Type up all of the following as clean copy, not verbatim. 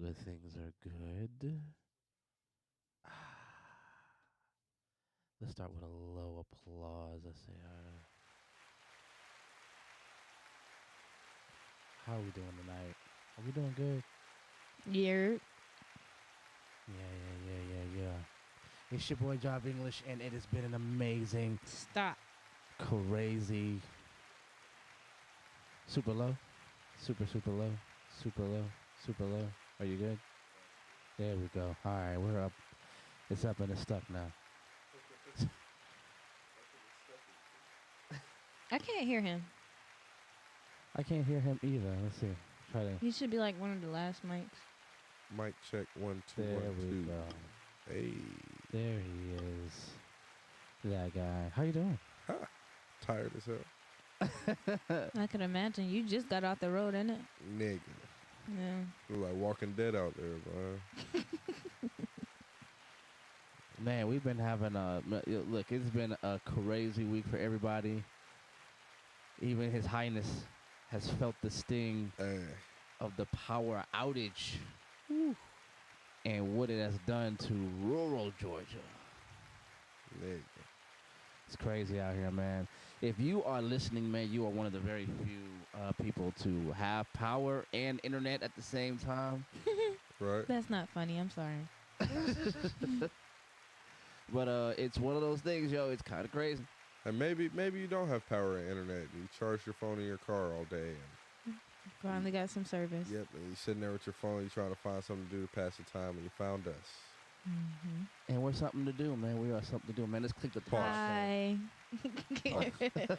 good things are good. Let's start with a low applause. Let's say, how are we doing tonight? Are we doing good? Yeah. Yeah. It's your boy Job English, and it has been an amazing, crazy, super low, super low, super low, super low. Are you good? There we go. All right, we're up. It's up and it's stuck now. I can't hear him. I can't hear him either. Let's see. Try to. He should be like one of the last mics. Mic check 1 2 There 1 we 2. go. Hey, There he is. That guy. How you doing? tired as hell, I can imagine. You just got off the road, innit? nigga. Yeah. We're like Walking Dead out there, man. Man, we've been having look, it's been a crazy week for everybody. Even His Highness has felt the sting of the power outage. Whew. And what it has done to rural Georgia. Nigga. It's crazy out here, man. If you are listening, man, you are one of the very few people to have power and internet at the same time. Right? That's not funny. I'm sorry. But it's one of those things, yo. It's kind of crazy. And maybe you don't have power and internet. You charge your phone in your car all day. And Finally got some service. yep, and you're sitting there with your phone. You're trying to find something to do to pass the time, and you found us. Mm-hmm. And we're something to do, man. We are something to do, man. Let's click the pause. Hi. Something, Like, to do.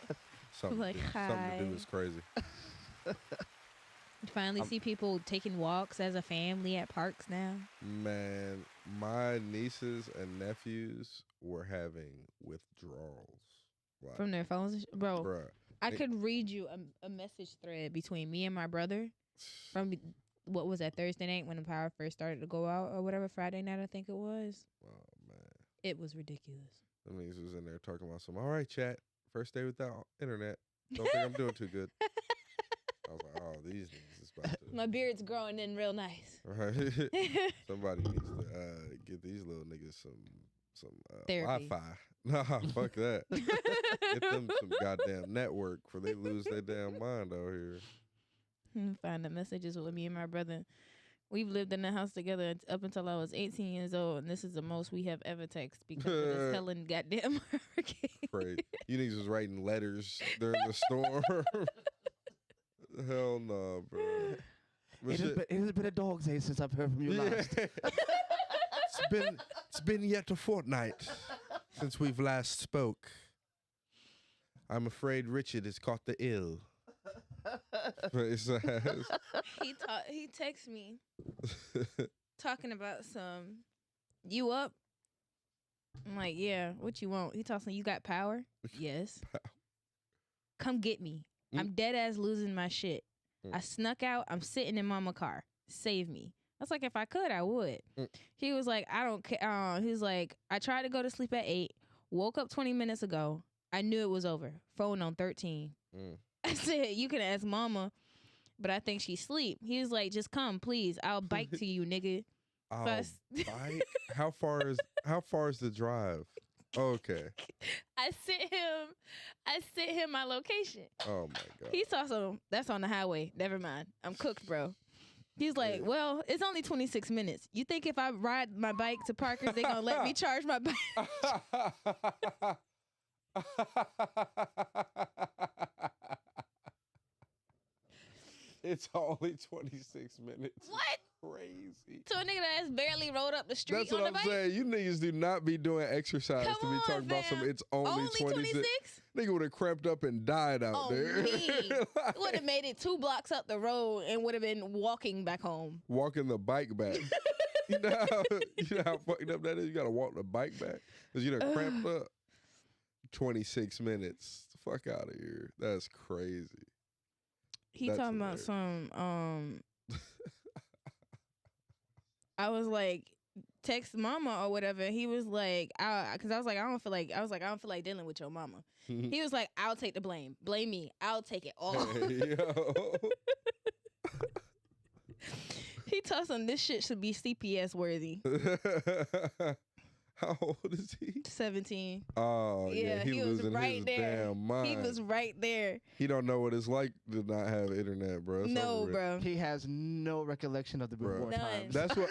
Something to do hi. is crazy. You finally see people taking walks as a family at parks now. Man, my nieces and nephews were having withdrawals. Like, From their phones. Bro, bruh. I could read you a message thread between me and my brother from, what was that, Thursday night when the power first started to go out or whatever, Friday night I think it was. Oh, man. It was ridiculous. That means was in there talking about some, all right, chat, first day without internet. Don't think I'm doing too good. I was like, oh, these niggas is about to. My beard's growing in real nice. Right? Somebody needs to get these little niggas some Therapy. Wi-Fi. Nah, fuck that. Get them some goddamn network before they lose their damn mind out here. Find the messages with me and my brother. We've lived in the house together up until I was 18 years old, and this is the most we have ever texted because of this Helen goddamn hurricane. Great. You niggas was writing letters during the storm. Hell no, bro. But It has been a dog's day since I've heard from you last. It's been yet a fortnight since we've last spoke. I'm afraid Richard has caught the ill. He texted me talking about some, you up? I'm like, yeah, what you want? He talking, you got power? Yes. Come get me. I'm dead ass losing my shit. I snuck out. I'm sitting in mama car. Save me. I was like, if I could, I would. He was like, I don't care. He was like, I tried to go to sleep at 8, woke up 20 minutes ago. I knew it was over. Phone on 13. I said, you can ask mama, but I think she's asleep. He was like, just come, please. I'll bike to you, nigga. Bike? How far is the drive? Okay. I sent him my location. Oh my God. He saw some, that's on the highway. Never mind. I'm cooked, bro. He's like, well, it's only 26 minutes. You think if I ride my bike to Parker's, they gonna let me charge my bike? It's only 26 minutes. What? Crazy. So a nigga that's barely rode up the street That's on what the I'm bike? saying. You niggas do not be doing exercise Come to be on, talking about fam. some. It's only 26. Nigga would have cramped up and died out there. Me. Would have made it 2 blocks up the road and would have been walking back home. Walking the bike back. you know how fucked up that is? You got to walk the bike back because you done cramped up. 26 minutes. The fuck out of here. That's crazy. He That's talking about hilarious. some, I was like, text mama or whatever. He was like, because I was like, I don't feel like dealing with your mama. He was like, I'll take the blame. Blame me. I'll take it all. Hey, yo. He told him this shit should be CPS worthy. How old is he? 17. Oh, yeah. He was losing right his there. damn mind. He was right there. He don't know what it's like to not have internet, bro. It's No, bro. He has no recollection of the before times. That's what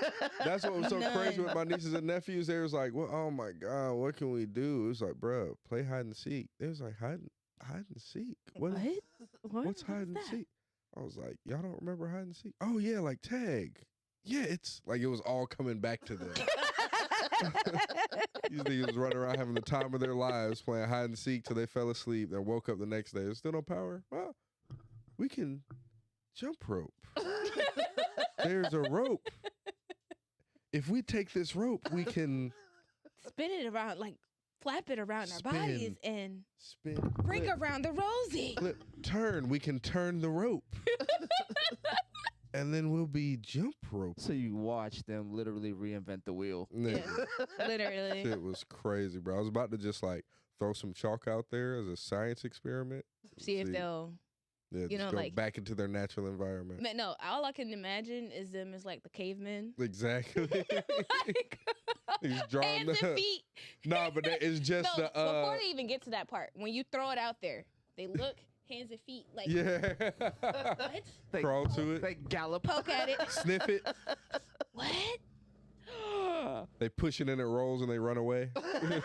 was so crazy with my nieces and nephews. They was like, well, oh my God, what can we do? It was like, bro, play hide and seek. It was like, hide and seek. What? What's hide and seek? I was like, y'all don't remember hide and seek? Oh, yeah, like tag. Yeah, it's like it was all coming back to them. These niggas running around having the time of their lives playing hide and seek till they fell asleep and woke up the next day. There's still no power? Well, we can jump rope. There's a rope. If we take this rope, we can spin it around, like flap it around our bodies and bring flip, around the Rosie. Flip, turn. We can turn the rope. And then we'll be jump rope. So you watch them literally reinvent the wheel. Yeah, literally. It was crazy, bro. I was about to just like throw some chalk out there as a science experiment. See if they'll, go like back into their natural environment. No, all I can imagine is them as like the cavemen. Exactly. Like, he's drawing hands and feet. Nah, but it's just no, before they even get to that part, when you throw it out there, they look. Hands and feet, like what? They crawl to it. They gallop, poke at it, sniff it. What? They push it and it rolls and they run away. They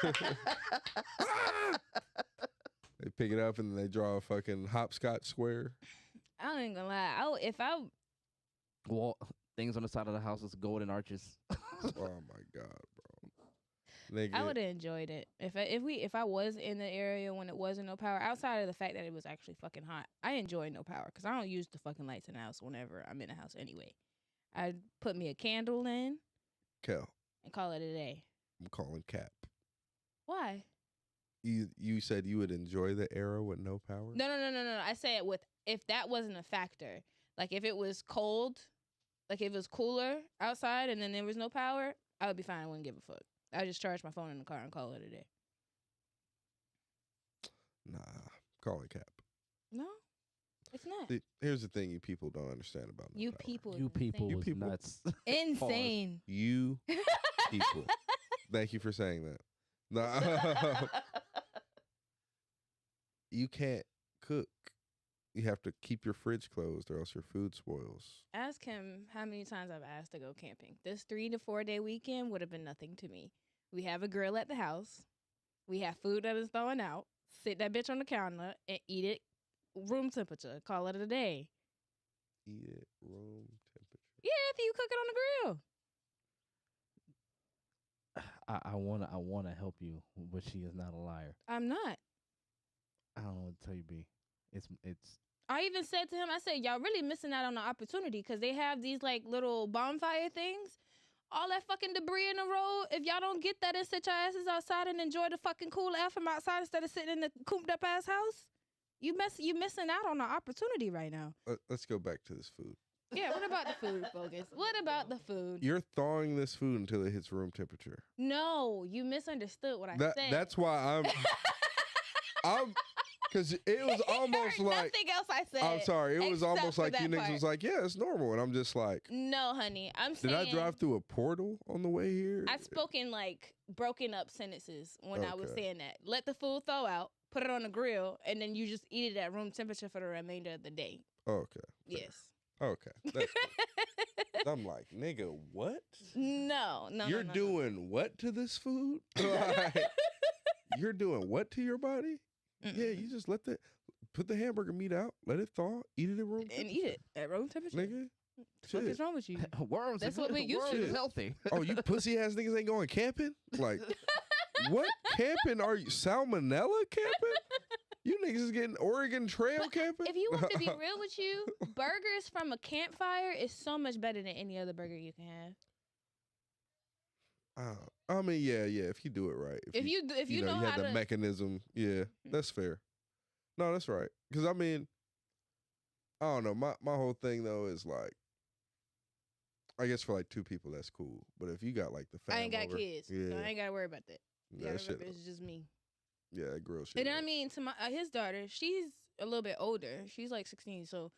pick it up and then they draw a fucking hopscotch square. I ain't gonna lie. Well, things on the side of the house is golden arches. Oh my God, bro. Nigga. I would have enjoyed it if I was in the area when it wasn't no power. Outside of the fact that it was actually fucking hot, I enjoy no power because I don't use the fucking lights in the house whenever I'm in the house anyway. I'd put me a candle in, Kel, and call it a day. I'm calling Cap. Why? You said you would enjoy the era with no power? No. I said if that wasn't a factor, like if it was cold, like if it was cooler outside and then there was no power, I would be fine. I wouldn't give a fuck. I just charge my phone in the car and call it a day. Nah, calling Cap. No, it's not. Here's the thing you people don't understand about no You power. people. You people insane. was nuts. Insane. You people. Thank you for saying that. Nah. You can't cook. You have to keep your fridge closed or else your food spoils. Ask him how many times I've asked to go camping. This 3 to 4 day weekend would have been nothing to me. We have a grill at the house. We have food that is thrown out. Sit that bitch on the counter and eat it room temperature. Call it a day. Eat it room temperature. Yeah, after you cook it on the grill. I wanna help you, but she is not a liar. I'm not. I don't know what to tell you, B. It's. I even said to him, I said, y'all really missing out on the opportunity because they have these like little bonfire things. All that fucking debris in the road. If y'all don't get that and sit your asses outside and enjoy the fucking cool air from outside instead of sitting in the cooped up ass house, you missing out on the opportunity right now. Let's go back to this food. Yeah, what about the food, Bogus? What about the food? You're thawing this food until it hits room temperature. No, you misunderstood what I said. That's why I'm because it was almost like nothing else I said. I'm sorry. It was almost like you niggas part. was like, yeah, it's normal, and I'm just like, no, honey. I'm saying. Did I drive through a portal on the way here? I spoke in like broken up sentences when I was saying that. Let the food thaw out, put it on the grill, and then you just eat it at room temperature for the remainder of the day. Okay. Yes. Okay. That's I'm like, nigga, what? No. You're doing what to this food? Like, you're doing what to your body? Mm-mm. Yeah, you just put the hamburger meat out, let it thaw, eat it at room temperature. And eat it at room temperature. Nigga. What the fuck is wrong with you? Worms. That's what we used to. Worms is healthy. Oh, you pussy ass niggas ain't going camping? Like, what camping are you? Salmonella camping? You niggas is getting Oregon Trail camping? If you want to be real with you, burgers from a campfire is so much better than any other burger you can have. I mean, yeah. If you do it right, if you know you how have the mechanism, yeah, that's fair. No, that's right. Because I mean, I don't know. My whole thing though is like, I guess for like two people that's cool, but if you got like the family, I ain't got kids, so I ain't got to worry about that. Yeah, it's just me. Yeah, that grill shit. And I mean, to his daughter, she's a little bit older. She's like 16, so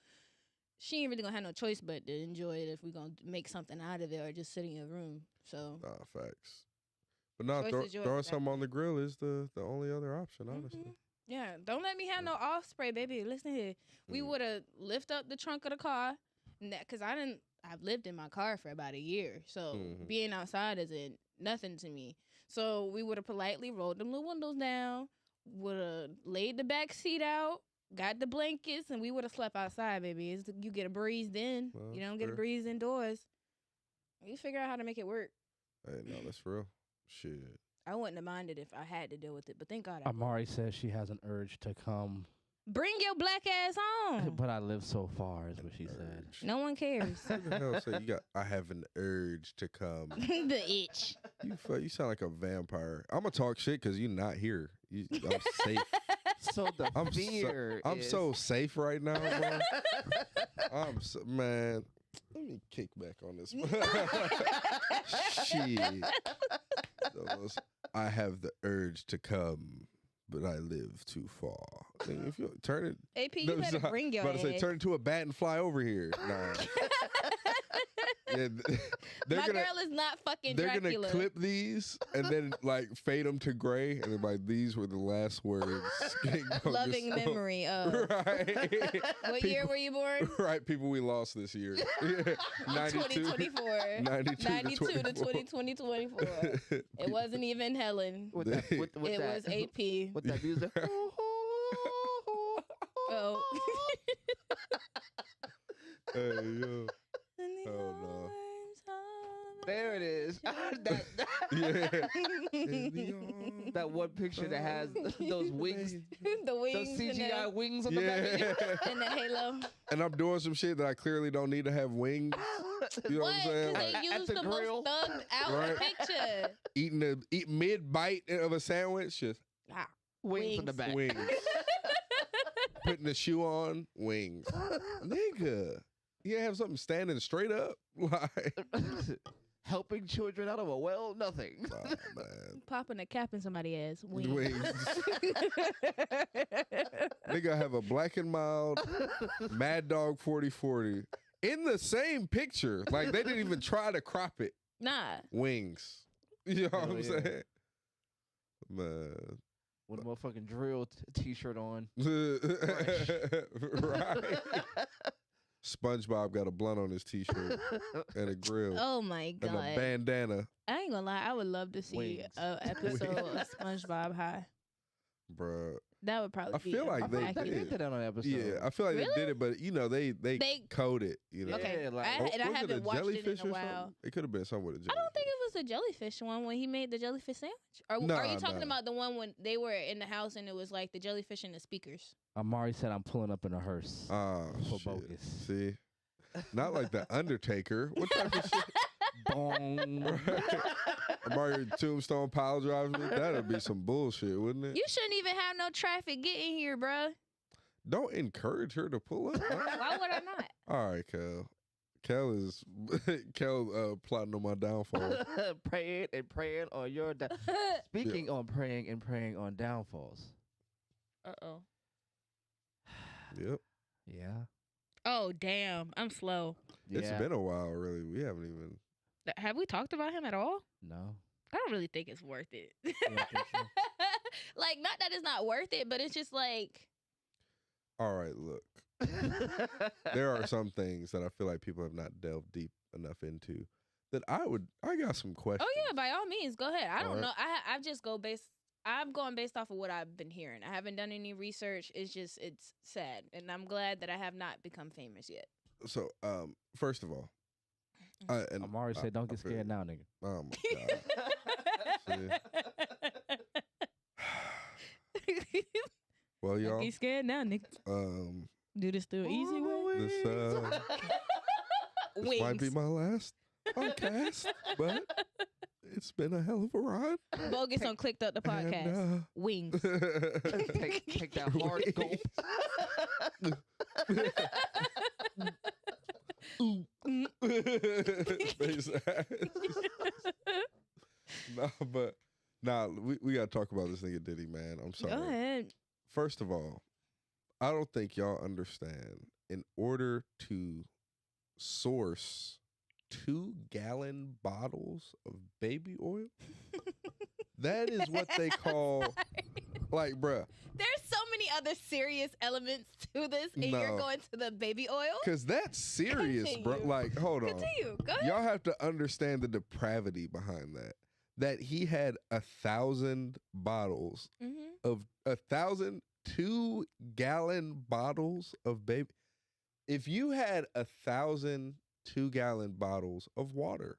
she ain't really gonna have no choice but to enjoy it if we gonna make something out of it or just sit in your room. So facts. But no, throwing something on the grill is the only other option, honestly. Yeah, don't let me have no off spray, baby. Listen here, we would have lift up the trunk of the car, because I've lived in my car for about a year, so being outside isn't nothing to me. So we would have politely rolled them little windows down, would have laid the back seat out, got the blankets, and we would have slept outside, baby. You get a breeze then. Well, you don't get a breeze indoors. You figure out how to make it work. Hey, no, that's real. Shit. I wouldn't have minded if I had to deal with it, but thank God. Amari says she has an urge to come. Bring your black ass home. But I live so far, is what she said. No one cares. What the hell say I have an urge to come. The itch. You sound like a vampire. I'm gonna talk shit because you're not here. I'm safe. So I'm so safe right now, bro. Man. Let me kick back on this. Shit. I have the urge to come, but I live too far. If you turn it, AP, you better bring your ass. Say, turn into a bat and fly over here. Nah. Yeah, my girl is not fucking They're Dracula. Gonna clip these and then like fade them to gray, and then like these were the last words. Loving memory of. Right. What year were you born? Right, people we lost this year. 92. 2024. 92 to 2024. It wasn't even Helen. It was AP. With that music. Oh. Hey, yo. Oh, no. There it is. That one picture that has those wings. The wings. Those CGI wings on the back. And the halo. And I'm doing some shit that I clearly don't need to have wings. You know what I'm saying? Because they used the most thugged out picture. Eating mid-bite of a sandwich, just wings on the back. Wings. Putting the shoe on, wings. Nigga. You have something standing straight up? Like helping children out of a well? Nothing. Oh, man. Popping a cap in somebody's ass. Wings. Nigga have a Black and Mild Mad Dog 4040 in the same picture. Like they didn't even try to crop it. Nah. Wings. You know what I'm saying? Man. With a motherfucking drill t-shirt on. Right. SpongeBob got a blunt on his t-shirt and a grill. Oh my God. And a bandana. I ain't gonna lie, I would love to see an episode of SpongeBob High. Bruh. That would probably be. I feel like they did that on an episode. Yeah, I feel like really? they did it, but you know they code it. You know. Okay, yeah, like, I haven't watched it in a while. It could have been something with a jellyfish. I don't think it was a jellyfish one when he made the jellyfish sandwich. Or are you talking about the one when they were in the house and it was like the jellyfish and the speakers? Amari said I'm pulling up in a hearse. For shit. Bogus. See, not like the Undertaker. What type of shit? Boom. Amari Tombstone pile drives me. That'd be some bullshit, wouldn't it? You shouldn't even have no traffic getting here, bruh. Don't encourage her to pull up. Huh? Why would I not? All right, Kel. Kel plotting on my downfall. Praying and praying on your Speaking on praying and praying on downfalls. Uh-oh. Yep. Yeah. Oh, damn. I'm slow. It's been a while, really. We haven't even... Have we talked about him at all? No. I don't really think it's worth it. You don't think so? Like, not that it's not worth it, but it's just like... All right, look. There are some things that I feel like people have not delved deep enough into that I got some questions. Oh, yeah, by all means. Go ahead. I don't know. Right. I'm going based off of what I've been hearing. I haven't done any research. It's sad. And I'm glad that I have not become famous yet. So, first of all, Amari said, "Don't get scared now, nigga." Oh my God. Well, y'all. Don't get scared now, nigga. Do this the easy way. This might be my last podcast, but it's been a hell of a ride. Bogus on Clicked Up The Podcast. And, Wings. take that hard gulp. We gotta talk about this nigga Diddy, man. I'm sorry. Go ahead. First of all, I don't think y'all understand in order to source 2-gallon bottles of baby oil, that is what they call, like, bruh. There's so many other serious elements to this, and you're going to the baby oil? Because that's serious, bro. Like, hold on. Continue. Go ahead. Y'all have to understand the depravity behind that. That he had 1,000 bottles of 1,000 2-gallon bottles of baby. If you had 1,000 2-gallon bottles of water,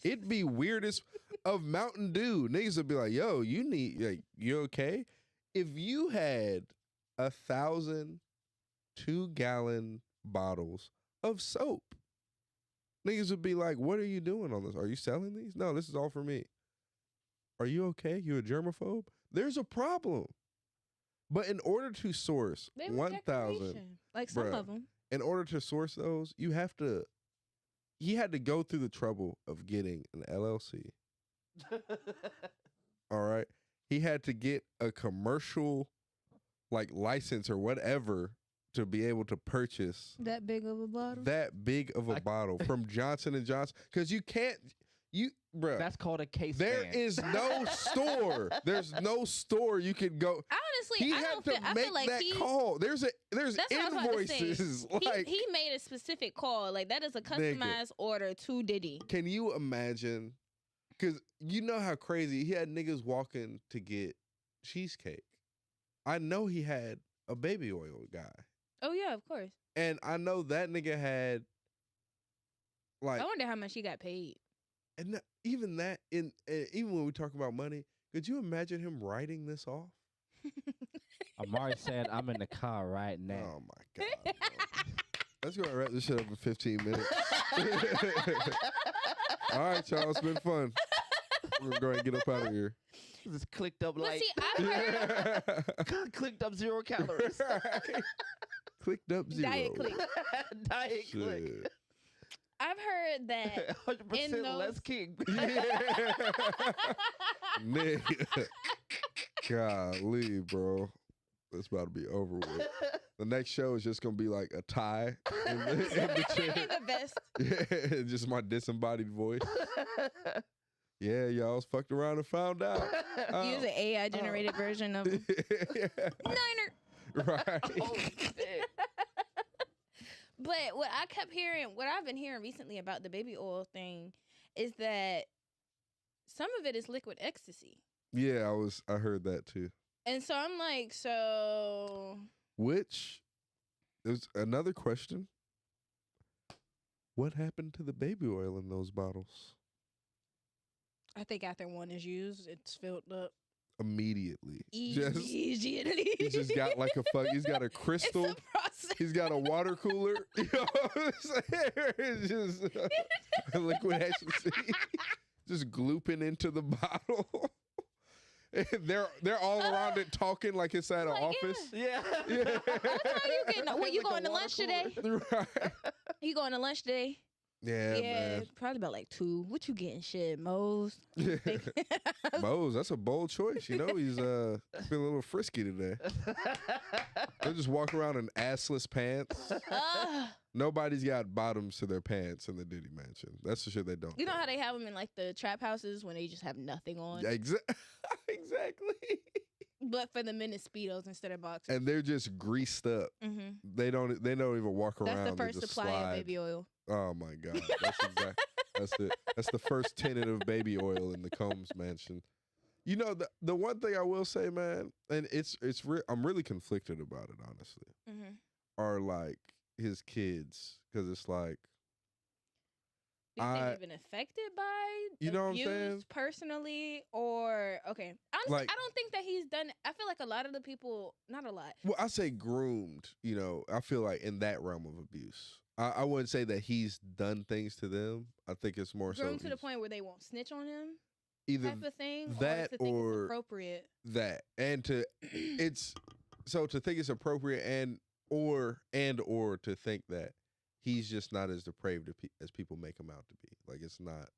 it'd be weirdest of Mountain Dew. Niggas would be like, yo, you okay? If you had 1,000 2-gallon bottles of soap, niggas would be like, what are you doing on this? Are you selling these? No, this is all for me. Are you okay? You a germaphobe? There's a problem. But in order to source 1,000, like some of them, in order to source those, he had to go through the trouble of getting an LLC. All right. He had to get a commercial license or whatever to be able to purchase that big of a bottle. That big of a bottle from Johnson & Johnson. Because you can't, bruh. That's called a case. There is no store. There's no store you can go. Honestly, he had to make that call. There's invoices. He made a specific call. Like, that is a customized order to Diddy. Can you imagine? Because you know how crazy he had niggas walking to get cheesecake. I know he had a baby oil guy. Oh yeah, of course. And I know that nigga had I wonder how much he got paid. And even that, even when we talk about money, could you imagine him writing this off? Amari said, I'm in the car right now. Oh, my God. Bro. Let's go and wrap this shit up in 15 minutes. All right, y'all. It's been fun. We're going to go ahead and get up out of here. This clicked up light. See, I've heard... clicked up 0 calories. Clicked up 0. Diet click. Diet click. I've heard that 100% less king. Nigga. Golly, bro. It's about to be over with. The next show is just going to be like a tie in the chair. The best. Yeah, just my disembodied voice. Yeah, y'all fucked around and found out. Use an AI-generated version of him. Niner. Right. Oh, shit. But what I've been hearing recently about the baby oil thing is that some of it is liquid ecstasy. Yeah, I heard that too. And so I'm like, which there's another question. What happened to the baby oil in those bottles? I think after one is used, it's filled up. Immediately. Immediately. He just got he's got a crystal. It's a process. He's got a water cooler. You know what I'm saying? It's just liquid ecstasy. Just glooping into the bottle. They're all around it talking like it's at an office. Yeah. That's how you getting. What, you going to lunch today? Right. You going to lunch today? Yeah, man. Probably about 2. What you getting? Shit, Moe's. Moe's, that's a bold choice. You know, he's feeling a little frisky today. They just walk around in assless pants. Nobody's got bottoms to their pants in the Diddy Mansion. That's the shit they don't. You know how they have them in the trap houses when they just have nothing on? Yeah, exactly. But for the men, it's Speedos instead of boxers. And they're just greased up. Mm-hmm. They don't even walk around. That's the first supply of baby oil. Oh my God. That's it. That's the first tenet of baby oil in the Combs Mansion. You know, the one thing I will say, man, and I'm really conflicted about it, honestly, are his kids. Because it's like, do you think they've been affected by you know what I'm saying? Personally, or okay? Honestly, I don't think that he's done. I feel like a lot of the people, not a lot. Well, I say groomed. You know, I feel like in that realm of abuse. I wouldn't say that he's done things to them. I think it's more groomed to the point where they won't snitch on him. Either type of thing, that or to think it's appropriate. That and to think it's appropriate and or to think that he's just not as depraved as people make him out to be. Like, it's not,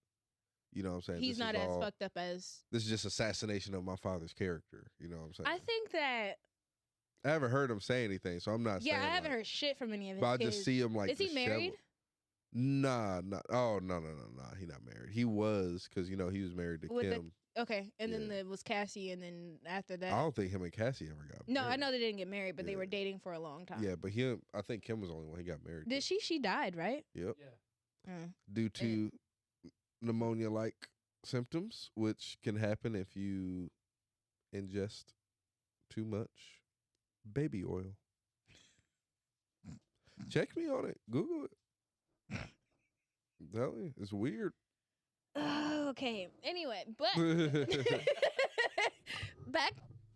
you know what I'm saying? He's not as fucked up as... This is just assassination of my father's character. You know what I'm saying? I think that... I haven't heard him say anything, so I'm not saying. Yeah, I haven't heard shit from any of his But kids. I just see him like. Is he married? Nah. Oh, no. He not married. He was, because, he was married to Kim. Okay, and then there was Cassie, and then after that. I don't think him and Cassie ever got married. No, I know they didn't get married, but they were dating for a long time. Yeah, but I think Kim was the only one he got married to. Did she? She died, right? Yep. Yeah. Due to pneumonia-like symptoms, which can happen if you ingest too much baby oil. Check me on it. Google it. I'm telling you, it's weird. Okay. Anyway, but back,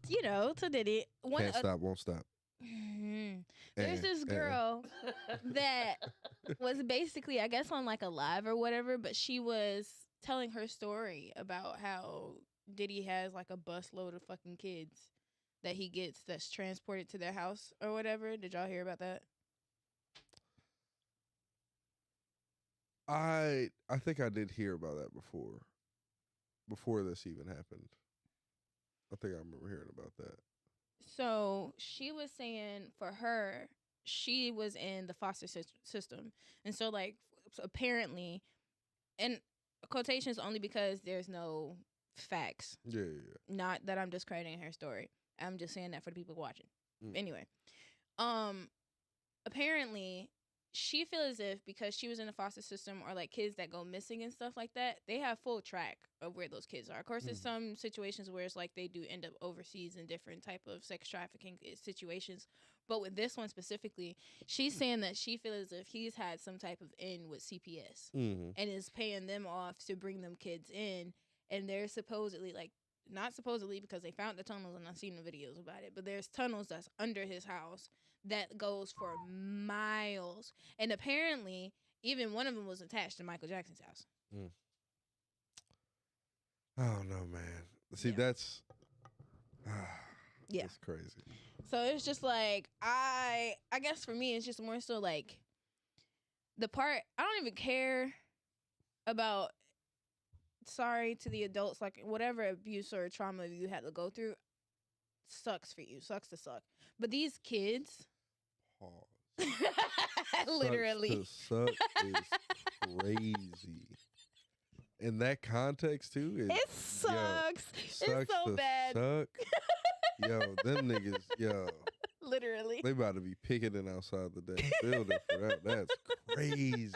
to Diddy. Can't stop, won't stop. There's this girl that was basically, I guess, on like a live or whatever, but she was telling her story about how Diddy has like a busload of fucking kids that he gets that's transported to their house or whatever. Did y'all hear about that? I think I did hear about that before this even happened. I think I remember hearing about that. So she was saying for her, she was in the foster system. And so like apparently, and quotations only because there's no facts. Yeah. Not that I'm discrediting her story. I'm just saying that for the people watching. Anyway, apparently she feels as if because she was in the foster system or like kids that go missing and stuff like that, they have full track of where those kids are. Of course, there's some situations where it's like they do end up overseas in different type of sex trafficking situations. But with this one specifically, she's saying that she feels as if he's had some type of in with CPS and is paying them off to bring them kids in. And they're supposedly like, not supposedly because they found the tunnels and I've seen the videos about it, but there's tunnels that's under his house that goes for miles. And apparently, even one of them was attached to Michael Jackson's house. I don't know, man. See, that's crazy. So it's just like, I guess for me, it's just more so like the part, I don't even care about, sorry to the adults, like whatever abuse or trauma you had to go through sucks for you, sucks to suck. But these kids, literally, suck is crazy. In that context too, it sucks. It's so bad. Suck. Yo, them niggas, literally, they about to be picketing outside the damn building for that. That's crazy.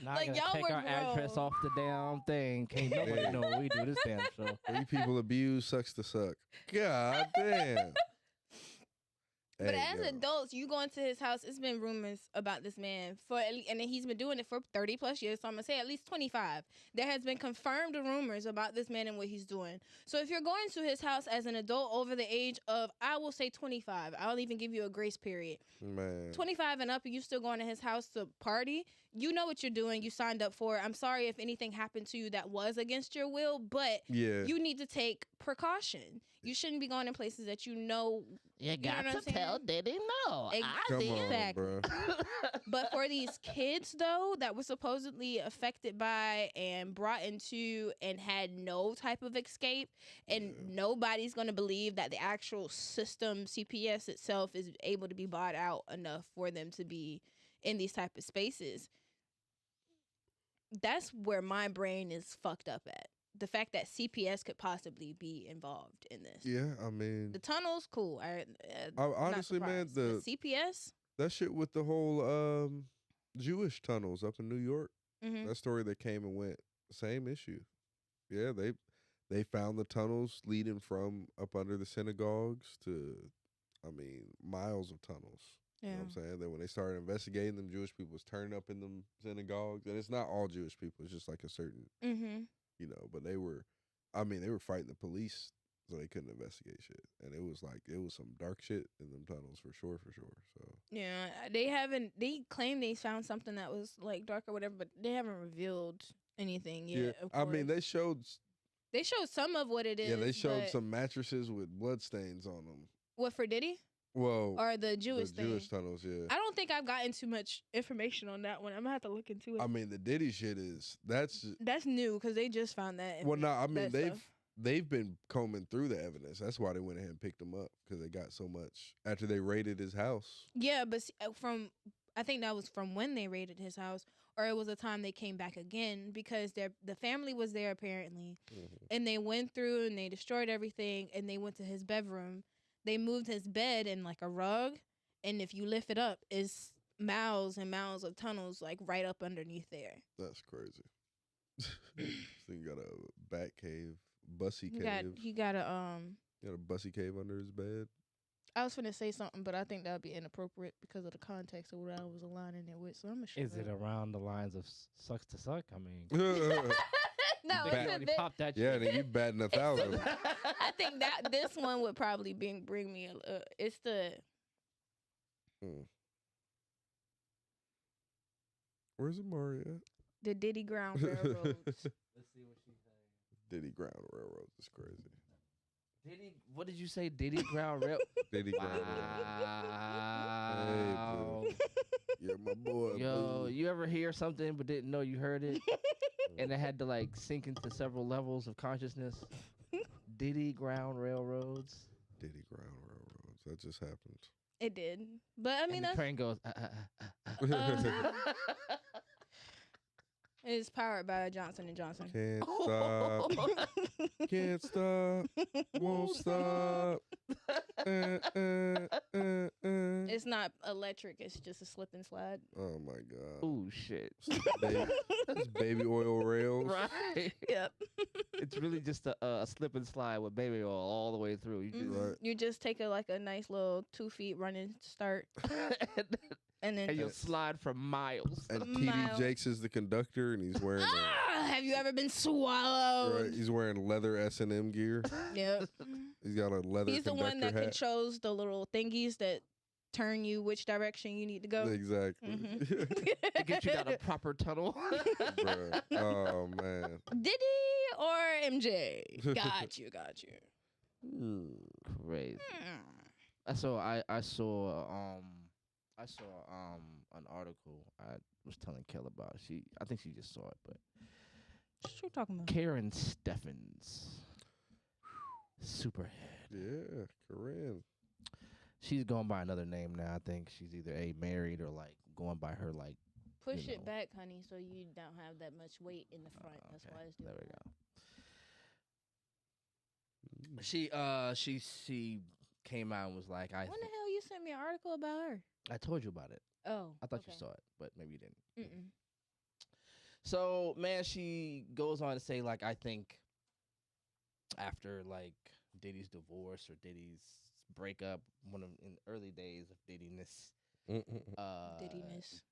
Not like y'all take our address off the damn thing. Can't nobody know what we do this damn show. 3 people abused, sucks to suck. God damn. But as adults, you go into his house, it's been rumors about this man and he's been doing it for 30 plus years. So I'm going to say at least 25. There has been confirmed rumors about this man and what he's doing. So if you're going to his house as an adult over the age of, I will say 25, I'll even give you a grace period. Man. 25 and up, and you still going to his house to party, you know what you're doing. You signed up for it. I'm sorry if anything happened to you that was against your will, but you need to take precaution. You shouldn't be going in places that you know. You got to tell Diddy no. Exactly. But for these kids, though, that were supposedly affected by and brought into and had no type of escape, and nobody's going to believe that the actual system, CPS itself, is able to be bought out enough for them to be in these type of spaces. That's where my brain is fucked up at. The fact that CPS could possibly be involved in this. Yeah, I mean, the tunnels, cool. Honestly, man, the CPS, that shit with the whole Jewish tunnels up in New York. That story that came and went, same issue. Yeah, they found the tunnels leading from up under the synagogues to, I mean, miles of tunnels. You know what I'm saying? Then when they started investigating them, Jewish people was turning up in them synagogues, and it's not all Jewish people. It's just like a certain. But they were fighting the police so they couldn't investigate shit. And it was some dark shit in them tunnels for sure. So yeah, they claim they found something that was like dark or whatever, but they haven't revealed anything yet. Yeah, I mean, they showed some of what it is. Yeah, they showed some mattresses with bloodstains on them. What, for Diddy? Whoa. Or the Jewish thing? Jewish tunnels, yeah. I don't think I've gotten too much information on that one. I'm going to have to look into it. I mean, the Diddy shit that's new because they just found that. Well, no, I mean, they've been combing through the evidence. That's why they went ahead and picked him up, because they got so much after they raided his house. Yeah, but I think that was from when they raided his house, or it was the time they came back again, because the family was there apparently, and they went through and they destroyed everything, and they went to his bedroom. They moved his bed in like a rug, and if you lift it up, it's miles and miles of tunnels like right up underneath there. That's crazy. So you got a bat cave, bussy cave. He got a Got a bussy cave under his bed. I was finna say something, but I think that would be inappropriate because of the context of what I was aligning it with. So I'm gonna. Is it around the lines of sucks to suck? I mean, no, already popped that. Yeah, then you batting 1,000. I think that this one would probably bring me. It's the. Where's Amari at? The Diddy Ground Railroads. Let's see what she's saying. Diddy Ground Railroads is crazy. Diddy, what did you say? Diddy Ground Rail. Diddy Ground Railroads. Hey, you're my boy. Yo, boo. you ever hear something but didn't know you heard it, and it had to like sink into several levels of consciousness? Diddy Ground Railroads. Diddy Ground Railroads. That just happened. It did, but I mean, and the train goes. It's powered by Johnson & Johnson. Can't stop. Can't stop. Won't stop. It's not electric. It's just a slip and slide. Oh my God. Oh shit. It's baby oil rails. Right. Yep. It's really just a slip and slide with baby oil all the way through. You just, Right. You just take a nice little 2 feet running start. And then you'll slide for miles. And TD Jakes is the conductor, and he's wearing. Have you ever been swallowed? Right, he's wearing leather S&M gear. Yep. He's got a leather. He's the one that hat. controls the little thingies that turn you which direction you need to go. Exactly. To get you down a proper tunnel. Bruh. Oh man. Diddy or MJ? Got you. Crazy. So I saw an article I was telling Kel about. I think she just saw it, but What you talking about? Karen Steffens, Superhead. Yeah, Corinne. She's going by another name now. I think she's either married or like going by her like. Push it back, honey, so you don't have that much weight in the front. That's Okay. why it's doing There we that. go. She came out and was like, When the hell you sent me an article about her? I told you about it. Oh, I thought okay. you saw it, but maybe you didn't. Mm-mm. So, man, she goes on to say, like, I think after, like, Diddy's divorce or Diddy's breakup, in the early days of Diddiness, Diddiness.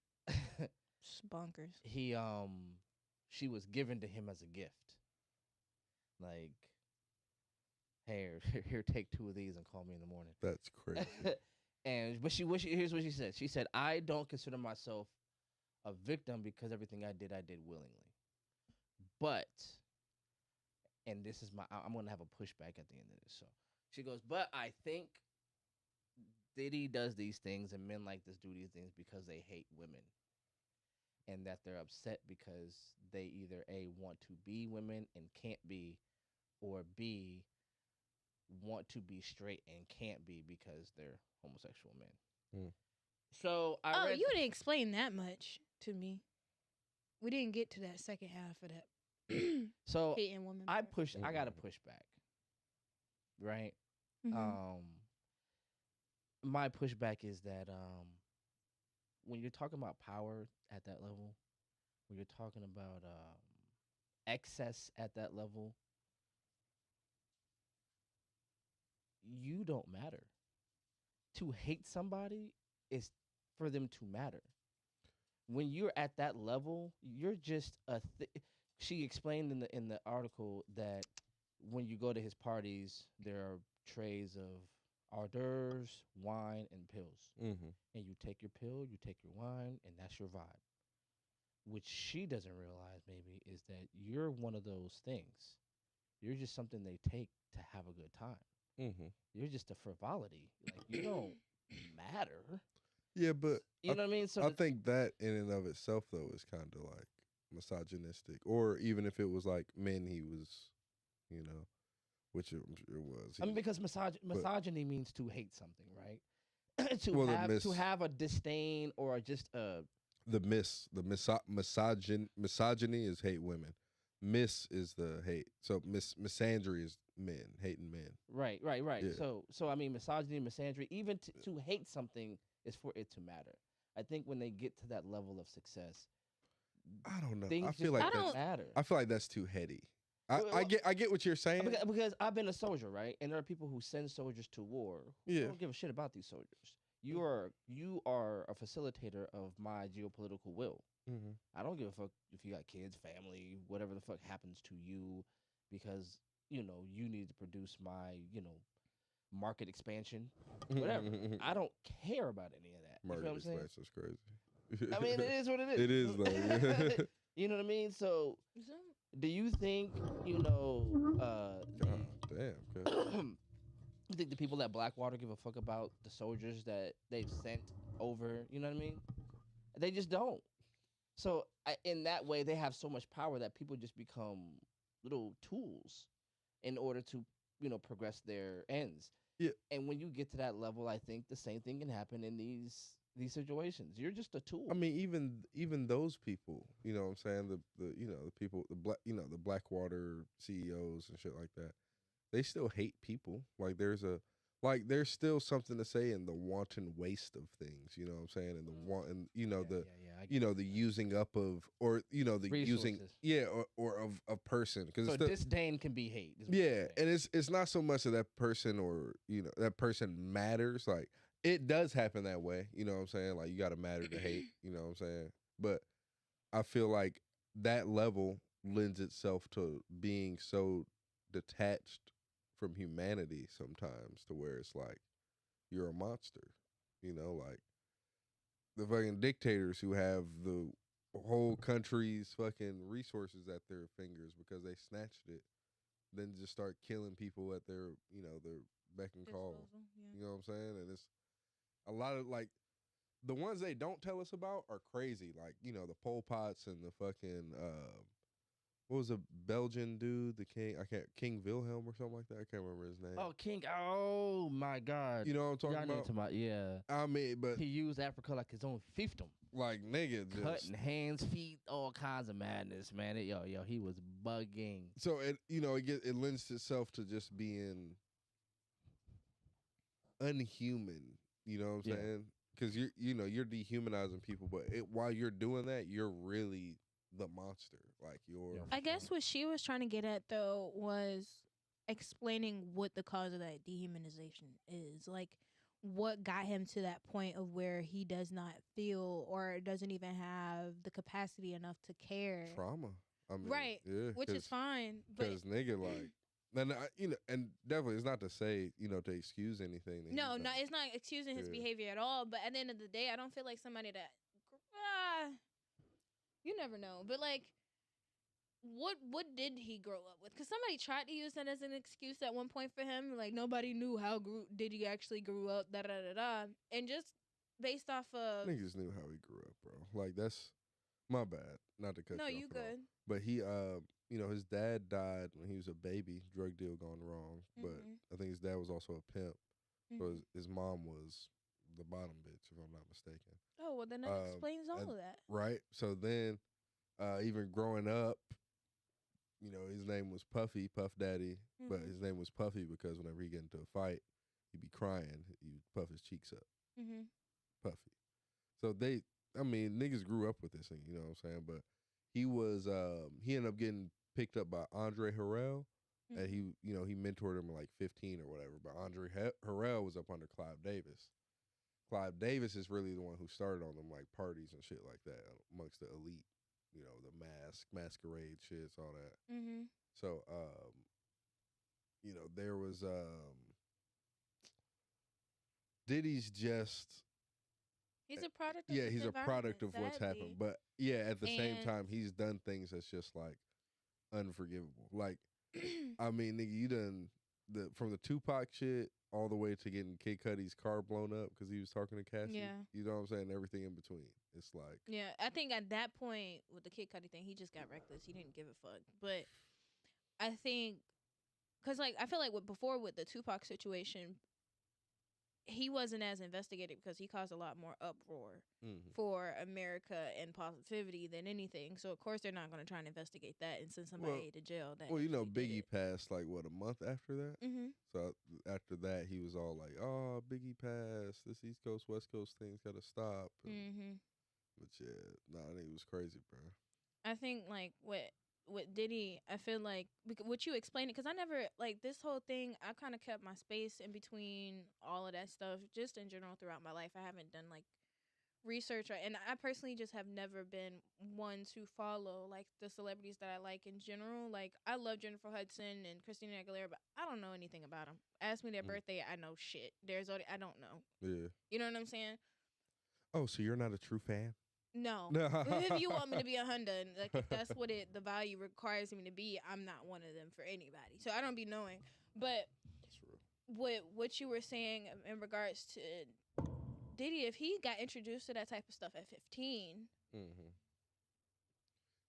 It's bonkers. She was given to him as a gift. Like, here, take 2 of these and call me in the morning. That's crazy. Here's what she said. She said, I don't consider myself a victim because everything I did willingly. But, and this is I'm going to have a pushback at the end of this. So she goes, but I think Diddy does these things and men like this do these things because they hate women. And that they're upset because they either A, want to be women and can't be, or B, want to be straight and can't be because they're homosexual men. So I read. You didn't explain that much to me. We didn't get to that second half of that. So hating women. I got to push back. Right. Mm-hmm. My pushback is that when you're talking about power at that level, when you're talking about excess at that level, you don't matter. To hate somebody is for them to matter. When you're at that level, you're just she explained in the article that when you go to his parties, there are trays of hors d'oeuvres, wine, and pills. Mm-hmm. And you take your pill, you take your wine, and that's your vibe. Which she doesn't realize maybe is that you're one of those things. You're just something they take to have a good time. Mm-hmm. You're just a frivolity. Like, you don't matter. Yeah, but you know what I mean? So I think that in and of itself, though, is kind of like misogynistic. Or even if it was like men he was, which it was. I mean, because misogyny means to hate something, right? Well, to have a disdain or just misogyny is hate women. Miss is the hate. So misandry is men hating men. Right. Yeah. So I mean, misogyny, misandry, even to hate something is for it to matter. I think when they get to that level of success, I don't know. things I feel like don't matter. I feel like that's too heady. I get what you're saying because I've been a soldier, right? And there are people who send soldiers to war who don't give a shit about these soldiers. You are a facilitator of my geopolitical will. Mm-hmm. I don't give a fuck if you got kids, family, whatever the fuck happens to you, because you need to produce my market expansion, whatever. I don't care about any of that. Market you know what I'm saying? expansion is crazy. I mean, it is what it is. It is though. You know what I mean? So, do you think damn. You think the people at Blackwater give a fuck about the soldiers that they've sent over? You know what I mean? They just don't. So in that way, they have so much power that people just become little tools in order to progress their ends. Yeah. And when you get to that level, I think the same thing can happen in these situations. You're just a tool. I mean, even those people, you know what I'm saying? The people, the Blackwater CEOs and shit like that. They still hate people. Like there's still something to say in the wanton waste of things. You know what I'm saying? And the using up of, or the resources. using or of a person, because so disdain can be hate. And it's not so much that person or that person matters. Like it does happen that way. You know what I'm saying? Like you got to matter to hate. You know what I'm saying? But I feel like that level lends itself to being so detached from humanity sometimes, to where it's like you're a monster, like the fucking dictators who have the whole country's fucking resources at their fingers because they snatched it, then just start killing people at their their beck and call. Yeah. You know what I'm saying? And it's a lot of like the ones they don't tell us about are crazy, like the Pol Pots and the fucking what was a Belgian dude? King Wilhelm or something like that. I can't remember his name. Oh, King! Oh my God! You know what I'm talking about? Yeah. I mean, but he used Africa like his own fiefdom. Like nigga, cutting hands, feet, all kinds of madness, man. He was bugging. So it lends itself to just being unhuman. You know what I'm saying? Because you're dehumanizing people, but while you're doing that, you're really the monster. Like I guess what she was trying to get at though was explaining what the cause of that dehumanization is. Like what got him to that point of where he does not feel or doesn't even have the capacity enough to care. Trauma. I mean, right. Yeah, which is fine. Because nigga, like, and definitely it's not to say, to excuse anything. No, it's not excusing his behavior at all. But at the end of the day, I don't feel like somebody that, you never know. But like, what did he grow up with? Because somebody tried to use that as an excuse at one point for him. Like nobody knew how he actually grew up. And just based off of niggas knew how he grew up, bro. Like that's my bad. Not to cut you off. No, you good. But he, his dad died when he was a baby. Drug deal gone wrong. Mm-hmm. But I think his dad was also a pimp. Mm-hmm. So his mom was the bottom bitch, if I'm not mistaken. Oh, well, then that explains all of that. Right. So then, even growing up, his name was Puffy, Puff Daddy. Mm-hmm. But his name was Puffy because whenever he get into a fight, he'd be crying. He'd puff his cheeks up. Mm-hmm. Puffy. So niggas grew up with this thing, you know what I'm saying? But he was, he ended up getting picked up by Andre Harrell. Mm-hmm. And he mentored him at like 15 or whatever. But Andre Harrell was up under Clive Davis. Clive Davis is really the one who started on them like parties and shit like that amongst the elite, the masquerade shits, all that. Mm-hmm. So, there was Diddy's just. He's a product of he's a product of what's happened. But at the same time, he's done things that's just like unforgivable. Like, I mean, nigga, you done from the Tupac shit all the way to getting Kid Cudi's car blown up because he was talking to Cassie. Yeah. You know what I'm saying? Everything in between. It's like. Yeah, I think at that point with the Kid Cudi thing, he just got reckless. He didn't give a fuck. But I think because like I feel like before with the Tupac situation, he wasn't as investigated because he caused a lot more uproar for America and positivity than anything. So of course they're not going to try and investigate that and send somebody to jail. That Biggie passed like what, a month after that. So after that, he was all like, "Oh, Biggie passed. This East Coast West Coast thing's got to stop." But yeah, nah, I think it was crazy, bro. I think like what Diddy, I feel like what you explained it, because I never like this whole thing. I kind of kept my space in between all of that stuff, just in general throughout my life. I haven't done like research, and I personally just have never been one to follow like the celebrities that I like in general. Like I love Jennifer Hudson and Christina Aguilera, but I don't know anything about them. Ask me their birthday, I know shit. I don't know. Yeah. You know what I'm saying? Oh, so you're not a true fan? No. If you want me to be a Honda, and like if that's what the value requires me to be, I'm not one of them for anybody. So I don't be knowing. But that's real. What you were saying in regards to Diddy, if he got introduced to that type of stuff at 15.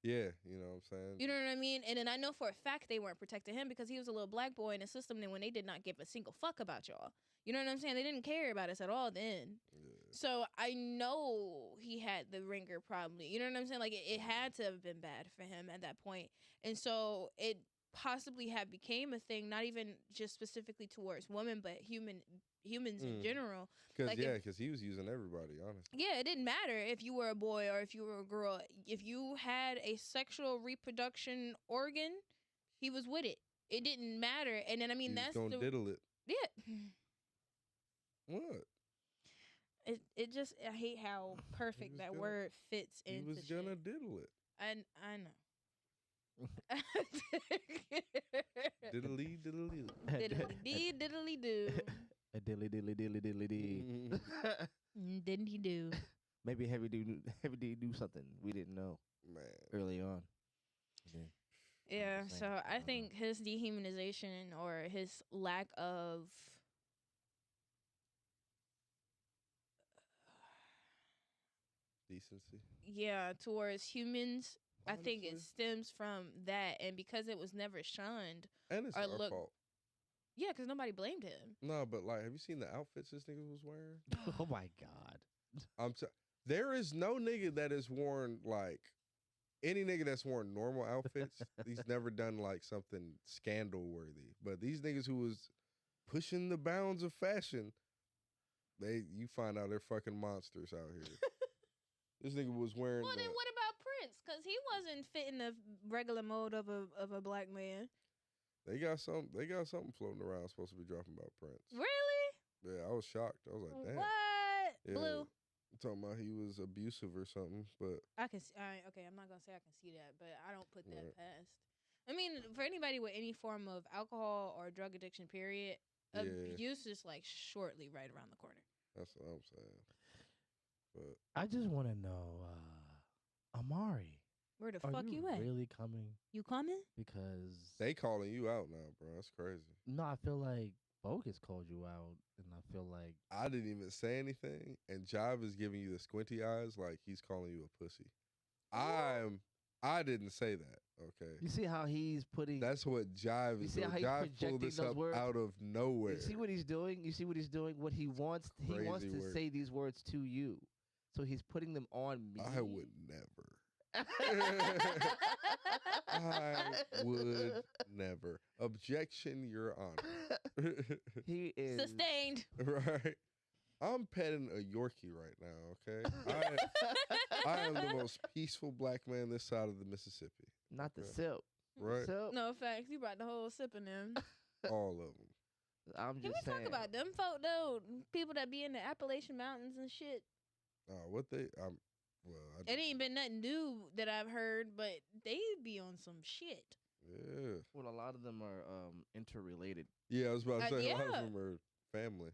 Yeah, you know what I'm saying? You know what I mean? And then I know for a fact they weren't protecting him because he was a little black boy in a system then when they did not give a single fuck about y'all. You know what I'm saying? They didn't care about us at all then. Yeah. So I know he had the ringer probably. You know what I'm saying? Like it had to have been bad for him at that point. And so it possibly had became a thing, not even just specifically towards women, but humans in general. Because he was using everybody, honestly. Yeah, it didn't matter if you were a boy or if you were a girl. If you had a sexual reproduction organ, he was with it. It didn't matter. And then, I mean, that's gonna diddle it. Yeah. What? It just, I hate how perfect that word fits into He was gonna diddle it. I know. Diddly diddly. Diddly dee, diddly do. A dilly dilly dilly dilly dee. Didn't he do? Maybe Heavy D do something we didn't know, man, early on. Yeah, so I think his dehumanization or his lack of decency. Yeah, towards humans. Honestly. I think it stems from that, and because it was never shunned. And it's our fault. Yeah, because nobody blamed him. No, but like, have you seen the outfits this nigga was wearing? Oh my God. There is no nigga that has worn like any nigga that's worn normal outfits. He's never done like something scandal worthy. But these niggas who was pushing the bounds of fashion, you find out they're fucking monsters out here. This nigga was wearing. Well, then what about Prince? Because he wasn't fitting the regular mode of a black man. They got something floating around supposed to be dropping about Prince. Really? Yeah, I was shocked. I was like, damn. What? Yeah. Blue? I'm talking about he was abusive or something, but I can see. Okay, I'm not gonna say I can see that, but I don't put that past. I mean, for anybody with any form of alcohol or drug addiction, period, abuse is like shortly right around the corner. That's what I'm saying. But I just want to know, Amari. Where the fuck you at? Really coming? You coming? Because they calling you out now, bro. That's crazy. No, I feel like Bogus called you out, and I feel like I didn't even say anything, and Jive is giving you the squinty eyes like he's calling you a pussy. I didn't say that. Okay. You see how he's putting? That's what Jive is doing. Jive pulled this up out of nowhere. You see what he's doing? You see what he's doing? What he wants? He wants to say these words to you, so he's putting them on me. I would never. I would never. Objection, Your Honor. He is sustained. Right. I'm petting a Yorkie right now, okay? I am the most peaceful black man this side of the Mississippi. Not the sip. Right? Sip. No, facts. You brought the whole sip in them. All of them. I'm just saying. Can we talk about them folk, though? People that be in the Appalachian Mountains and shit. It ain't been nothing new that I've heard, but they be on some shit. Yeah. Well, a lot of them are interrelated. Yeah, I was about to say, a lot of them are family.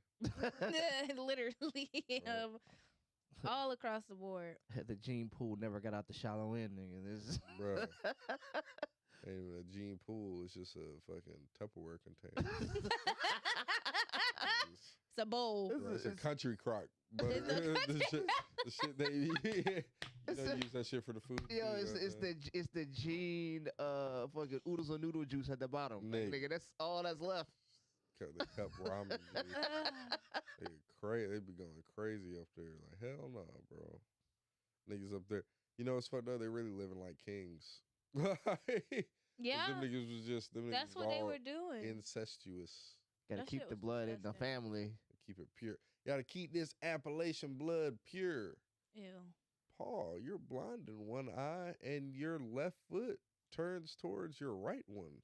Literally. All across the board. The gene pool never got out the shallow end, nigga. This Bro. Ain't even a gene pool. It's just a fucking Tupperware container. It's a bowl. It's a country crock. But the shit they You don't use that shit for the food. Yo, it's the Gene fucking oodles or noodle juice at the bottom. Nigga, that's all that's left. The cup ramen juice. They be going crazy up there. Like, hell no, bro. Niggas up there. You know what's fucked up? They really living like kings. Yeah. Them niggas was just that's what they were doing. Incestuous. Gotta keep the blood in the family. Keep it pure. Gotta keep this Appalachian blood pure. Ew. Paul, you're blind in one eye and your left foot turns towards your right one.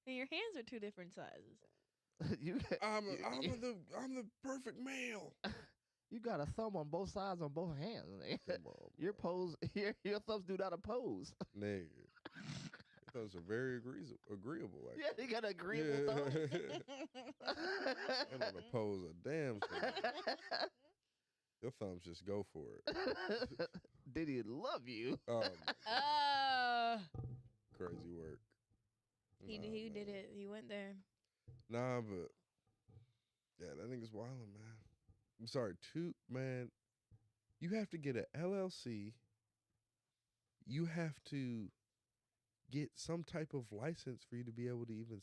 And your hands are two different sizes. I'm the perfect male. You got a thumb on both sides on both hands. Come on, your thumbs do not oppose. Nigga. Your thumbs are very agreeable. Like yeah, you got an agreeable thumb. I don't oppose a damn thing. Your thumbs just go for it. Did he love you? Crazy work. He did it. He went there. Nah, but yeah, that nigga's wildin', man. I'm sorry, man. You have to get an LLC. You have to get some type of license for you to be able to even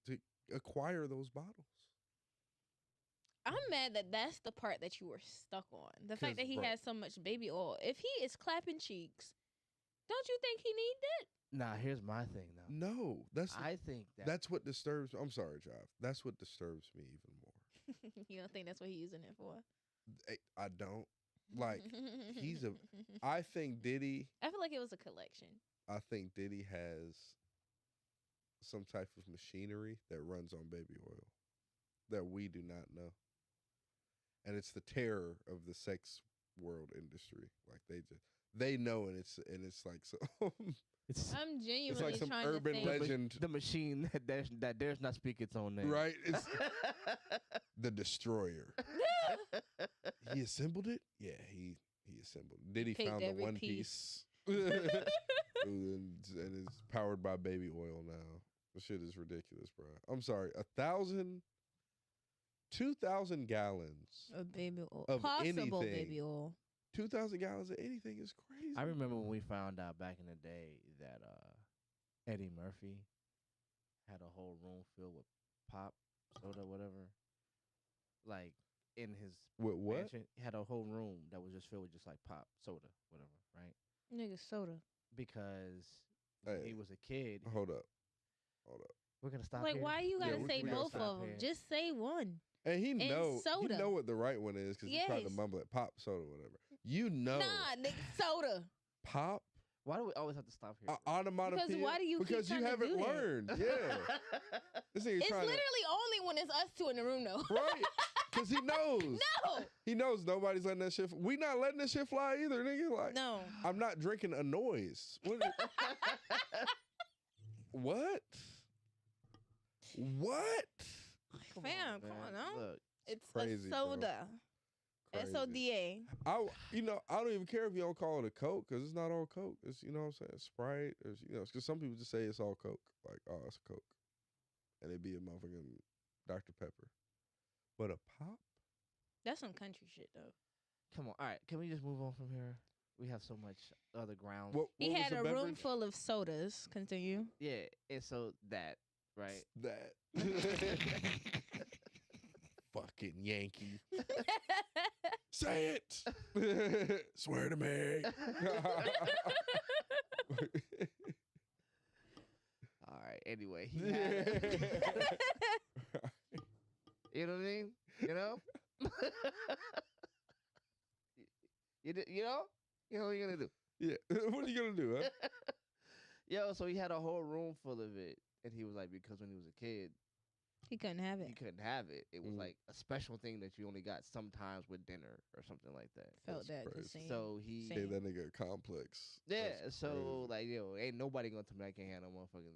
to acquire those bottles. I'm mad that that's the part that you were stuck on. The fact that he has so much baby oil. If he is clapping cheeks, don't you think he needs it? Nah, here's my thing though. No, I think that's what disturbs. I'm sorry, Joff. That's what disturbs me even more. You don't think that's what he's using it for? I don't. Like I think Diddy. I feel like it was a collection. I think Diddy has some type of machinery that runs on baby oil that we do not know, and it's the terror of the sex world industry. Like they know, and it's like so. I'm genuinely it's like some trying urban to think. legend. The machine that dares not speak its own name. Right? It's the Destroyer. He assembled it? Yeah, he assembled it. Did he found the one piece? and it's powered by baby oil now. The shit is ridiculous, bro. I'm sorry. 2,000 gallons of baby oil. Of Possible anything. baby oil. 2,000 gallons of anything is crazy. I remember when we found out back in the day that Eddie Murphy had a whole room filled with pop, soda, whatever. Like in his with what? mansion, he had a whole room that was just filled with just like pop, soda, whatever, right? Nigga, soda. Because when he was a kid. Hold up. We're gonna stop. Like, here? why you gotta say we both of them? Just say one. And he know what the right one is because he tried to Yes. mumble it. Pop, soda, whatever. You know. Nah, nigga, soda. Pop. Why do we always have to stop here? Onomatopoeia. Because why do you keep Because you trying to haven't do that? learned. Yeah. This nigga It's trying literally only when it's us two in the room, though. Right. Because he knows. No. He knows nobody's letting that shit. We not letting that shit fly either, nigga. Like, No. I'm not drinking a noise. What? What? Fam, come on, no. Look, It's crazy, a soda. Crazy. SODA. I don't even care if you don't call it a Coke because it's not all Coke. It's, you know what I'm saying, Sprite. Because some people just say it's all Coke. Like, oh, it's Coke. And it'd be a motherfucking Dr. Pepper. But a pop? That's some country shit, though. come on. All right, can we just move on from here? We have so much other ground. He had a room full of sodas. Continue. Yeah, and so that, right? That. Fucking Yankee. Say it. Swear to me. All right. Anyway, he had you know what I mean? You know? You know what you gonna do? Yeah. What are you gonna do, huh? Yo, so he had a whole room full of it, and he was like, because when he was a kid, He couldn't have he it. couldn't have it. It was like a special thing that you only got sometimes with dinner or something like that. Felt That's that. crazy. Just saying. So he Same. Gave that nigga a complex. yeah. That's So crazy. like ain't nobody gonna tell me I can't have no motherfucking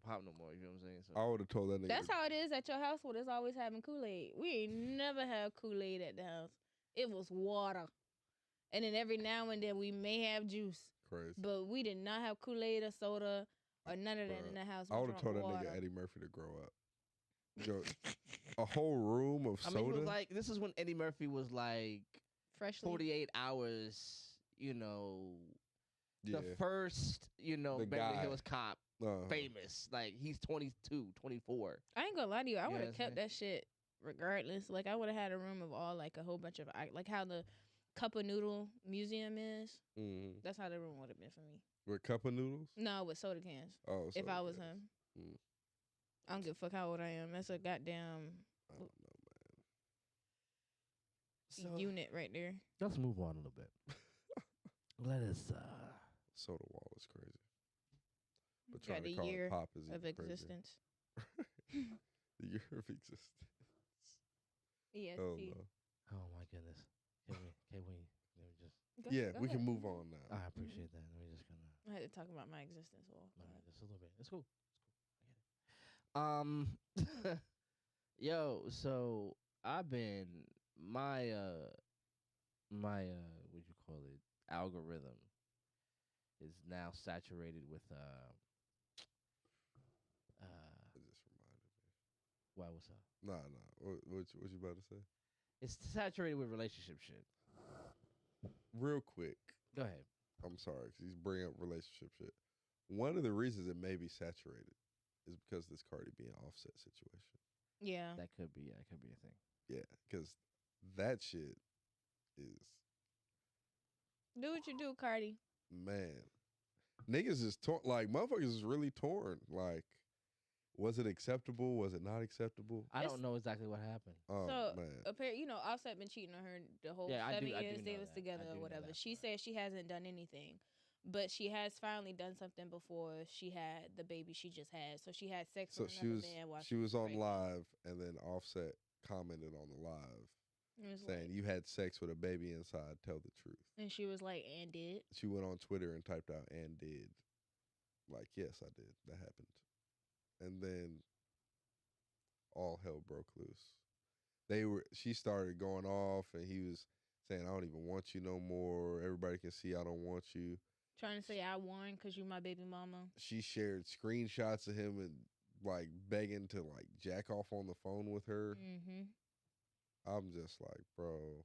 pop no more. You know what I'm saying? So I would have told that nigga. That's how it is at your household. It's always having Kool-Aid. We ain't never had Kool-Aid at the house. It was water. And then every now and then we may have juice. Crazy. But we did not have Kool-Aid or soda or none of that in the house. I would have told that nigga Eddie Murphy to grow up. Yo, a whole room of I soda. mean, it was like this is when Eddie Murphy was like freshly 48 hours, you know, Yeah. the first, you know, The Beverly guy. Hills Cop, famous. Like, he's 22, 24. I ain't gonna lie to you. I You know would what have I'm kept saying? that shit regardless. Like, I would have had a room of all, like, a whole bunch of, like, how the Cup of Noodle Museum is. Mm-hmm. That's how the room would have been for me. With cup of noodles? No, with soda cans. Oh, If soda I was cans. him. I don't give a fuck how old I am. That's a goddamn I don't know, man. unit right there. Let's move on a little bit. Let us, Soda wall is crazy. But Got trying the to call year it pop is of even crazier. existence. The year of existence. EST. Oh, no. oh my goodness. Can we just, Go We can ahead. move on now. I appreciate that. We're just gonna, I had to talk about my existence all. just a little bit. It's cool. I get it. Yo, so I've been, my what you call it, algorithm is now saturated with It just reminded me. why, what's up? Nah. What you about to say? It's saturated with relationship shit. Real quick. Go ahead. I'm sorry, because he's bringing up relationship shit. One of the reasons it may be saturated is because this Cardi B and Offset situation. Yeah. That could be a thing. Yeah, because that shit is, Do what you do, Cardi. man. Niggas is torn. Like, motherfuckers is really torn. Like, was it acceptable? Was it not acceptable? I don't know exactly what happened. Oh, So, man. apparently, you know, Offset been cheating on her the whole Yeah, I 7 do years they know was that. together I do or know whatever. that She part. said she hasn't done anything, but she has finally done something before she had the baby she just had. So she had sex So with she another was man while she was on pregnant. live, and then Offset commented on the live It was saying, like- "You had sex with a baby inside. Tell the truth." and she was like, and did. She went on Twitter and typed out "and did." Like, yes, I did. That happened. And then all hell broke loose. She started going off, and he was saying, "I don't even want you no more. Everybody can see I don't want you." Trying to say I won because you my baby mama. She shared screenshots of him and like begging to like jack off on the phone with her. Mm-hmm. I'm just like, bro.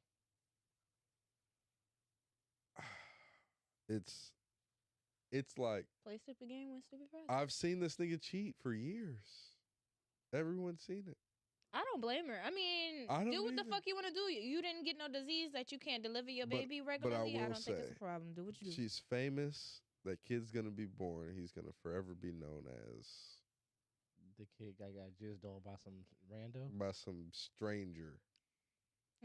It's like, Play stupid game, win stupid prize. I've seen this nigga cheat for years. Everyone's seen it. I don't blame her. I mean, I don't do what the either. fuck you want to do. You didn't get no disease that you can't deliver your But- baby but I regularly. I will don't think it's say, a problem. Do what you do. She's famous. That kid's gonna be born. He's gonna forever be known as The kid got jizzed on by some rando. by some stranger.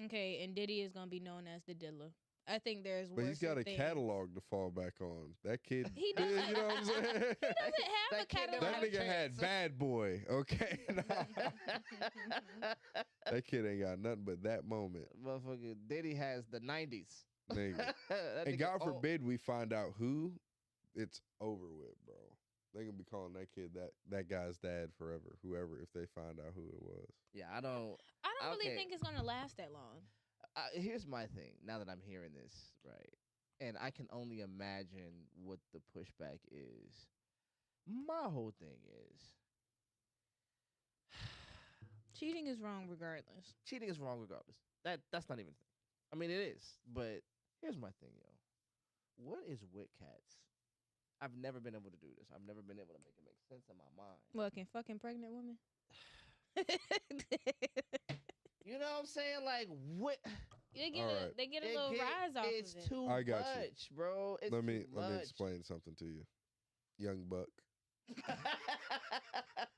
Okay, and Diddy is gonna be known as the diddler. I think there's But he's worser got a things. catalog to fall back on. That kid, He you doesn't. know what I'm saying? He doesn't have a That kid catalog. That nigga had Chance. Bad Boy, okay? That kid ain't got nothing but that moment, Motherfucker, Diddy has the 90s. nigga. That And nigga God old. forbid we find out who, it's over with, bro. They gonna be calling that kid that guy's dad forever, whoever, if they find out who it was. Yeah, I don't. I don't really Okay. think it's gonna last that long. Here's my thing. Now that I'm hearing this, right, and I can only imagine what the pushback is. My whole thing is Cheating is wrong regardless. cheating is wrong regardless. That's not even. I mean, it is. But here's my thing, yo. What is with cats? I've never been able to do this. I've never been able to make it make sense in my mind. What, can fucking pregnant women? You know what I'm saying? Like what? They get All a right. they get a little rise off It's of it. too I got you. much, bro. It's let me too much. explain something to you, young buck.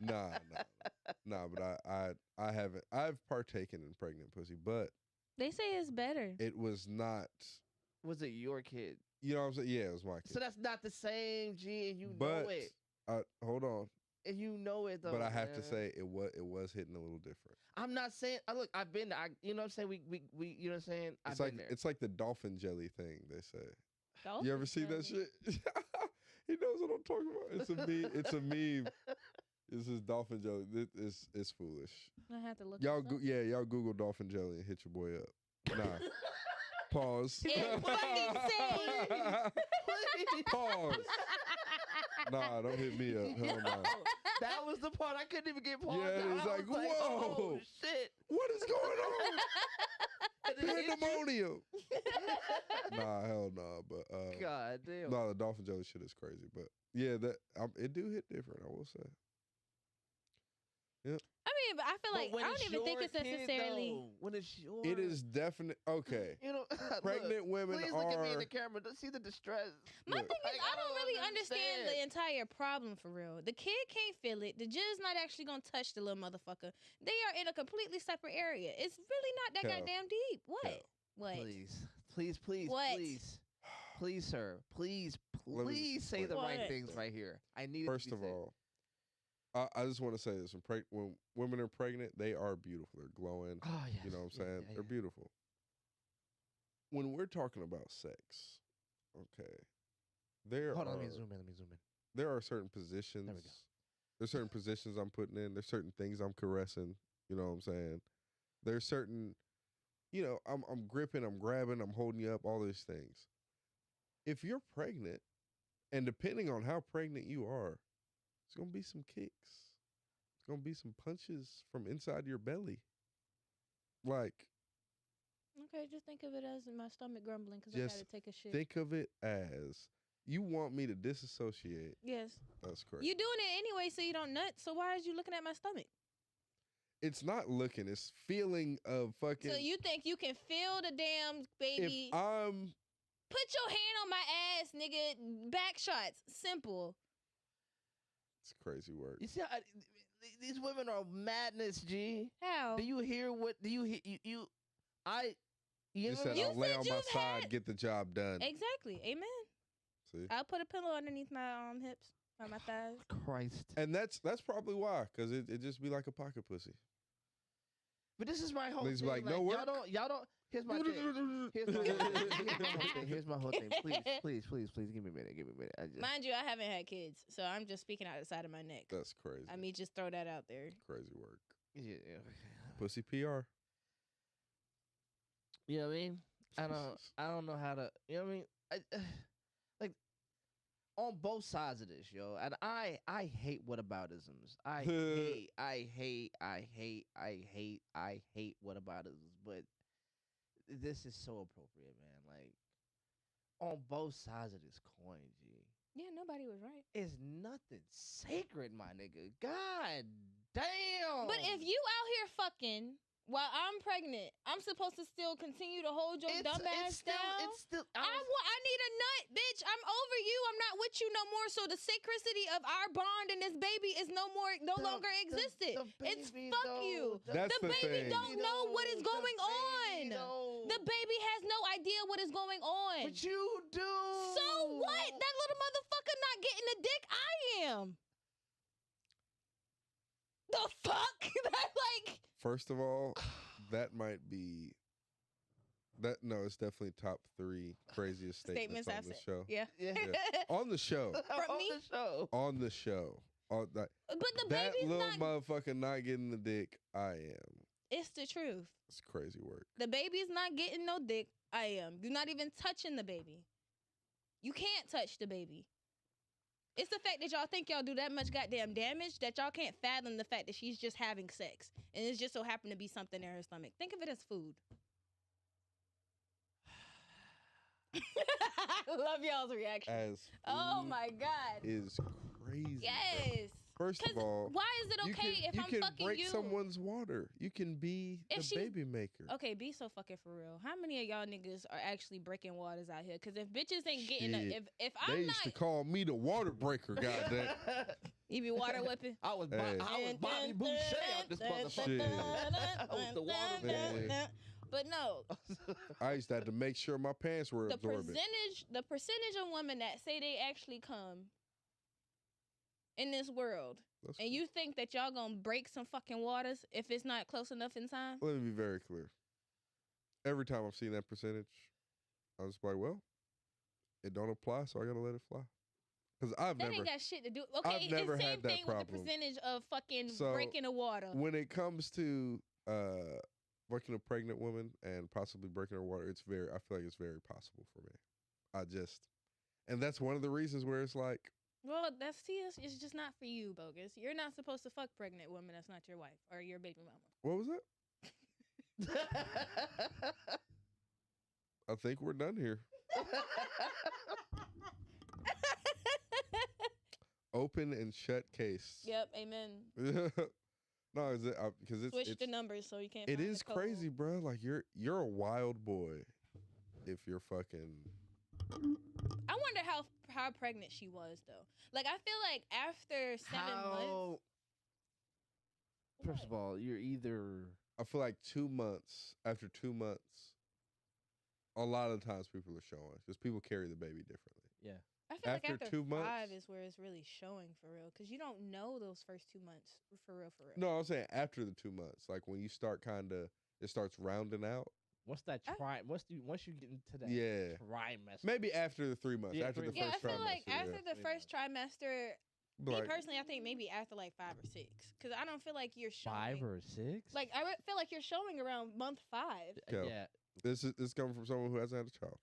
Nah. But I haven't. I've partaken in pregnant pussy, but They say it's better. it was not. Was it your kid? You know what I'm saying? Yeah, it was my kid. So that's not the same, G, and you but know it. Hold on. And you know it though. But I have to man. say it was hitting a little different. I'm not saying. Look, I've been there. You know what I'm saying? We you know what I'm saying? It's I've like been there. it's like the dolphin jelly thing they say. Dolphin You ever see that jelly. shit? He knows what I'm talking about. It's a meme. It's a meme. This is dolphin jelly. It's foolish. I have to look. Y'all this up. y'all Google dolphin jelly and hit your boy up. Nah. Pause. It fucking says. Pause. Nah, don't hit me up. Hell no. That was the part I couldn't even get paused. Yeah, out. it's I like, was oh, whoa. shit. What is going on? And Pandemonium. Nah, hell no. But God damn. no, the dolphin jelly shit is crazy. But yeah, it do hit different. I will say. Yeah. I mean, but I feel like I don't even think it's necessarily. When it's your, It is definite. Okay. You know, Pregnant women please are. look at me in the camera. See the distress. My Look. thing is, I don't really understand understand the entire problem for real. The kid can't feel it. The jizz not actually gonna touch the little motherfucker. They are in a completely separate area. It's really not that Kel. goddamn deep. What? Kel. What? Please, What? please, sir, please say the right What? things right here. I need. First of all, I just want to say this: when women are pregnant, they are beautiful. They're glowing. oh yes. You know what I'm saying? Yeah, They're beautiful. When we're talking about sex, okay, Hold on, let me zoom in. there are certain positions. There we go. There's certain positions I'm putting in. There's certain things I'm caressing. You know what I'm saying? There's certain, I'm gripping, I'm grabbing, I'm holding you up, all these things. If you're pregnant, and depending on how pregnant you are, it's gonna be some kicks. It's gonna be some punches from inside your belly. Like, Okay, just think of it as my stomach grumbling because I Just gotta take a shit. think of it as you want me to disassociate. Yes. That's correct. You doing it anyway, so you don't nut. So why is you looking at my stomach? It's not looking. It's feeling of fucking. So you think you can feel the damn baby? If I'm. Put your hand on my ass, nigga. Back shots. Simple. It's crazy work. You see, these women are madness. G. How? Do you hear what? Do you hear you? You said You I'll lay said on my you've side, had- get the job done. Exactly. Amen. See, I'll put a pillow underneath my hips or my thighs. Christ. and that's probably why, because it just be like a pocket pussy. But this is my whole He's thing. like, no work. Y'all don't. Here's my thing. Here's my whole thing. Please, give me a minute. I just, Mind you, I haven't had kids, so I'm just speaking out the side of my neck. That's crazy. I mean, just throw that out there. Crazy work. yeah. Pussy PR. You know what I mean? I don't know how to. You know what I mean? Like on both sides of this, yo. And I hate whataboutisms. I hate whataboutisms. But this is so appropriate, man. Like on both sides of this coin, G. Yeah, nobody was right. It's nothing sacred, my nigga. God damn. But if you out here fucking while I'm pregnant, I'm supposed to still continue to hold your dumb ass down? It's still. I need a nut, bitch. I'm over you. I'm not with you no more. So the sacredity of our bond and this baby is no longer existed. It's fuck you. That's the the baby thing. don't know what is going on. The baby has no idea what is going on. But you do. So what? That little motherfucker not getting the dick. I am. The fuck? That like. First of all, that might be. No, it's definitely top 3 craziest statements on I've the said. show. Yeah. Yeah. On the show. From me? The show. On the show. But the That baby's little not. motherfucker not getting the dick, I am. It's the truth. It's crazy work. The baby's not getting no dick. I am. You're not even touching the baby. You can't touch the baby. It's the fact that y'all think y'all do that much goddamn damage that y'all can't fathom the fact that she's just having sex. And it's just so happened to be something in her stomach. Think of it as food. I love y'all's reaction. As Oh food my God. is crazy. Yes. First of all, why is it okay if you I'm can fucking break you? someone's water. You can be If the she's- baby maker. Okay, be so fucking for real. How many of y'all niggas are actually breaking waters out here? Because if bitches ain't getting Shit. if They I'm used to not, call me the water breaker, goddamn. you be water whipping. I was Bobby Boucher out this motherfucker. I was the water boy. But no, I used to have to make sure my pants were the absorbent. percentage of women that say they actually come in this world, That's and you think that y'all gonna break some fucking waters if it's not close enough in time? Let me be very clear. Every time I've seen that percentage, I was like, well, it don't apply, so I gotta let it fly. Because I've That never, ain't got shit to do. Okay, I've never it's same had that thing with the problem. percentage of fucking So, breaking the water. when it comes to breaking a pregnant woman and possibly breaking her water, I feel like it's very possible for me. And that's one of the reasons where it's like, Well, it's just not for you, bogus. You're not supposed to fuck pregnant women. That's not your wife or your baby mama. what was that? I think we're done here. Open and shut case. Yep, amen. No, is it because it's Switch the numbers so you can't. It find is the code. crazy, bro. Like you're a wild boy if you're fucking. I wonder how pregnant she was though. Like I feel like after 7 months. First of all, you're either. I feel like 2 months. After 2 months, a lot of times people are showing because people carry the baby differently. Yeah. I feel After like after 2 months, 5 is where it's really showing for real, because you don't know those first 2 months for real. No, I'm saying after the 2 months, like when you start it starts rounding out. What's that once you get into that trimester? Maybe after the 3 months, after the first trimester. Yeah, I feel like after the 3 first trimester, me Like, personally, I think maybe after like 5 or 6, because I don't feel like you're showing 5 or 6. Like I feel like you're showing around month 5. Yeah. this coming from someone who hasn't had a child.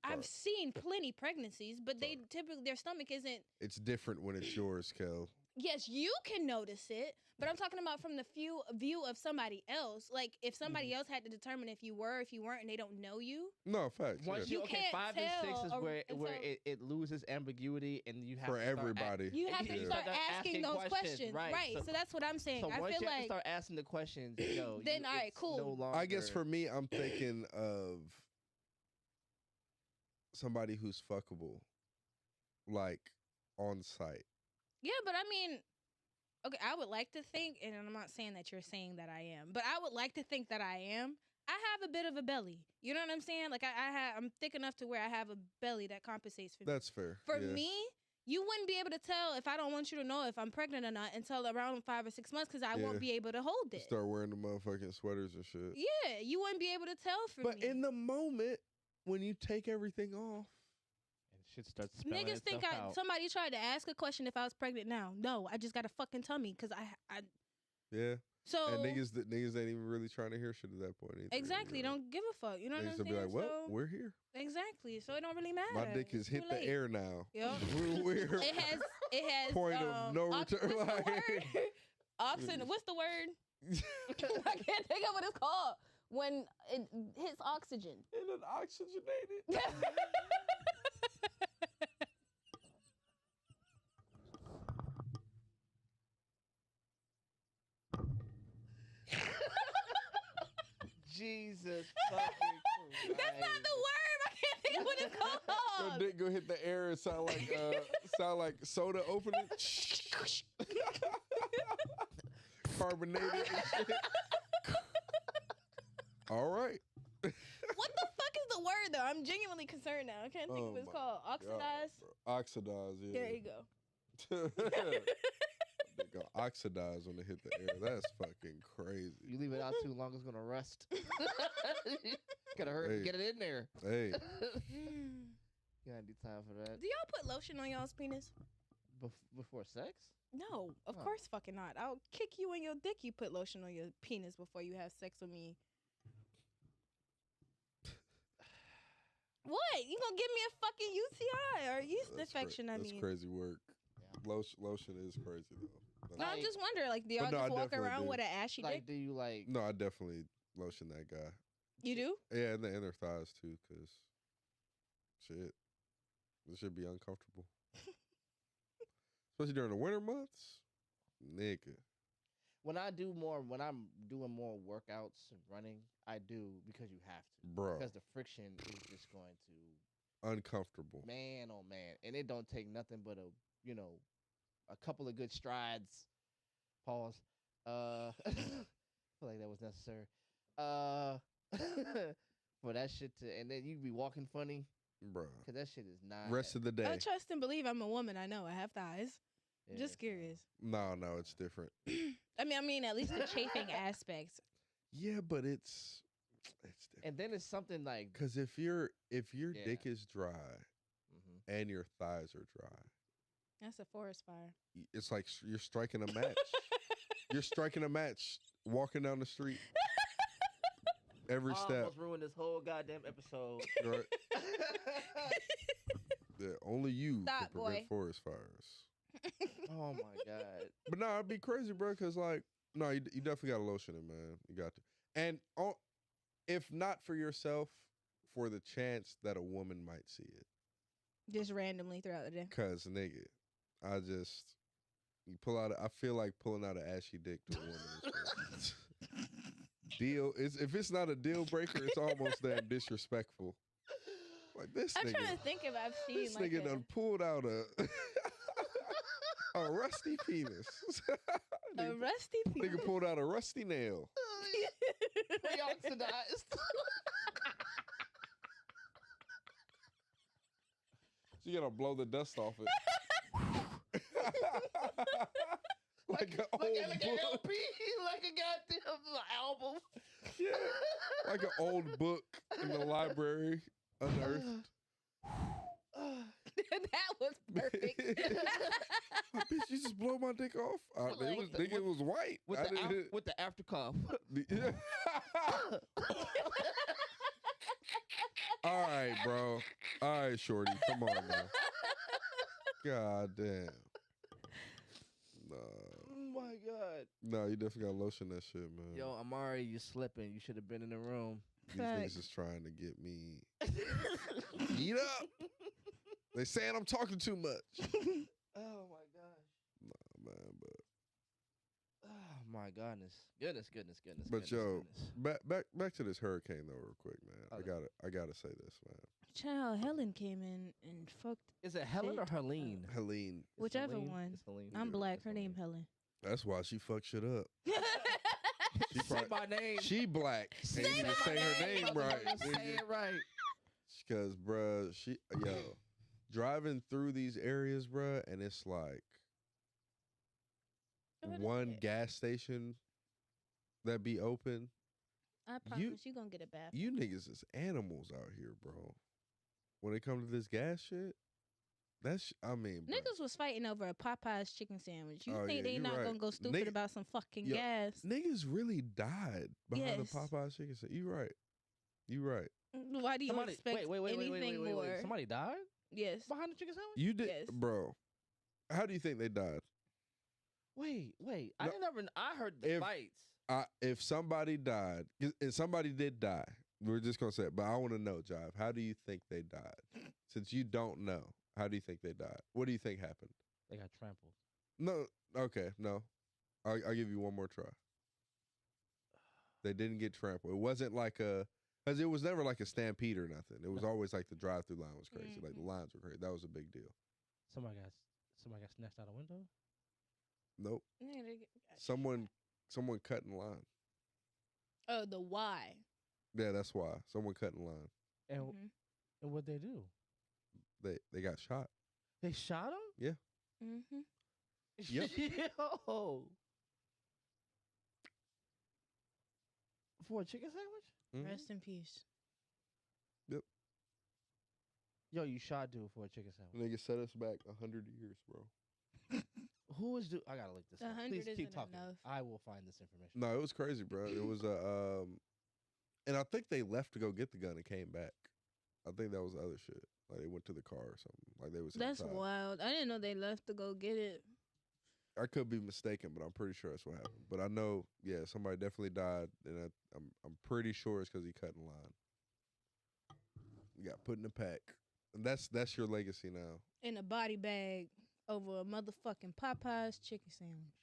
I've seen plenty pregnancies, but they typically their stomach isn't. It's different when it's yours, Kel. Yes, you can notice it, but I'm talking about from the view of somebody else. Like if somebody else had to determine if you were, if you weren't, and they don't know you. No, facts. Once Yeah. you can't 5 and 6 is tell where until- it loses ambiguity, and you have For to start everybody. You have to you start start asking those questions, right? So that's what I'm saying. So I once feel you have to like start asking the questions, yo, Then, all right, it's cool. No longer, I guess for me, I'm thinking of somebody who's fuckable, like on site. yeah, but I mean, okay, I would like to think, and I'm not saying that you're saying that I am, but I would like to think that I am. I have a bit of a belly. You know what I'm saying? Like I'm thick enough to where I have a belly that compensates for. That's fair. For yeah. me, you wouldn't be able to tell if I don't want you to know if I'm pregnant or not until around 5 or 6 months, because I won't be able to hold it. Start wearing the motherfucking sweaters and shit. Yeah, you wouldn't be able to tell for But me. in the moment when you take everything off, and shit starts spelling Niggas think itself out. somebody tried to ask a question if I was pregnant now. No, I just got a fucking tummy because I yeah. so And niggas ain't even really trying to hear shit at that point either. exactly You know? don't give a fuck. You know what I'm Niggas saying? will be like, well, So- we're here. exactly. So it don't really matter. My dick has It's hit too the late. air now. Yep. We're It has point of no ox- return. What's the Like- word? What's the word? I can't think of what it's called when it hits oxygen. And then oxygenated. Jesus fucking Christ. That's not the word. I can't think of what it's Your called. dick go hit the air and sound like soda opening. Carbonated and shit. All right. What the fuck is the word though? I'm genuinely concerned now. I can't think of what it's my called. Oxidized. Oxidize, yeah. There you go. They go oxidize when they hit the air. That's fucking crazy. You leave it out too long, it's gonna rust. Gotta hurry Hey. get it in there. Hey, You gotta need time for that. Do y'all put lotion on y'all's penis? Before sex? No, of Oh. course fucking not. I'll kick you in your dick. You put lotion on your penis before you have sex with me. What? You gonna give me a fucking UTI or yeast infection? That's crazy work. Yeah. Lotion is crazy though. No, I'm just wondering. Like, do y'all But no, I just walk definitely around do. with an ashy dick? Like, do you like? No, I definitely lotion that guy. You do? Yeah, and their thighs too, cause shit, this should be uncomfortable, especially during the winter months, nigga. When I'm doing more workouts and running, I do because you have to, Bro. Because the friction is just going to Uncomfortable. man, oh man, and it don't take nothing but a couple of good strides. Pause. Feel like that was necessary. For that shit to, and then you be walking funny, Bro. cause that shit is not. Rest of the day. I trust and believe I'm a woman. I know I have thighs. Yeah, Just so- curious. No, it's different. I mean, at least the chafing aspects. Yeah, but it's different. And then it's something like, Cause if your Yeah. dick is dry mhm. and your thighs are dry, That's a forest fire. it's like you're striking a match. You're striking a match walking down the street. Every I step. almost ruined this whole goddamn episode. Right? Yeah, only you Stop, can prevent boy. forest fires. Oh my god. But no, it'd be crazy, bro. Cause like, no, you definitely got to lotion it, man. You got to. And if not for yourself, for the chance that a woman might see it. Just randomly throughout the day. Cause nigga, you pull out. I feel like pulling out an ashy dick to a woman. If it's not a deal breaker, it's almost damn disrespectful. Like this I'm nigga. trying to think if I've seen This like nigga done pulled out a a rusty penis. a rusty penis. Nigga pulled out a rusty nail. Pre-oxidized. So you gotta blow the dust off it. like an old book. LP, like a goddamn album. Yeah. Like an old book in the library, unearthed. That was perfect. Bitch, you just blow my dick off? It was white. With the after cough. Yeah. All right, bro. All right, shorty. Come on, man. God damn. No. Oh my God. No, you definitely gotta lotion that shit, man. Yo, Amari, you slipping. You should have been in the room. These niggas is trying to get me eat up. They saying I'm talking too much. Oh my gosh. Nah, man, but Oh my goodness. Goodness. but yo, goodness. back to this hurricane though, real quick, man. Okay. I gotta say this, man. Child, Helen came in and fucked. Is it Helen or Helene? Helene. It's Whichever Helene? one. It's Helene. I'm black. It's Her name Helen. That's why she fucked shit up. She Say my name. She black. Ain't even say her name right. Say it right. Cause bruh, driving through these areas, bruh, and it's like What is one it? gas station that be open. I promise you gonna get a bath. You niggas is animals out here, bro. When it comes to this gas shit, Niggas was fighting over a Popeye's chicken sandwich. You Oh, think yeah, they you not right. gonna go stupid about some fucking gas? Niggas really died behind Yes. the Popeye chicken sandwich. You right. Why do you expect anything more? Wait. Somebody died Yes. behind the chicken sandwich? You did, Yes. bro. How do you think they died? Wait. No. I heard the fights. If somebody died, and somebody did die, we're just gonna say it. But I want to know, Jive. How do you think they died? Since you don't know, how do you think they died? What do you think happened? They got trampled. No. Okay. No. I'll give you one more try. They didn't get trampled. It wasn't like because it was never like a stampede or nothing. It was always like the drive-through line was crazy. Like the lines were crazy. That was a big deal. Somebody got snatched out a window. Nope. Yeah, they got Someone cut in line. Oh, the why. Yeah, that's why. Someone cut in line. And Mhm. and what'd they do? They got shot. They shot him? Yeah. Mm-hmm. Yep. Yo. For a chicken sandwich? Mhm. Rest in peace. Yo, you shot dude for a chicken sandwich. Nigga set us back 100 years, bro. Who is dude? I gotta look this up. 100 Please keep isn't talking. enough. I will find this information. No, it was crazy, bro. It was and I think they left to go get the gun and came back. I think that was the other shit. Like they went to the car or something. Like they was. That's inside. wild. I didn't know they left to go get it. I could be mistaken, but I'm pretty sure that's what happened. But I know, yeah, somebody definitely died, and I'm pretty sure it's because he cut in line. You got put in a pack, and that's your legacy now. In a body bag over a motherfucking Popeye's chicken sandwich.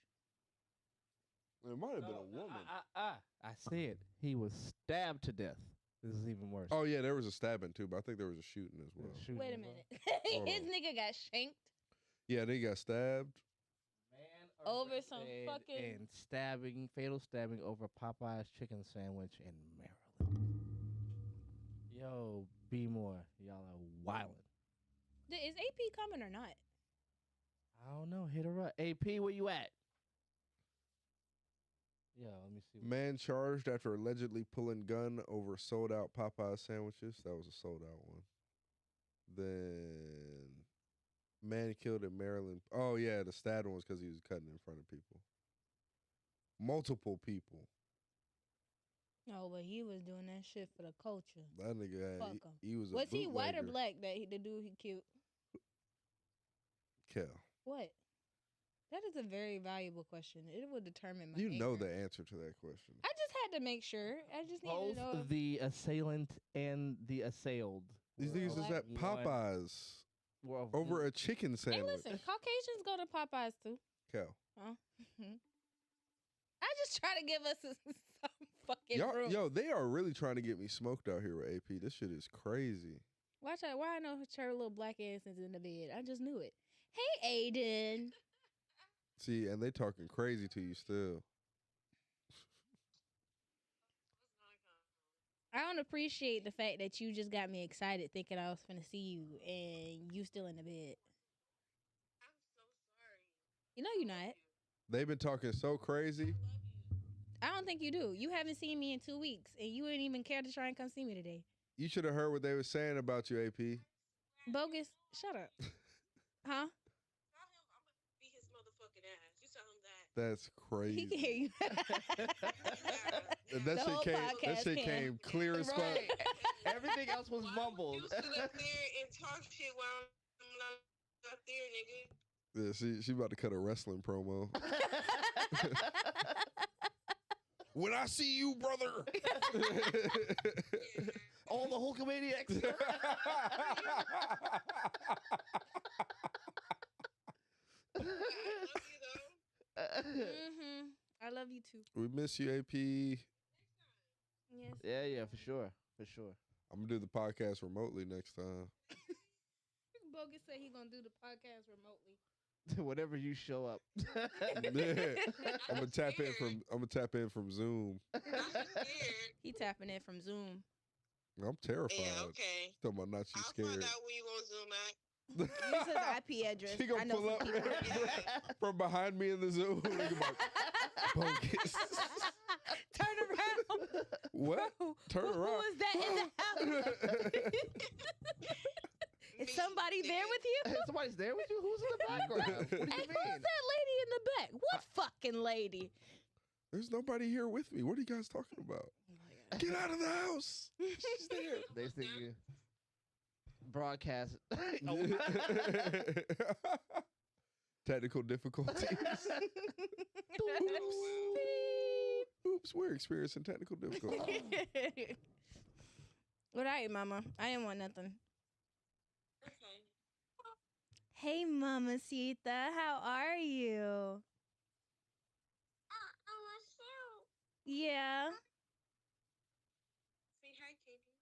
It might have been a woman. I said he was stabbed to death. This is even worse. Oh yeah, there was a stabbing too, but I think there was a shooting as well. Shooting Wait a as well. minute. Hold His on. nigga got shanked. Yeah, they got stabbed. Man Over some arrested fucking- and fatal stabbing over Popeye's chicken sandwich in Maryland. Yo, be more. Y'all are wildin'. Is AP coming or not? I don't know. Hit her up. AP, where you at? Yo, let me see. Man charged after allegedly pulling gun over sold out Popeye sandwiches. That was a sold out one. Then man killed in Maryland. Oh yeah, the stab one was because he was cutting in front of people. Multiple people. Oh, but he was doing that shit for the culture. That nigga, Fuck him. he was a Was he white or bootlegger. black? The dude he killed. Kel. What? That is a very valuable question. It will determine my You know anger. the answer to that question. I just had to make sure. I just needed Both to know. the assailant and the assailed. These were niggas is of at one- Popeyes were of over the- a chicken Hey, sandwich. listen, Caucasians go to Popeyes too. Cal. Huh? I just try to give us some fucking room. Yo, they are really trying to get me smoked out here with AP. This shit is crazy. Watch out. Why I know her little black ass is in the bed. I just knew it. Hey, Aiden. See, and they talking crazy to you still. I don't appreciate the fact that you just got me excited thinking I was finna see you and you still in the bed. I'm so sorry. You know you're not. They've been talking so crazy. I don't think you do. You haven't seen me in 2 weeks and you wouldn't even care to try and come see me today. You should have heard what they were saying about you, AP. Bogus. Shut up. Huh? Tell him I'm gonna beat his motherfucking ass. You tell him that. That's He can crazy. hear you. And The whole that podcast shit can. came clear as fuck. Right. Everything else was Why mumbled. would you sit up there and talk shit while I'm not up there, nigga? Yeah, she about to cut a wrestling promo. When I see you, brother. All the Hulkamaniacs. I love you though. I love you too. We miss you, AP. Yes. Yeah, for sure. I'm gonna do the podcast remotely next time. Bogus said he gonna do the podcast remotely. Whenever you show up. Yeah. I'm gonna tap in from Zoom. I'm scared. He tapping in from Zoom. I'm terrified. Yeah, okay. Talking about not you I'll scared. find out when you gonna Zoom at. Use his IP address. She gonna I know pull some up people. from behind me in the Zoom. Nigga like, bogus. Turn around. What? Bro, Turn who around. is that in the house? Is somebody there with you? Somebody's there with you? Who's in the background? What do you And who's mean? that lady in the back? What fucking lady? There's nobody here with me. What are you guys talking about? Get out of the house. She's there. They think you broadcast. Technical difficulties. Oops, we're experiencing technical difficulties. What I eat, Mama? I didn't want nothing. Okay. Hey, Mama Sita, how are you? Yeah, Say hi, Katie.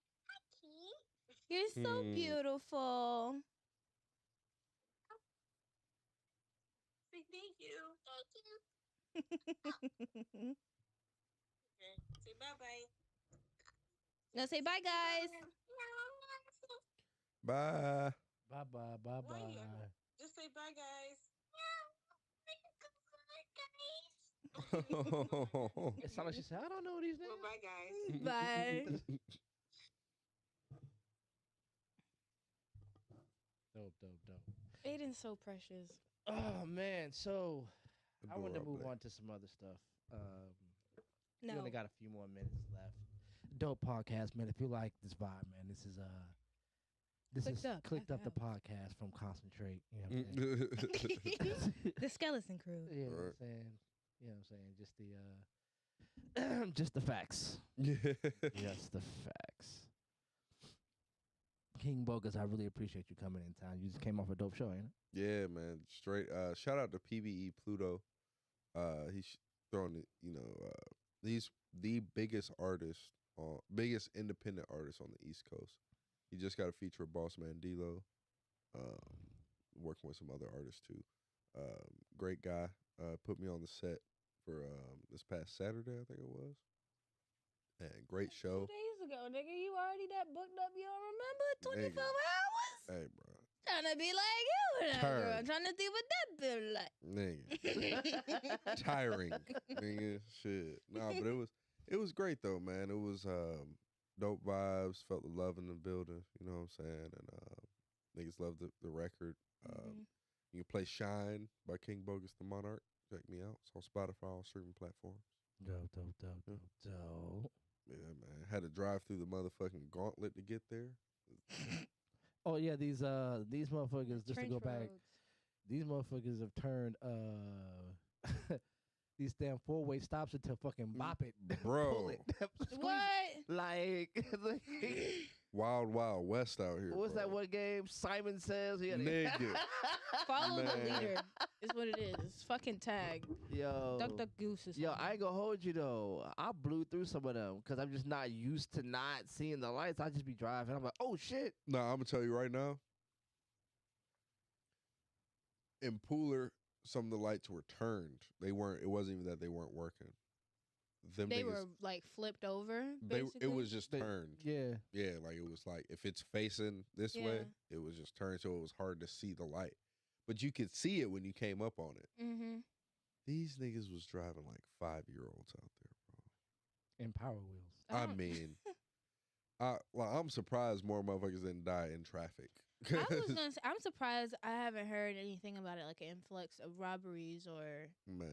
you're so Hmm. beautiful. Say thank you. Okay. Say bye-bye. No, say bye, guys. Bye. Bye. Just say bye, guys. It sounded like she said, I don't know these Well, names. bye, guys. Bye. Dope. Aiden's so precious. Oh, man. So I want to move Adorable. on to some other stuff. We No. only got a few more minutes left. Dope podcast, man. If you like this vibe, man, this is Clicked Up, Clicked Up the FL. podcast from Concentrate. You know what I'm saying? The skeleton crew. Yeah, you know what I'm Right. saying? You know what I'm saying? Just the just the facts. Just the facts. King Bogus, I really appreciate you coming in town. You just came off a dope show, ain't it? Yeah, man. Straight. Shout out to PBE Pluto. He's throwing it. He's the biggest independent artist on the East Coast. He just got a feature with Boss Man D-Lo. Working with some other artists too. Great guy. Put me on the set for this past Saturday, I think it was. And great 2 show. days ago, nigga. You already that booked up. You don't remember? 24 Nigga. hours? Hey, bro. Trying to be like you, that girl. Turn. Trying to see what that feel like. Nigga. Tiring. Nigga. Shit. Nah, but it was great though, man. It was dope vibes, felt the love in the building, you know what I'm saying? And niggas loved the record. Mhm. You can play Shine by King Bogus the Monarch. Check me out. It's on Spotify, all streaming platforms. Dope. Yeah, man. Had to drive through the motherfucking gauntlet to get there. Oh yeah, these motherfuckers, just to Trench go back, roads. These motherfuckers have turned these damn 4-way stops into fucking bop it, Bro. pull it, What? like Wild West out here. what's bro. that one game? Simon Says, Nigga. Follow the Man. leader is what it is. It's fucking tag. Yo, Duck Duck Goose is yo, I ain't gonna hold you though. I blew through some of them because I'm just not used to not seeing the lights. I just be driving. I'm like, oh shit. No, I'm gonna tell you right now. In Pooler, some of the lights were turned. They weren't. It wasn't even that they weren't working. Them They niggas, were like flipped over. Basically. it was just They- turned. Yeah. Yeah, like it was like if it's facing this Yeah. way, it was just turned, so it was hard to see the light. But you could see it when you came up on it. Mm-hmm. These niggas was driving like 5-year-olds out there, bro. And Power Wheels. I mean, I'm surprised more motherfuckers didn't die in traffic. I was gonna say, I'm surprised I haven't heard anything about it, like an influx of robberies or Man,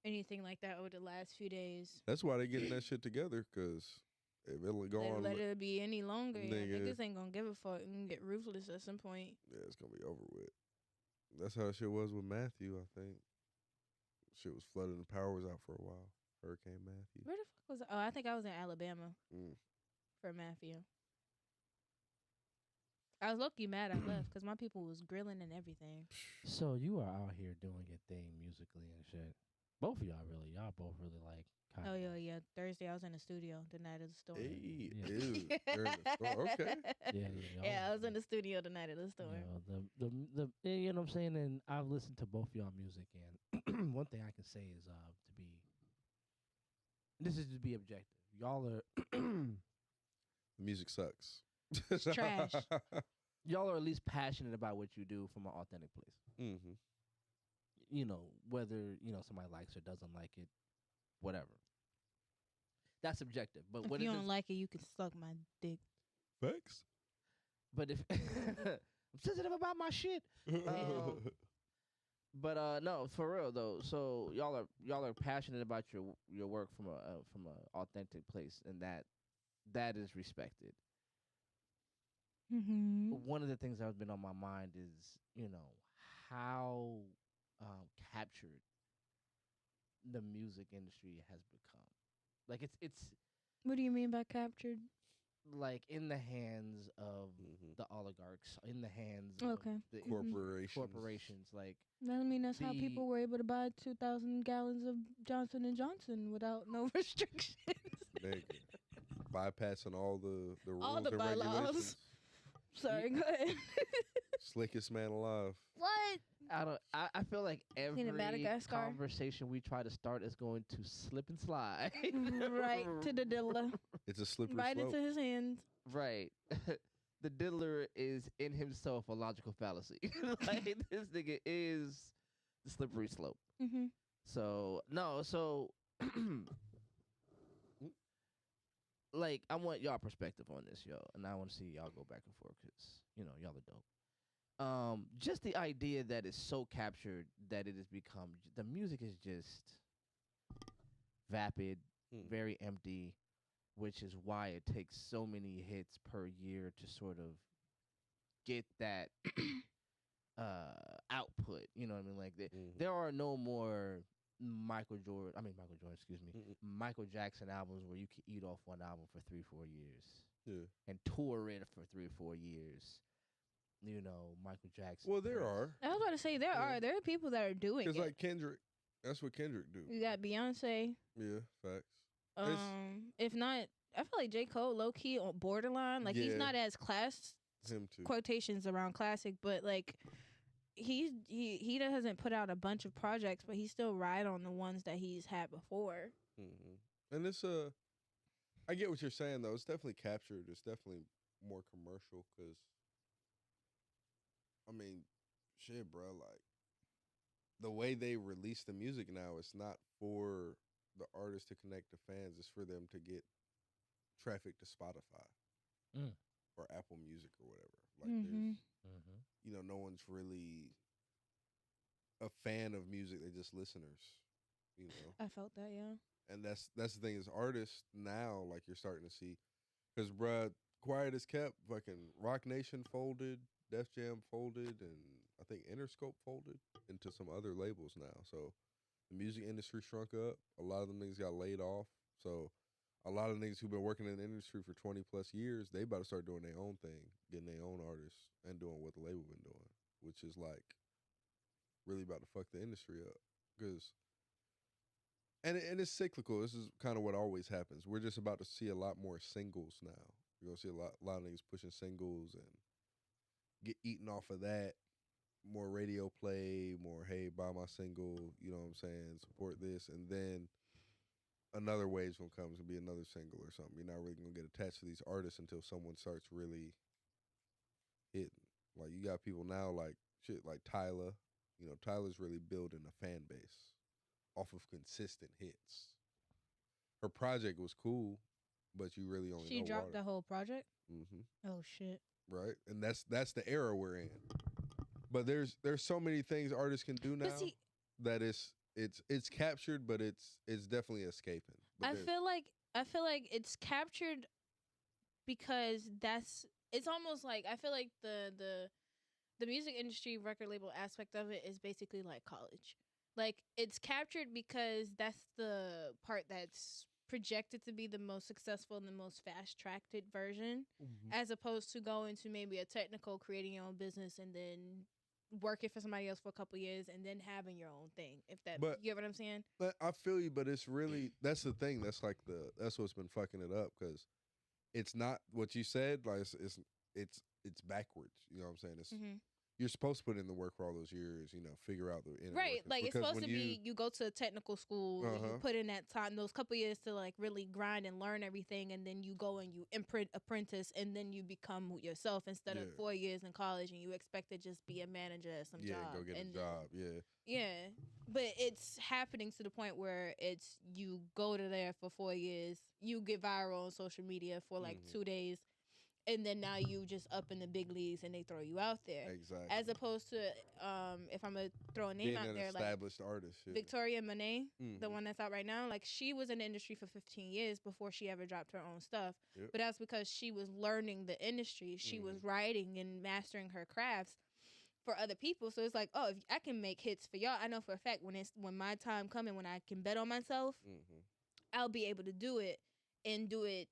anything like that over the last few days. that's why they getting that shit together, because if it'll go on, Let it be any longer. Nigga. Niggas ain't gonna give a fuck and get ruthless at some point. yeah, it's gonna be over with. That's how shit was with Matthew, I think. Shit was flooded and power was out for a while. Hurricane Matthew. Where the fuck was I? Oh, I think I was in Alabama Mm. for Matthew. I was lucky mad I left because my people was grilling and everything. So you are out here doing your thing musically and shit. Both of y'all really. Y'all both really like. Kind Oh yeah. Thursday I was in the studio the night of the storm. Hey, Yeah. ew, during the storm. Okay. Yeah. Yeah, I was in the studio the night of the storm. You know what I'm saying, and I've listened to both y'all music, and one thing I can say is this is to be objective. Y'all are The music sucks. It's trash. y'all are at least passionate about what you do from an authentic place. Mm-hmm. You know, whether somebody likes or doesn't like it, whatever. That's subjective. But If when you it don't is- like it, you can suck my dick. Facts. but if I'm sensitive about my shit. But no, for real though. So y'all are passionate about your work from a authentic place, and that is respected. Mm-hmm. One of the things that has been on my mind is how captured the music industry has become. Like it's What do you mean by captured? like in the hands of Mhm. the oligarchs, in the hands Okay. of the corporations. Like I mean, that's how The- people were able to buy 2,000 gallons of Johnson & Johnson without no restrictions. Nigga. Bypassing all the rules All the and bylaws. regulations. Sorry, go ahead. Slickest man alive. What? I feel like every Madagascar? conversation we try to start is going to slip and slide. Right to the diddler. It's a slippery Right slope. into his hands. Right. The diddler is in himself a logical fallacy. Like this nigga is the slippery slope. Mm-hmm. So like I want y'all perspective on this, yo, and I want to see y'all go back and forth because y'all are dope. Just the idea that it's so captured that it has become the music is just vapid, very empty, which is why it takes so many hits per year to sort of get that output. You know what I mean? Like there are no more Michael Jordan, excuse me, Michael Jackson albums where you can eat off one album for 3-4 years. Yeah. And tour it for 3 or 4 years. Michael Jackson. Well, there Prince. are. I was about to say there are people that are doing Because it. like Kendrick, that's what Kendrick do. You got Beyonce. Yeah, facts. If not, I feel like J. Cole low key on borderline. Like he's Yeah. not as class Him too. quotations around classic, but like he hasn't put out a bunch of projects, but he still ride on the ones that he's had before. Mm-hmm. And it's I get what you're saying though. It's definitely captured. It's definitely more commercial because, I mean, shit, bro. Like the way they release the music now, it's not for the artist to connect to fans. It's for them to get traffic to Spotify or Apple Music or whatever. Like there's, no one's really a fan of music. They're just listeners. I felt that, yeah. And that's the thing is artists now, like you're starting to see, because bruh, Quiet as Kept, fucking Rock Nation folded, Def Jam folded, and I think Interscope folded into some other labels now. So the music industry shrunk up. A lot of them niggas got laid off. So a lot of niggas who've been working in the industry for 20 plus years, they about to start doing their own thing, getting their own artists and doing what the label been doing, which is like really about to fuck the industry up. Because and it's cyclical. This is kind of what always happens. We're just about to see a lot more singles now. You're gonna see a lot of niggas pushing singles and get eaten off of that. More radio play, more hey, buy my single, you know what I'm saying, support this, and then another wave's gonna come to be another single or something. You're not really gonna get attached to these artists until someone starts really hitting. Like you got people now like shit like Tyler. You know, Tyler's really building a fan base off of consistent hits. Her project was cool, but you really only She know dropped water. the whole project? Mm-hmm. Oh, shit. Right? And that's the era we're in. But there's so many things artists can do now that it's captured, but it's definitely escaping. But I feel like it's captured because it's almost like I feel like the music industry record label aspect of it is basically like college. Like it's captured because that's the part that's projected to be the most successful and the most fast-tracked version, as opposed to going to maybe a technical, creating your own business and then working for somebody else for a couple years and then having your own thing. If that, you get what I'm saying? But I feel you, but it's really that's the thing. That's like that's what's been fucking it up because it's not what you said. Like it's backwards. You know what I'm saying? It's you're supposed to put in the work for all those years. You know, figure out the inner right. workings. Like it's Because supposed to be you go to a technical school, you put in that time, those couple years to like really grind and learn everything, and then you go and you apprentice, and then you become yourself instead of 4 years in college and you expect to just be a manager at some job. Go get a job. Yeah, but it's happening to the point where it's you go to there for 4 years, you get viral on social media for like 2 days, and then now you just up in the big leagues and they throw you out there. Exactly. As opposed to, if I'm going to throw a name being out an there, established like artist, Victoria Monet, the one that's out right now, like she was in the industry for 15 years before she ever dropped her own stuff. Yep. But that's because she was learning the industry. She was writing and mastering her crafts for other people. So it's like, oh, if I can make hits for y'all, I know for a fact when my time coming, when I can bet on myself, I'll be able to do it and do it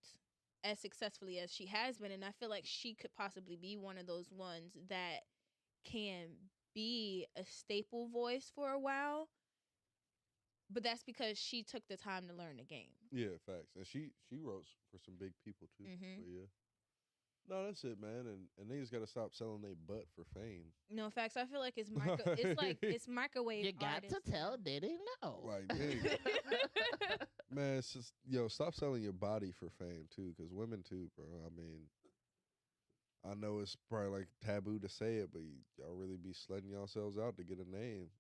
as successfully as she has been. And I feel like she could possibly be one of those ones that can be a staple voice for a while. But that's because she took the time to learn the game. Yeah, facts. And she wrote for some big people too. But yeah. No, that's it, man. And niggas gotta stop selling their butt for fame. No, facts. I feel like it's it's microwave. You got artists. to tell, didn't know. Like, nigga. Man, it's just, stop selling your body for fame too, because women too, bro. I mean, I know it's probably like taboo to say it, but y'all really be slutting yourselves out to get a name.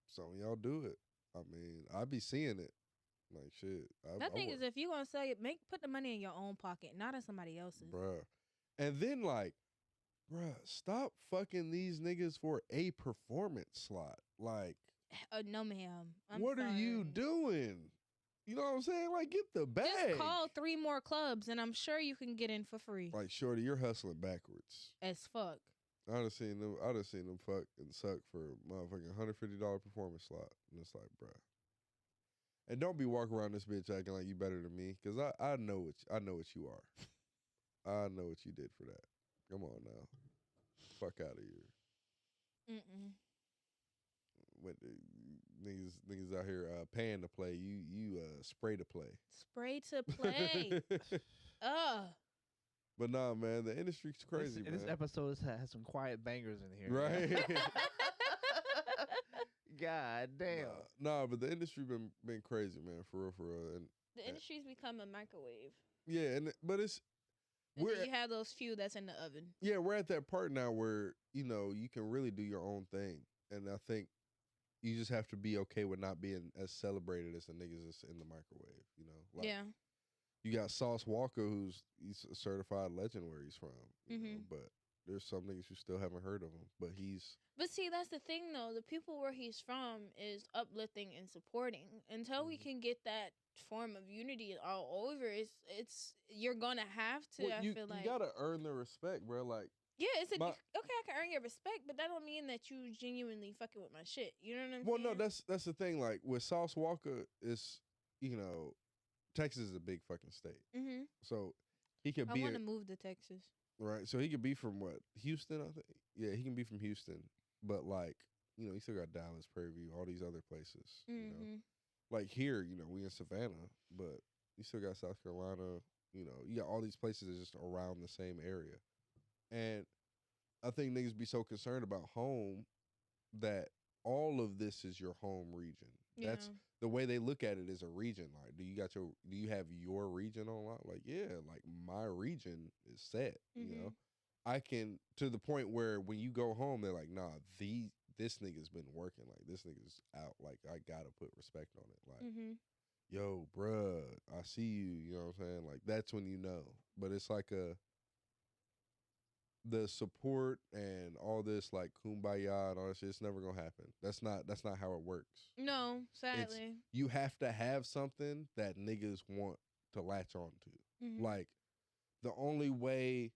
Some of y'all do it. I mean, I be seeing it. Like shit. That thing is, if you gonna sell it, put the money in your own pocket, not in somebody else's. Bruh. And then like, bruh, stop fucking these niggas for a performance slot. Like, no, ma'am. What are you doing? You know what I'm saying? Like, get the bag. Just call 3 more clubs, and I'm sure you can get in for free. Like, shorty, you're hustling backwards. As fuck. I done seen them fuck and suck for a motherfucking $150 performance slot. And it's like, bruh. And don't be walking around this bitch acting like you better than me, because I know what you are. I know what you did for that. Come on now. Fuck out of here. What niggas out here paying to play. You spray to play. Spray to play. But nah, man, the industry's crazy, man. This episode has some quiet bangers in here. Right? God damn. Nah, but the industry been crazy, man, for real. And the industry's become a microwave. Yeah, but it's and you have those few that's in the oven. Yeah, we're at that part now where, you can really do your own thing. And I think you just have to be okay with not being as celebrated as the niggas that's in the microwave, Like, yeah. You got Sauce Walker, he's a certified legend where he's from, you know, but there's some niggas who still haven't heard of him. But see, that's the thing, though. The people where he's from is uplifting and supporting. Until we can get that form of unity all over, it's you're gonna have to. Well, I feel like you gotta earn the respect, bro. Like, Yeah, it's okay. I can earn your respect, but that don't mean that you genuinely fucking with my shit. You know what I'm saying? Well, no, that's the thing. Like with Sauce Walker, it's Texas is a big fucking state. Mm-hmm. So he could I be. want to move to Texas. Right. So he could be from what? Houston, I think. Yeah, he can be from Houston, but like he still got Dallas, Prairie View, all these other places. Mm-hmm. Like here, we in Savannah, but you still got South Carolina. You got all these places that's just around the same area, and I think niggas be so concerned about home that all of this is your home region. Yeah. That's the way they look at it is a region. Like, do you have your region on lock? Like, yeah, like my region is set. Mm-hmm. I can to the point where when you go home, they're like, nah, this nigga's been working. Like this nigga's out. Like I gotta put respect on it. Like, Mm-hmm. yo, bruh, I see you. You know what I'm saying? Like that's when you know. But it's like the support and all this like kumbaya and all that shit, it's never gonna happen. That's not how it works. No, sadly. You have to have something that niggas want to latch on to. Mm-hmm. Like the only way,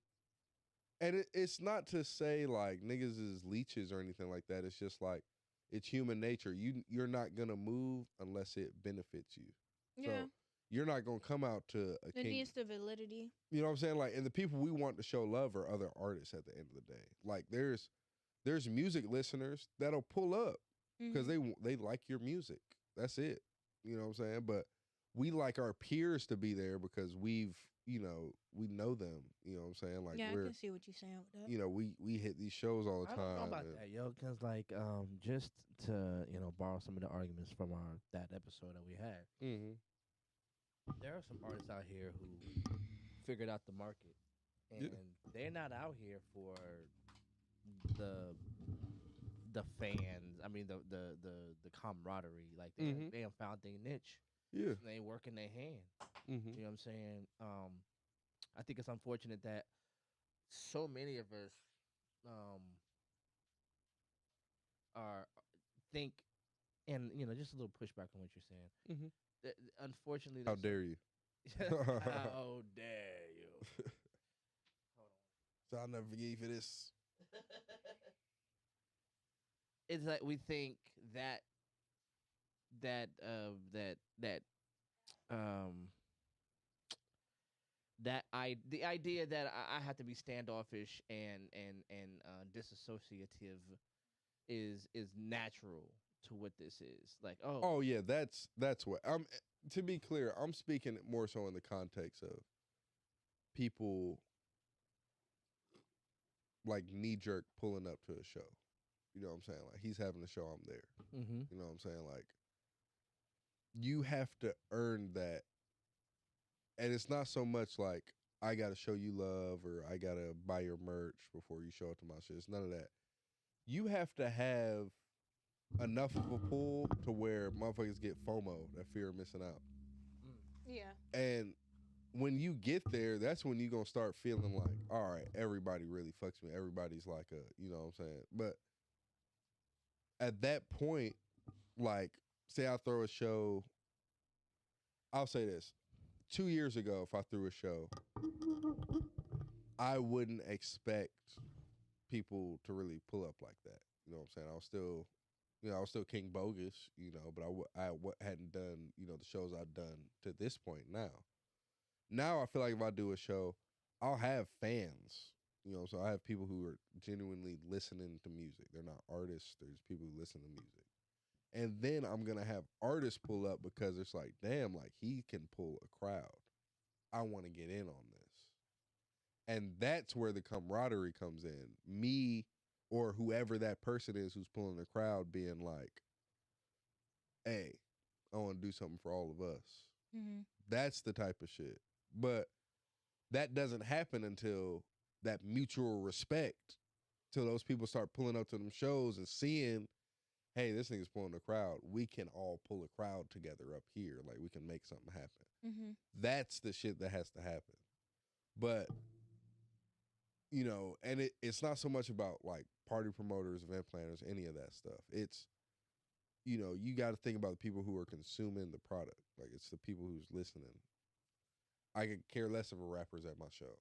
and it's not to say like niggas is leeches or anything like that. It's just like it's human nature. You're not gonna move unless it benefits you. Yeah. So you're not gonna come out to a It needs the validity. You know what I'm saying? Like, and the people we want to show love are other artists at the end of the day. Like, there's music listeners that'll pull up because they like your music. That's it. You know what I'm saying? But we like our peers to be there because we know them. You know what I'm saying? Like, yeah, I can see what you're saying with that. We hit these shows all the time. I don't know about that, yo, because like just to borrow some of the arguments from that episode that we had. Mm-hmm. There are some artists out here who figured out the market, and they're not out here for the fans. I mean, the camaraderie. Like they have found their niche. Yeah, and they working their hand. Mm-hmm. You know what I'm saying? I think it's unfortunate that so many of us are think, and just a little pushback on what you're saying. Mm-hmm. Unfortunately, how dare you? How dare you? Hold on. So I'll never forgive you for this. It's like we think the idea that I have to be standoffish and disassociative is natural to what this is. Like, oh yeah, that's what to be clear, I'm speaking more so in the context of people like knee jerk pulling up to a show. You know what I'm saying? Like he's having a show, I'm there. Mm-hmm. You know what I'm saying? Like you have to earn that. And it's not so much like I got to show you love or I got to buy your merch before you show up to my shit. It's none of that. You have to have enough of a pull to where motherfuckers get FOMO, that fear of missing out. Yeah. And when you get there, that's when you're going to start feeling like, all right, everybody really fucks me. Everybody's like you know what I'm saying? But at that point, like, say I throw a show, I'll say this. 2 years ago, if I threw a show, I wouldn't expect people to really pull up like that. You know what I'm saying? I was still King Bogus, but I hadn't done, the shows I've done to this point now. Now I feel like if I do a show, I'll have fans, so I have people who are genuinely listening to music. They're not artists. There's people who listen to music. And then I'm going to have artists pull up because it's like, damn, like he can pull a crowd. I want to get in on this. And that's where the camaraderie comes in. Me or whoever that person is who's pulling the crowd being like, hey, I want to do something for all of us. Mm-hmm. That's the type of shit. But that doesn't happen until that mutual respect, till those people start pulling up to them shows and seeing, hey, this nigga's pulling a crowd. We can all pull a crowd together up here. Like, we can make something happen. Mm-hmm. That's the shit that has to happen. But, and it's not so much about, like, party promoters, event planners, any of that stuff. It's, you got to think about the people who are consuming the product. Like, it's the people who's listening. I could care less if a rapper's at my show.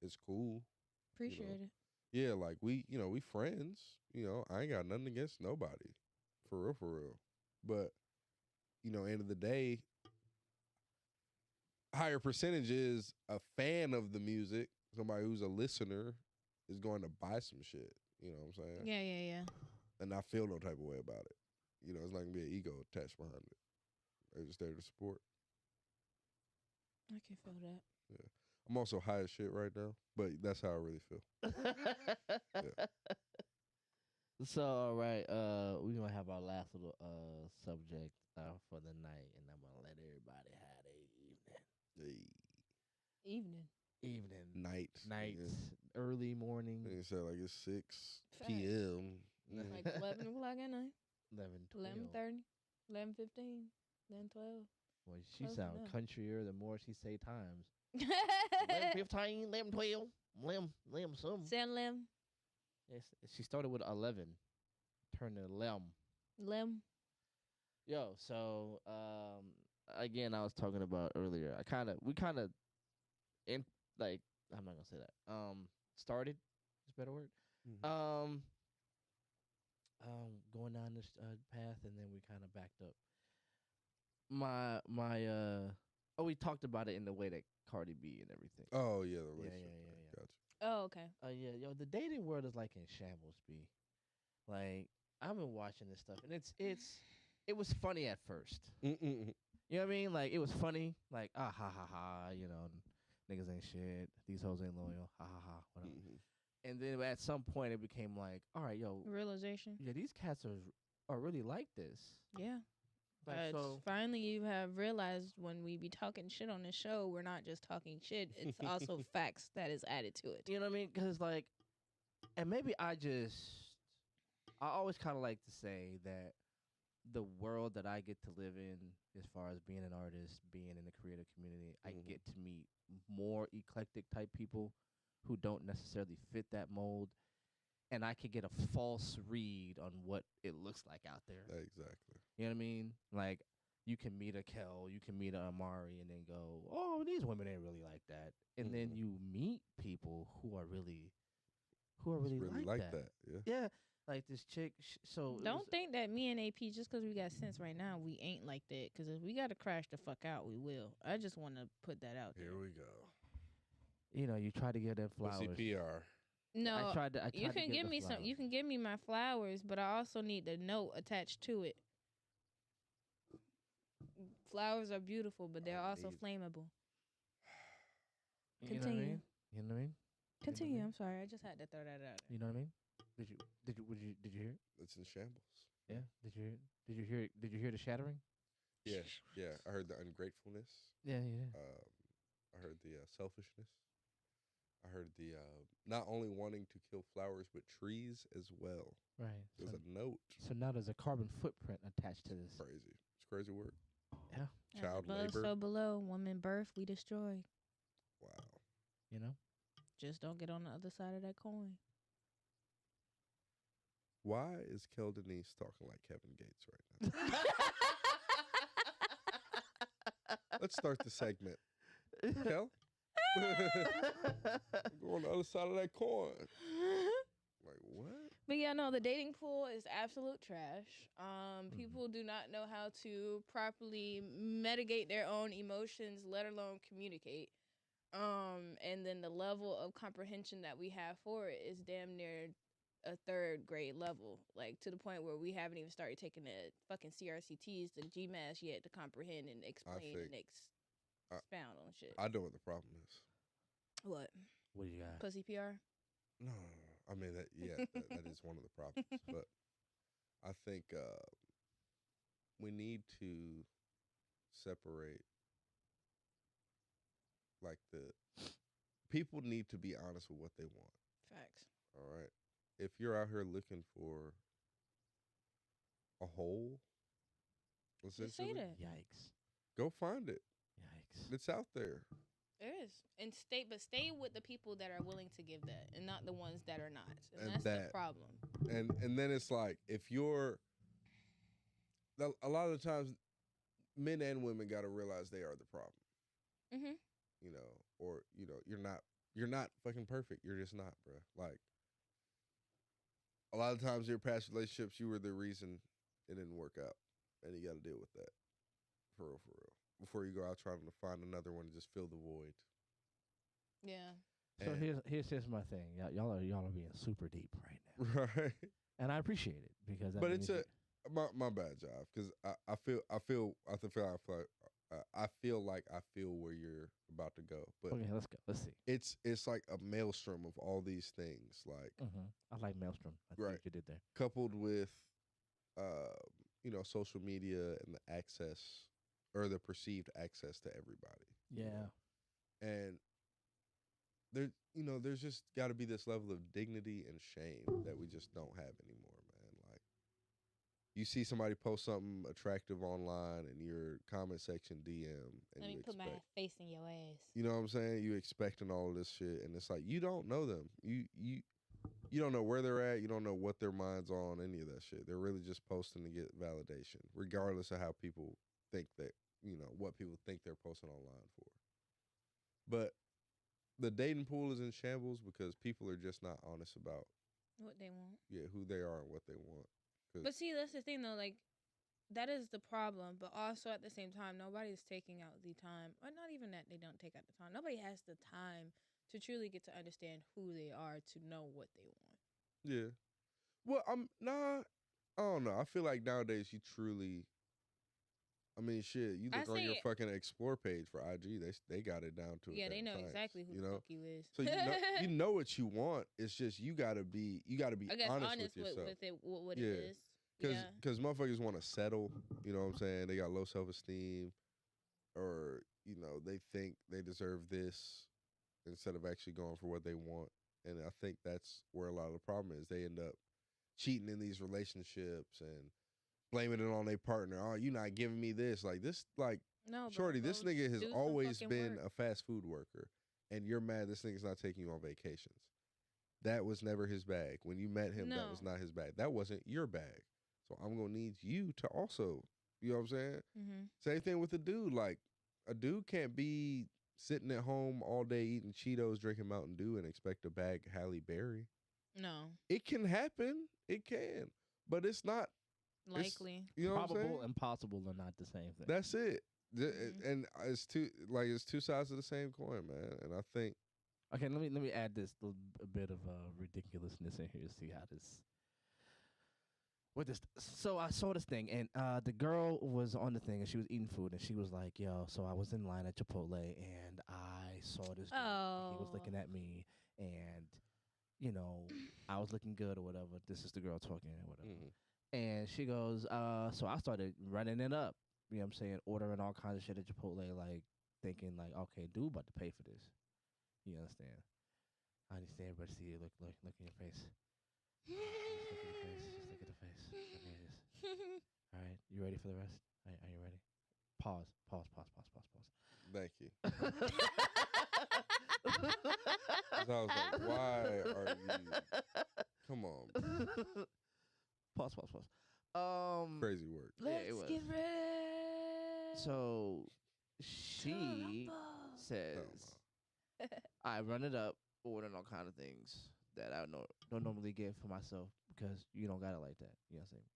It's cool. Appreciate it. Yeah, like we friends. I ain't got nothing against nobody, for real. But end of the day, higher percentage is a fan of the music. Somebody who's a listener is going to buy some shit. You know what I'm saying? Yeah. And I feel no type of way about it. It's not gonna be an ego attached behind it. They're just there to support. I can feel that. Yeah. I'm also high as shit right now, but that's how I really feel. Yeah. So, all right, we're gonna have our last little subject for the night, and I'm gonna let everybody have their evening. Evening. Nights. Early morning. They said like it's 6 Fact. p.m. Like 11 o'clock at night. 11:12. 11:30. 11:15. 11:12. Well, she Close sound enough. countryer the more she say times. 11:15, 11:12, 11 something. 7 Yes, she started with 11, turned to 11. 11. Yo, so again, I was talking about earlier. We kind of, in like, I'm not gonna say that. Started, is a better word. Mhm. Going down this path, and then we kind of backed up. We talked about it in the way that Cardi B and everything. Oh yeah, the relationship. Yeah. Gotcha. Oh, okay. Yo, the dating world is like in shambles, B. Like, I've been watching this stuff, and it was funny at first. Mm-mm. You know what I mean? Like, it was funny. Like, ha ha ha, niggas ain't shit. These hoes ain't loyal. Ha ha ha, whatever. Mm-hmm. And then at some point, it became like, all right, yo, Realization. yeah, these cats are really like this. Yeah. Like, But finally, you have realized when we be talking shit on the show, we're not just talking shit. It's also facts that is added to it. You know what I mean? Because, like, and maybe I always kind of like to say that the world that I get to live in, as far as being an artist, being in the creative community, I get to meet more eclectic type people who don't necessarily fit that mold. And I could get a false read on what it looks like out there. Exactly. You know what I mean? Like, you can meet a Kel, you can meet a Amari, and then go, oh, these women ain't really like that. And then you meet people who are really like that. Yeah, like this chick. Don't think that me and AP, just because we got sense right now, we ain't like that. Because if we got to crash the fuck out, we will. I just want to put that out there. Here we go. You try to get them flowers. CPR. No, I tried you can give me some. You can give me my flowers, but I also need the note attached to it. Flowers are beautiful, but they're also flammable. Continue. You know what I mean? Continue. You know what I mean? I'm sorry. I just had to throw that out. You know what I mean? Did you hear it? It's in shambles. Yeah. Did you hear it? Did you hear the shattering? Yeah. I heard the ungratefulness. Yeah. I heard the selfishness. I heard the not only wanting to kill flowers, but trees as well. Right. There's a note. So now there's a carbon footprint attached to this. Crazy. It's crazy work. Yeah. Child above, labor. so below. Woman birth, we destroy. Wow. You know? Just don't get on the other side of that coin. Why is Kel Denise talking like Kevin Gates right now? Let's start the segment. Kel? Go on the other side of that coin. Like, what? But yeah, no, the dating pool is absolute trash. People do not know how to properly mitigate their own emotions, let alone communicate. And then the level of comprehension that we have for it is damn near a third grade level, like to the point where we haven't even started taking the fucking CRCTs, the GMAS yet to comprehend and explain and expound on shit. I know what the problem is. What? What do you got? Pussy PR? No. I mean, that is one of the problems. But I think we need to separate, like, people need to be honest with what they want. Facts. All right. If you're out here looking for a hole, Just say that. Yikes. Go find it. Yikes. It's out there. It is. And stay with the people that are willing to give that and not the ones that are not. And that's the problem. And then it's like, if you're, a lot of the times, men and women got to realize they are the problem. Mm-hmm. Or you're not fucking perfect. You're just not, bro. Like, a lot of times in your past relationships, you were the reason it didn't work out, and you got to deal with that, for real, before you go out trying to find another one to just fill the void. Yeah. So here's my thing. Y'all are being super deep right now, Right? and I appreciate it because. But it's my bad job because I feel like I feel where you're about to go. But okay, let's go. Let's see. It's like a maelstrom of all these things, like I like maelstrom. I think you did there. Coupled with, social media and the access or the perceived access to everybody. Yeah, and there's just got to be this level of dignity and shame that we just don't have anymore, man. Like, you see somebody post something attractive online in your comment section DM, and let me put my face in your ass. You know what I'm saying? You expecting all of this shit, and it's like you don't know them. You don't know where they're at. You don't know what their mind's on. Any of that shit. They're really just posting to get validation, regardless of how people think that what people think they're posting online for. But the dating pool is in shambles because people are just not honest about what they want. Yeah, who they are and what they want. But see, that's the thing though. Like, that is the problem. But also at the same time, nobody's taking out the time, or not even that they don't take out the time. Nobody has the time to truly get to understand who they are to know what they want. Yeah. Well, I don't know. I feel like nowadays you truly. I mean, shit. You look on your fucking explore page for IG. They got it down to yeah. They know exactly who the fuck you is. So you know what you want. It's just you gotta be honest with yourself. With it, what it is. Because motherfuckers want to settle. You know what I'm saying? They got low self-esteem, or they think they deserve this instead of actually going for what they want. And I think that's where a lot of the problem is. They end up cheating in these relationships and blaming it on their partner. Oh, you not giving me this. Like this, no, shorty, this nigga has always been a fast food worker, and you're mad this nigga's not taking you on vacations. That was never his bag. When you met him, that was not his bag. That wasn't your bag. So I'm gonna need you to also, you know what I'm saying? Mm-hmm. Same thing with a dude. Like, a dude can't be sitting at home all day eating Cheetos, drinking Mountain Dew, and expect to bag Halle Berry. No. It can happen. It can. But it's not likely. You know Probable what I'm saying? and possible are not the same thing. That's it. And it's two sides of the same coin, man. And I think. Okay, let me add this a bit of ridiculousness in here to see how this. So I saw this thing, and the girl was on the thing, and she was eating food, and she was like, "Yo," so I was in line at Chipotle, and I saw this dude, and he was looking at me, and I was looking good or whatever. This is the girl talking or whatever. Mm-hmm. And she goes, so I started running it up. You know what I'm saying? Ordering all kinds of shit at Chipotle, like thinking like, okay, dude about to pay for this. You understand? I understand, but see you look in your face. Just look at the face. Look at this. All right, you ready for the rest? Are you ready? Pause. Thank you. I was like, why are you? Come on. Pause. Crazy work. Let's get ready. So she says, I run it up, ordering all kind of things that I don't normally get for myself because you don't got it like that. You know what I'm saying?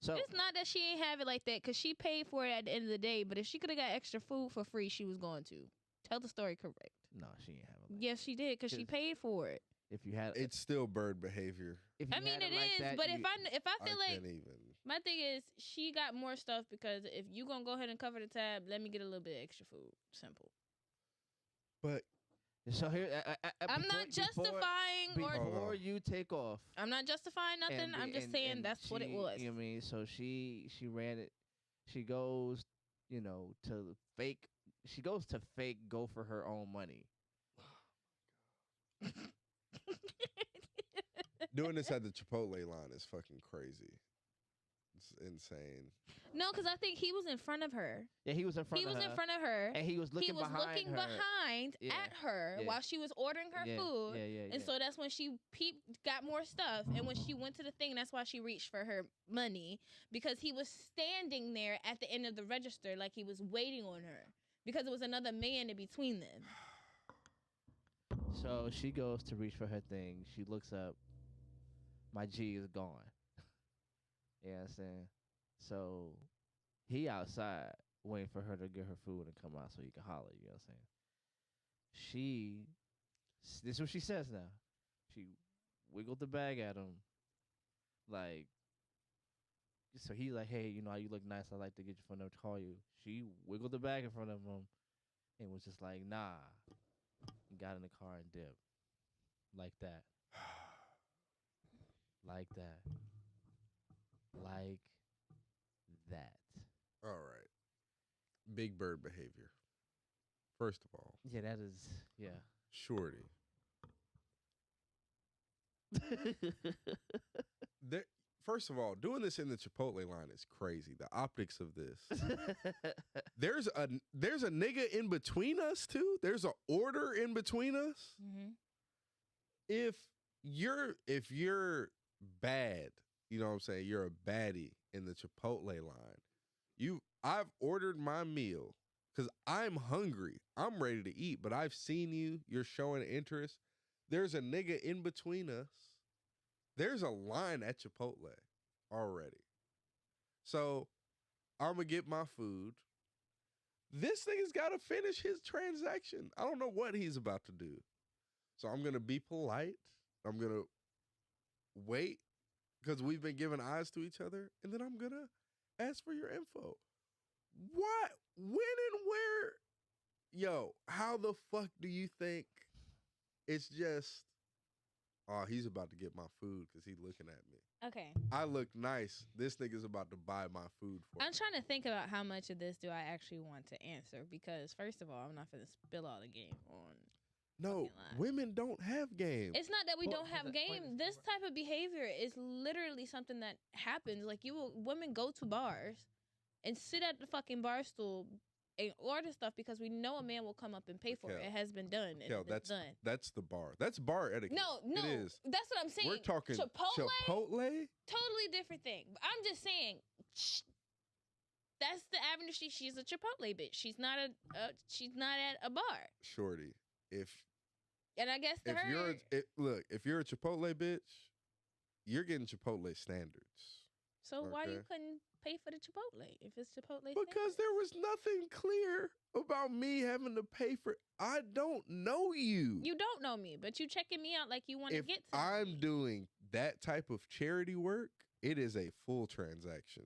So it's not that she ain't have it like that because she paid for it at the end of the day. But if she could have got extra food for free, she was going to. Tell the story correct. No, she ain't have it. Like yes, she did because she paid for it. If you had, it's still bird behavior. I mean, it is, that, but if I feel like even. My thing is she got more stuff because if you gonna go ahead and cover the tab, let me get a little bit of extra food. Simple. But so here, I'm not justifying before you take off. I'm not justifying nothing. I'm just saying that's what it was. You know what I mean? So she ran it. She goes, to fake. She goes to fake go for her own money. Doing this at the Chipotle line is fucking crazy. It's insane. No, because I think he was in front of her. Yeah, he was in front of her. He was in front of her. And he was looking behind at her while she was ordering her food. Yeah. And so that's when she got more stuff. And when she went to the thing, that's why she reached for her money. Because he was standing there at the end of the register like he was waiting on her. Because there was another man in between them. So she goes to reach for her thing. She looks up. my G is gone. You know what I'm saying? So he outside waiting for her to get her food and come out so he can holler. You know what I'm saying? This is what she says now. She wiggled the bag at him. Like, so he's like, hey, you know, you look nice. I'd like to get your phone number to call you. She wiggled the bag in front of him and was just like, nah. And got in the car and dipped. Like that. Like that. Like that. All right. Big bird behavior. First of all. Yeah, that is, yeah. Shorty. First of all, doing this in the Chipotle line is crazy. The optics of this. There's a nigga in between us too. There's an order in between us. Mm-hmm. If you're bad, you know what I'm saying? You're a baddie in the Chipotle line. I've ordered my meal because I'm hungry. I'm ready to eat, but I've seen you. You're showing interest. There's a nigga in between us. There's a line at Chipotle already. So I'm going to get my food. This nigga's got to finish his transaction. I don't know what he's about to do. So I'm going to be polite. I'm going to wait because we've been giving eyes to each other. And then I'm going to ask for your info. What? When and where? Yo, how the fuck do you think it's just, oh, he's about to get my food because he's looking at me. Okay. I look nice. This nigga's about to buy my food for me. I'm trying to think about how much of this do I actually want to answer because, first of all, I'm not going to spill all the game on. No, women don't have game. It's not that we don't have game. This type of behavior is literally something that happens. Like, women go to bars and sit at the fucking bar stool and order stuff because we know a man will come up and pay for it. It has been done. It's done. That's the bar. That's bar etiquette. No, it is. That's what I'm saying. We're talking Chipotle? Totally different thing. But I'm just saying, that's the avenue. She's a Chipotle bitch. She's not at a bar. Shorty, and I guess if you're a Chipotle bitch, you're getting Chipotle standards. So why you couldn't pay for the Chipotle if it's Chipotle? Because there was nothing clear about me having to pay for. I don't know you. You don't know me, but you checking me out like you want to get to. If I'm doing that type of charity work, it is a full transaction.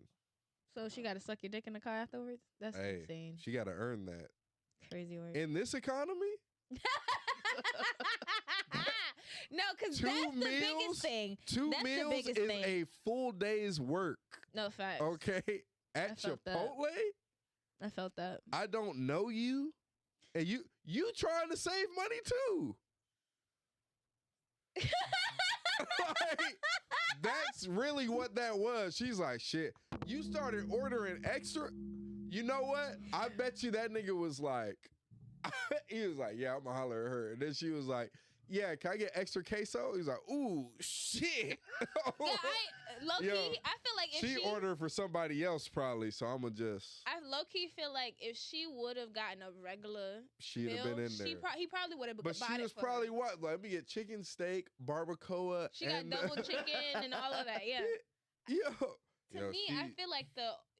So she got to suck your dick in the car afterwards? That's insane. She got to earn that. Crazy work. In this economy? No, because that's the biggest thing. Two meals is a full day's work. No facts. Okay? At Chipotle? I felt that. I don't know you. And you trying to save money too. Like, that's really what that was. She's like, shit, you started ordering extra. You know what? I bet you that nigga was like, he was like, yeah, I'm gonna holler at her. And then she was like, yeah, can I get extra queso? He's like, ooh, shit. Yeah, low-key, I feel like if she ordered for somebody else probably, so I'm gonna just. I low-key feel like if she would have gotten a regular she'd have been in there. He probably would have bought it. But she was probably what? Let me get chicken steak, barbacoa. She got double chicken and all of that, yeah. To me, I feel like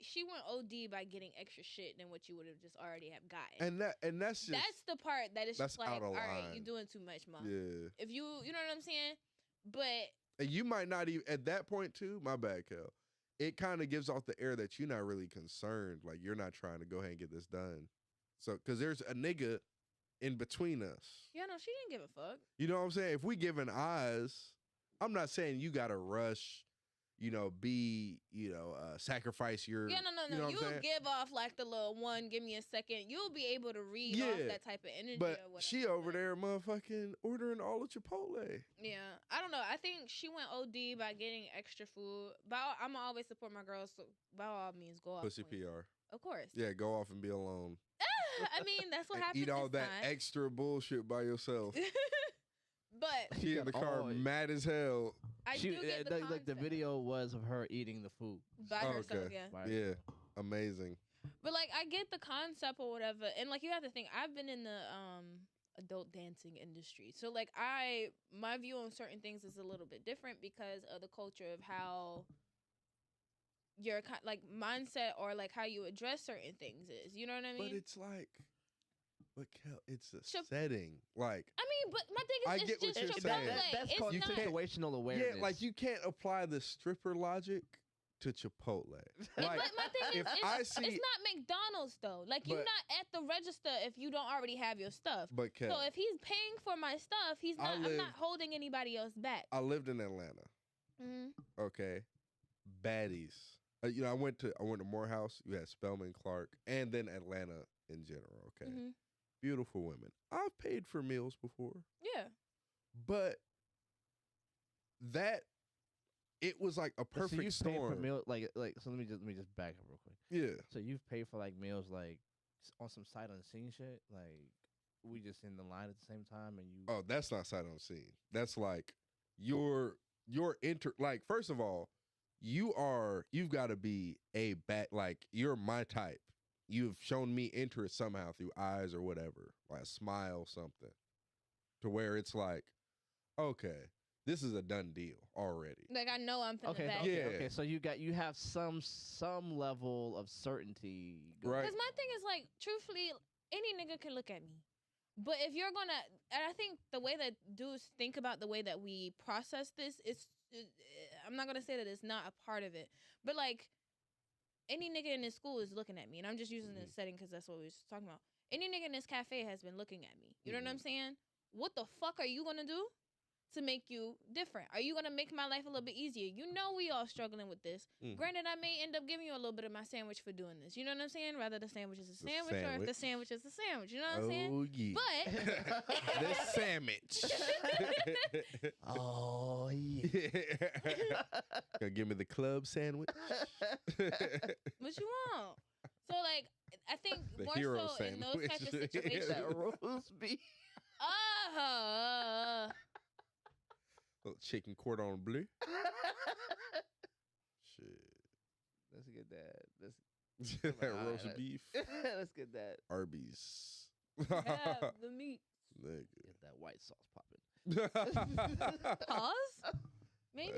she went OD by getting extra shit than what you would have just already have gotten. And that's the part that is just like, all right, you're doing too much, mom. Yeah. If you know what I'm saying? But and you might not even at that point too. My bad, Kel. It kind of gives off the air that you're not really concerned. Like you're not trying to go ahead and get this done. So because there's a nigga in between us. Yeah, no, she didn't give a fuck. You know what I'm saying? If we giving eyes, I'm not saying you gotta rush. Sacrifice your. Yeah, no. You know You'll give off like the little one, give me a second. You'll be able to read off that type of energy. But or whatever. she over there motherfucking ordering all of Chipotle. Yeah, I don't know. I think she went OD by getting extra food. But I'm going to always support my girls. So by all means, go off. Pussy PR. Of course. Yeah, go off and be alone. I mean, that's what happens. Eat all that extra bullshit by yourself. But she in the car mad as hell. I do get the concept. Like the video was of her eating the food by herself. Yeah. Yeah, amazing. But like, I get the concept or whatever, and like you have to think. I've been in the adult dancing industry. So like my view on certain things is a little bit different because of the culture of how your like mindset or like how you address certain things is. You know what I mean? But it's like, it's a setting. Like, I mean, but my thing is, I it's get what just you're saying. That's called situational awareness. Yeah, like you can't apply the stripper logic to Chipotle. But Like, my thing is, it's not McDonald's though. Like you're not at the register if you don't already have your stuff. But Kev, so if he's paying for my stuff, I'm not holding anybody else back. I lived in Atlanta. Mm-hmm. Okay, baddies. You know, I went to Morehouse. You had Spelman, Clark, and then Atlanta in general. Okay, beautiful women. I've paid for meals before. Yeah, but it was like a perfect storm. Paid for meal, like so. Let me just back up real quick. Yeah. So you've paid for like meals like on some sight unseen shit. Like we just in the line at the same time, and you. Oh, that's not sight unseen. That's like you're like, first of all, you've got to be like you're my type. You've shown me interest somehow through eyes or whatever, like a smile, something, to where it's like, okay, this is a done deal already. Like I know I'm finna back. Okay. So you have some level of certainty, right? Because my thing is like, truthfully, any nigga can look at me. But if you're gonna, and I think the way that dudes think about the way that we process this is, I'm not gonna say that it's not a part of it, but like, any nigga in this school is looking at me, and I'm just using this setting because that's what we were just talking about. Any nigga in this cafe has been looking at me. You know what I'm saying? What the fuck are you gonna do to make you different? Are you gonna make my life a little bit easier? You know we all struggling with this. Granted, I may end up giving you a little bit of my sandwich for doing this. You know what I'm saying? Rather the sandwich is a sandwich, or if the sandwich is a sandwich. You know what I'm saying? Oh yeah. But the sandwich. Oh yeah. Gonna give me the club sandwich. What you want? So like, I think The more hero so in those sandwich. types of situations. That roast beef. Little chicken cordon bleu. Shit. Let's get that. That roast beef. Let's get that. Arby's. Have the meat. Nigga. Get that white sauce popping. Pause? Maybe?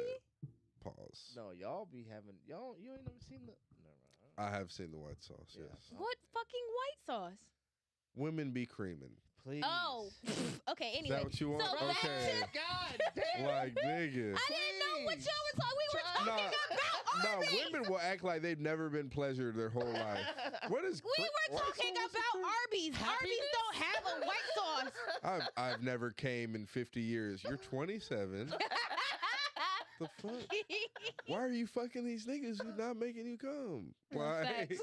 Pause. No, y'all be having you ain't never seen the. I have seen the white sauce, Yeah. yes. What fucking white sauce? Women be creaming. Please. Oh, okay. Anyway, Is that what you want? So Okay. God damn. Like, nigga. I didn't know what y'all were talking. We were talking about No, Arby's. women will act like they've never been pleasured their whole life. What is? We were talking about Arby's. Arby's don't have a white sauce. I've never came in 50 years. You're 27. The fuck? Why are you fucking these niggas who's not making you come? Like, Facts.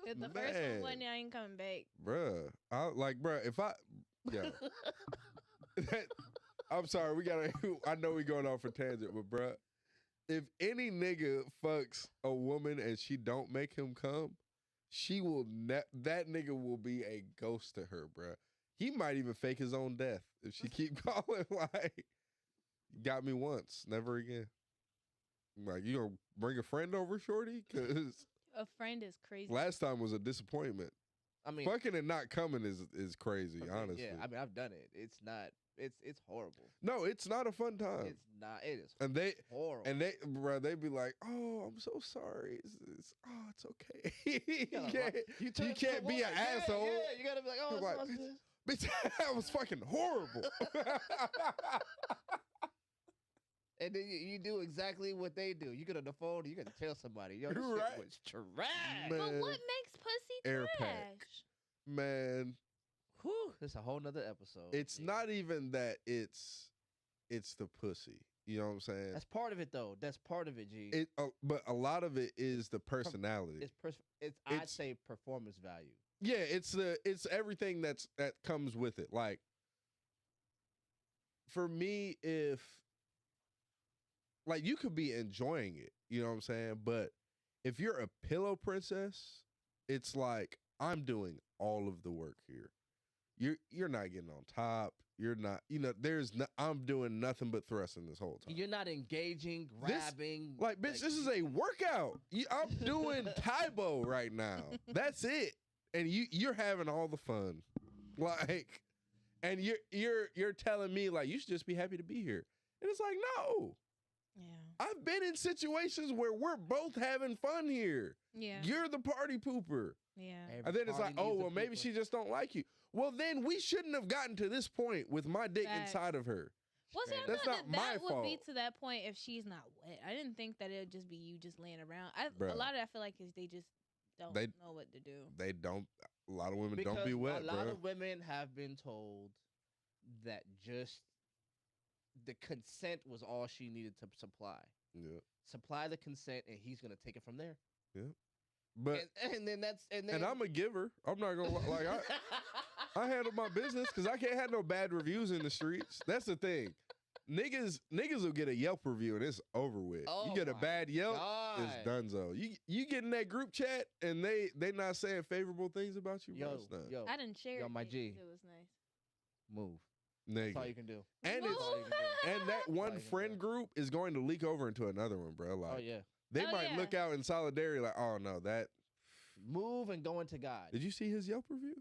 If the first man. one I ain't coming back. Bruh. If I, yo. I'm sorry, I know we going off a tangent, but bruh, if any nigga fucks a woman and she don't make him come, that nigga will be a ghost to her, bruh. He might even fake his own death if she keep calling like, got me once, never again. Like, you gonna bring a friend over, shorty? Because A friend is crazy. last time was a disappointment. I mean, Fucking and not coming is crazy, okay, honestly. Yeah, I mean, I've done it. It's not. It's horrible. No, it's not a fun time. It's not. It is. And they horrible. they be like, "Oh, I'm so sorry. It's okay." you can't be an asshole. Yeah, you gotta be like, "Oh, Like, bitch, that was fucking horrible." And then you do exactly what they do. You get on the phone, you gotta tell somebody, "Yo, this Right. shit was trash." Man. But what makes pussy Air trash? pack. Man, Whew, it's a whole nother episode. it's Yeah. not even that it's the pussy. You know what I'm saying? That's part of it, though. That's part of it, G. But a lot of it is the personality. I'd say performance value. Yeah, it's everything that comes with it. Like, for me, if like you could be enjoying it, you know what I'm saying? But if you're a pillow princess, it's like I'm doing all of the work here. You're not getting on top. You're not, I'm doing nothing but thrusting this whole time. You're not engaging, grabbing. Bitch, this is a workout. I'm doing Taibo right now. That's it. And you're having all the fun. Like, And you're telling me like you should just be happy to be here. And it's like, no. Yeah. I've been in situations where we're both having fun here. Yeah. You're the party pooper. Yeah. And then it's like, oh, well, maybe she just don't like you. Well, then we shouldn't have gotten to this point with my dick inside of her. Well, see, I That's thought not my that would fault. be to that point if she's not wet. I didn't think that it would just be you just laying around. A Bruh. lot of I feel like is they just don't know what to do. They don't. A lot of women Because don't be wet, a lot bro. of women have been told that just the consent was all she needed to supply. Yeah. Supply the consent, and he's gonna take it from there. Yeah. But and I'm a giver. I'm not gonna like I handle my business because I can't have no bad reviews in the streets. That's the thing. Niggas will get a Yelp review and it's over with. Oh You get a my bad Yelp, God. it's donezo. You get in that group chat and they not saying favorable things about you. Bro, it's done. Yo, I didn't share yo, it. my yet G. 'cause it was nice. move. Nigga. That's all you can do. And Move. it's That's all you can do. and that one you can friend do. group is going to leak over into another one, bro. Like Oh yeah. they Oh, might yeah. look out in solidarity, like, oh no, that. Move and go into God. Did you see his Yelp review?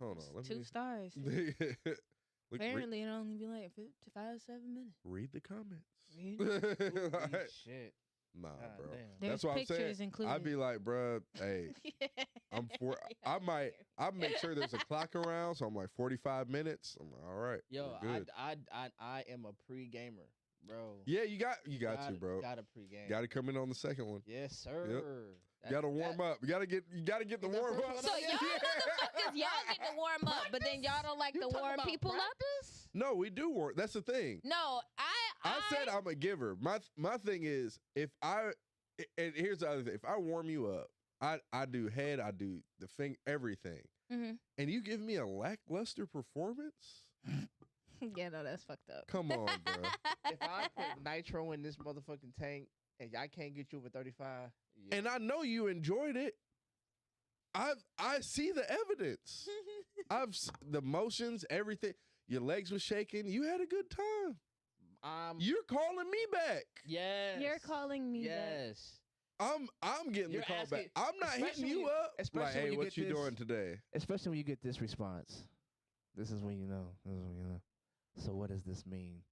Hold on, let 2 me. stars. Look, Apparently, it'll only be like 5-7 minutes. read the comments. Read. Holy Like, shit. nah, God bro. damn. There's That's what I'm saying. pictures included. I'd be like, bruh, hey, I'm for. I make sure there's a clock around, so I'm like 45 minutes. I'm like, all right, Yo, we're good. I am a pre-gamer, bro. Yeah, you got to, bro. Got a pre-game. Got to come in on the second one. Yes, sir. You got to warm up. You got to get the Get that warm first up. one So up. y'all motherfuckers, y'all get to warm up, but then y'all don't like to warm people up? No, we do warm. That's the thing. No, I said I'm a giver. My thing is and here's the other thing. If I warm you up, I do head, I do the thing, everything. Mhm. And you give me a lackluster performance? Yeah, no, that's fucked up. Come on, bro. If I put nitro in this motherfucking tank and I can't get you over 35, yeah. And I know you enjoyed it. I see the evidence. The motions, everything. Your legs were shaking. You had a good time. You're calling me back. Yes. You're calling me back. Yes. I'm getting You're the call asking- back. I'm not hitting especially you when- up. especially Like, when hey, you what get you this- doing today? Especially when you get this response. This is when you know. This is when you know. So what does this mean?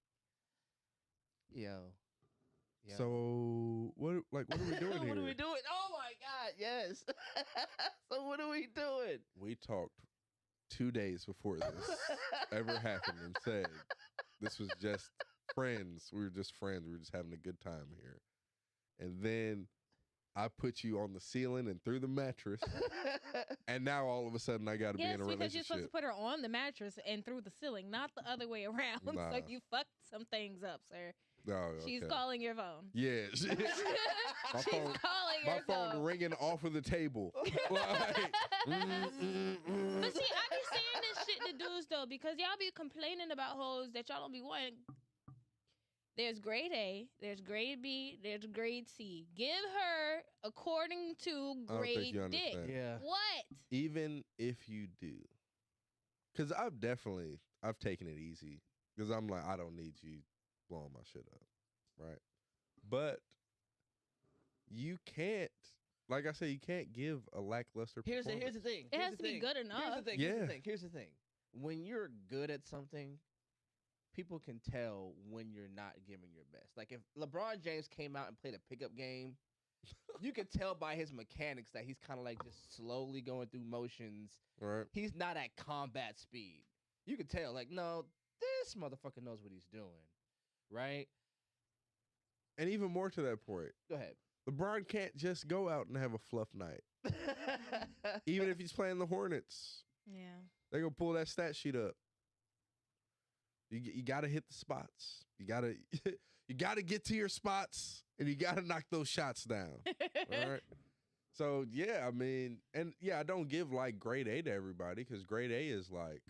Yo. So what are we doing here? What are we doing? Oh my God, yes. So what are we doing? We talked 2 days before this ever happened and said this was just friends. We were just friends. We were just having a good time here. And then I put you on the ceiling and through the mattress. And now all of a sudden I got to be Yes, in a because relationship. you're supposed to put her on the mattress and through the ceiling, not the other way around. Nah. So you fucked some things up, sir. Oh, She's okay. calling your phone. Yeah. She's phone- calling My your phone ringing off of the table. Like, But see, I be saying this shit to dudes though, because y'all be complaining about hoes that y'all don't be wanting. There's grade A, there's grade B, there's grade C. Give her according to I don't think grade you dick. understand. Yeah. What? even if you do, because I've taken it easy because I'm like, I don't need you blowing my shit up, right? But you can't, like I said, you can't give a lackluster Here's performance. the thing. It Here's has the to be thing. good Here's enough. the thing. Yeah. Here's the thing. When you're good at something, people can tell when you're not giving your best. Like if LeBron James came out and played a pickup game, you could tell by his mechanics that he's kind of like just slowly going through motions. Right. He's not at combat speed. You could tell, like, no, this motherfucker knows what he's doing, right? And even more to that point, Go ahead. LeBron can't just go out and have a fluff night. Even if he's playing the Hornets, Yeah. they're going to pull that stat sheet up. You got to hit the spots. You got to get to your spots and you got to knock those shots down. All right. So, yeah, I mean, and yeah, I don't give like grade A to everybody because grade A is like,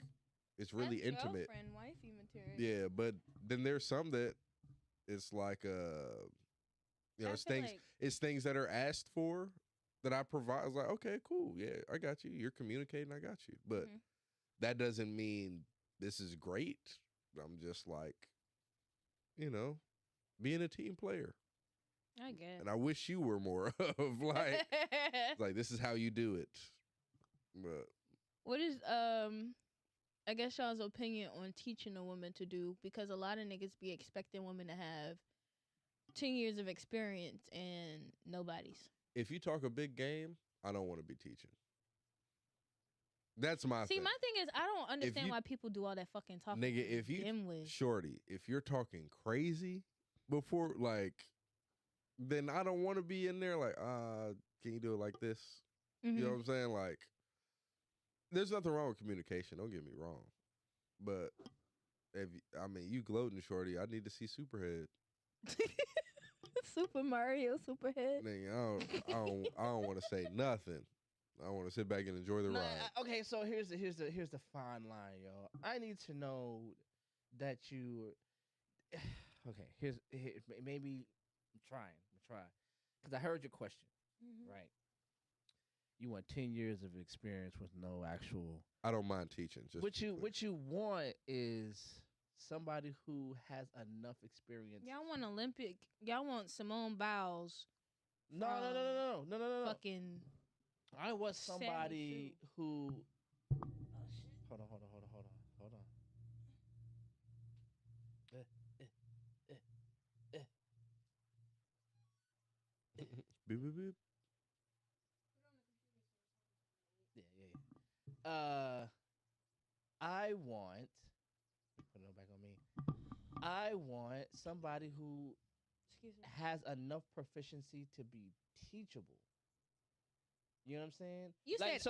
it's really That's intimate. girlfriend, wifey material. Yeah, but then there's some that it's like, you know, I it's feel things, like- it's things that are asked for that I provide. I was like, okay, cool. Yeah, I got you. You're communicating. I got you. But Mhm. that doesn't mean this is great. I'm just like, you know, being a team player. I guess. And I wish you were more of like this is how you do it. But What is I guess y'all's opinion on teaching a woman to do, because a lot of niggas be expecting women to have 10 years of experience and nobody's. If you talk a big game, I don't want to be teaching. That's my thing. See, my thing is, I don't understand why people do all that fucking talking. Nigga, if you, shorty, if you're talking crazy before, like, then I don't want to be in there like, can you do it like this? Mm-hmm. You know what I'm saying? Like, there's nothing wrong with communication. Don't get me wrong. But, you gloating, shorty. I need to see Superhead. Super Mario, Superhead. Nigga, I don't want to say nothing. I want to sit back and enjoy the ride. Okay, so here's the fine line, yo. I need to know that you. Okay, here maybe I'm trying, because I heard your question, right? You want 10 years of experience with no actual. I don't mind teaching. Just what you want is somebody who has enough experience. Y'all want Olympic? Y'all want Simone Biles? No. Fucking. I want somebody who. Oh shit! Hold on. Beep, beep, beep. Yeah. I want. Put it back on me. I want somebody who has enough proficiency to be teachable. You know what I'm saying? You said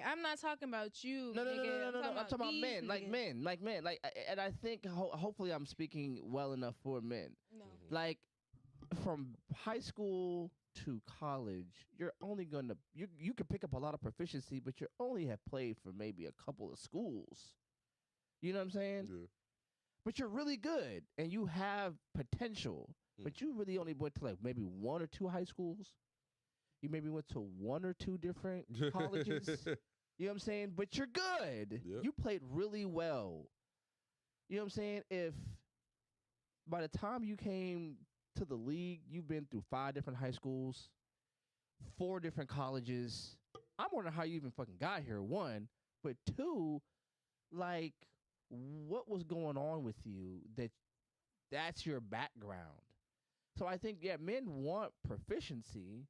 I'm not talking about you. No. Nigga. I'm talking about men. Niggas. Like men. Like, and I think hopefully I'm speaking well enough for men. No. Like, from high school to college, you're only gonna you can pick up a lot of proficiency, but you only have played for maybe a couple of schools. You know what I'm saying? Yeah. But you're really good and you have potential. But you really only went to like maybe one or two high schools. You maybe went to one or two different colleges. You know what I'm saying? But you're good. Yep. You played really well. You know what I'm saying? If by the time you came to the league, you've been through 5 different high schools, 4 different colleges. I'm wondering how you even fucking got here, 1. But 2, like, what was going on with you that's your background? So I think, yeah, men want proficiency,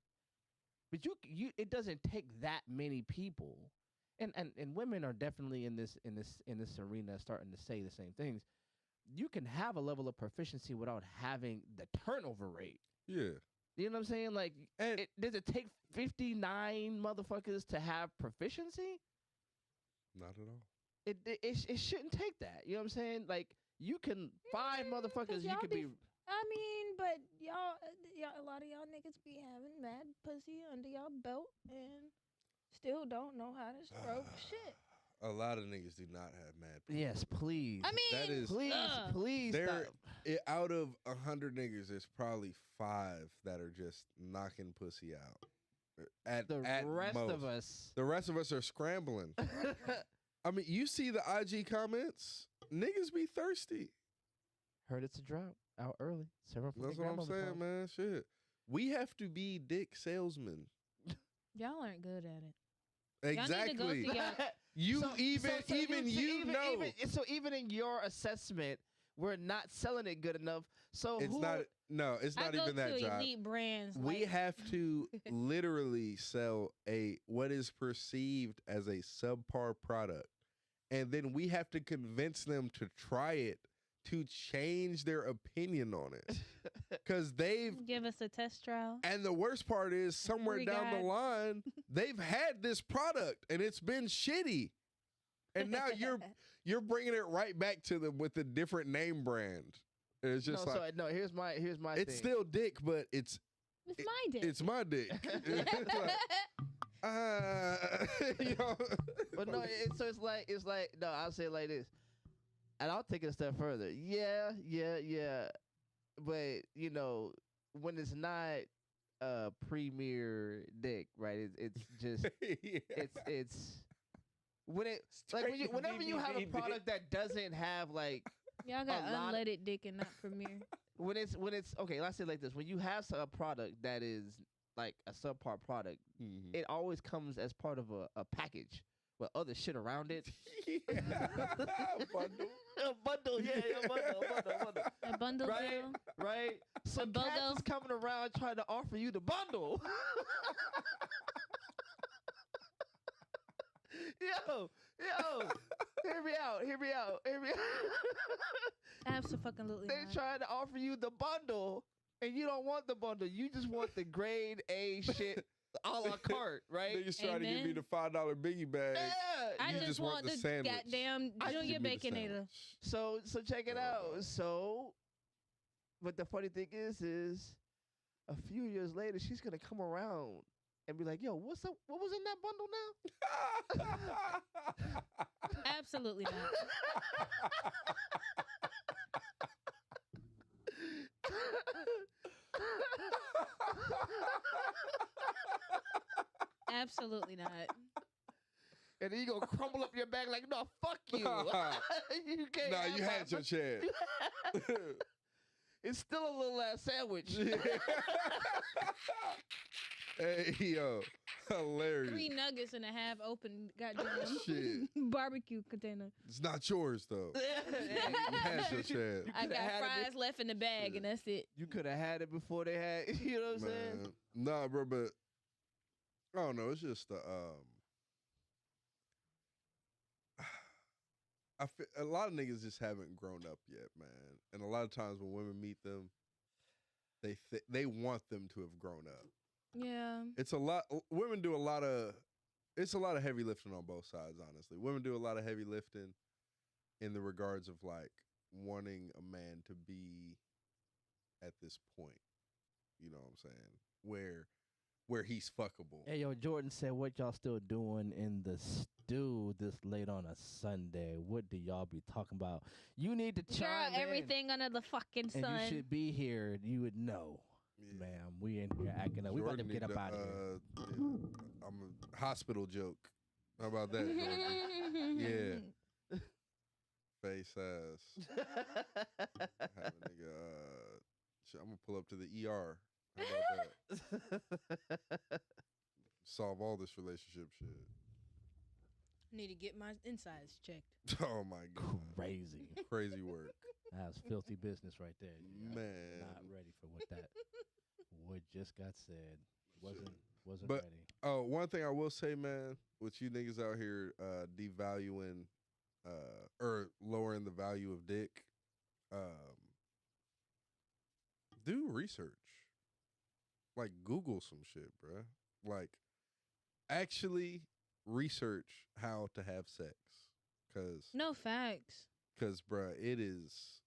but it doesn't take that many people. And women are definitely in this arena starting to say the same things. You can have a level of proficiency without having the turnover rate. Yeah. You know what I'm saying? Like, does it take 59 motherfuckers to have proficiency? Not at all. It shouldn't take that. You know what I'm saying? Like, you can 5 motherfuckers. You could be. I mean, but y'all, a lot of y'all niggas be having mad pussy under y'all belt and still don't know how to stroke shit. A lot of niggas do not have mad pussy. Yes, please. I mean, that is please. Out of 100 niggas, there's probably 5 that are just knocking pussy out. At rest most. of us. The rest of us are scrambling. I mean, you see the IG comments. Niggas be thirsty. Heard it's a drought. Out early. That's what I'm saying, man. Shit. We have to be dick salesmen. Y'all aren't good at it. Exactly. Y'all need to go to know. Even in your assessment, we're not selling it good enough. So it's not even that job. Elite brands. We have to literally sell what is perceived as a subpar product. And then we have to convince them to try it to change their opinion on it. Because they've give us a test trial. And the worst part is somewhere down the line, they've had this product and it's been shitty. And now you're bringing it right back to them with a different name brand. And it's just here's my it's thing. still dick, but it's my dick. It's my dick. You know? But no, it's like no, I'll say it like this. And I'll take it a step further. Yeah. But, you know, when it's not premier dick, right? It's just it's when it like whenever you have a product that doesn't have like y'all got unleaded dick and not premier. When it's okay, let's say it like this. When you have a product that is like a subpar product, it always comes as part of a package with other shit around it. Bundle. A bundle, yeah, a bundle. A bundle Right, deal. right. So BOGO. cats is coming around trying to offer you the bundle. Yo, hear me out. Absolutely. They trying to offer you the bundle, and you don't want the bundle. You just want the grade A shit a la carte, right? Niggas trying to give me Amen. the $5 biggie bag. Yeah. I You just want the the sandwich. goddamn Junior Give me the Baconator. sandwich. So check it out. So, but the funny thing is a few years later, she's gonna come around and be like, "Yo, what's up? What was in that bundle now?" Absolutely not. Absolutely not. And then you gonna crumble up your bag like, "No, fuck you." You can't. Nah, have you my had your chance. It's still a little ass sandwich. Hey, yo, hilarious. 3 nuggets and a half open goddamn Shit. barbecue container. It's not yours, though. You had your chance. I got had it fries left in the bag, and that's it. You could have had it before they had. You know what I'm saying? Man. Nah, bro, but I don't know. It's just I feel a lot of niggas just haven't grown up yet, man. And a lot of times when women meet them, they want them to have grown up. Yeah. It's a lot. Women do a lot of. It's a lot of heavy lifting on both sides. Honestly, women do a lot of heavy lifting in the regards of like wanting a man to be at this point. You know what I'm saying? Where he's fuckable. Hey, yo, Jordan said, "What y'all still doing in the stew this late on a Sunday? What do y'all be talking about? You need to Girl, chime in. everything under the fucking sun. And you should be here. You would know, Yeah. ma'am. We in here acting up. We about to Jordan get need up out of here. Yeah, I'm a hospital joke. How about that, Jordan? Yeah. Face ass. Have a nigga. Shit, I'm gonna pull up to the ER. How about that? Solve all this relationship shit. Need to get my insides checked. Oh my god. Crazy. Crazy work. That's filthy business right there. Man. Not ready for what just got said. Wasn't But- ready. Oh, one thing I will say, man, with you niggas out here devaluing or lowering the value of dick, do research. Like, Google some shit, bruh. Like, actually research how to have sex. No facts. Cause, bruh, it is.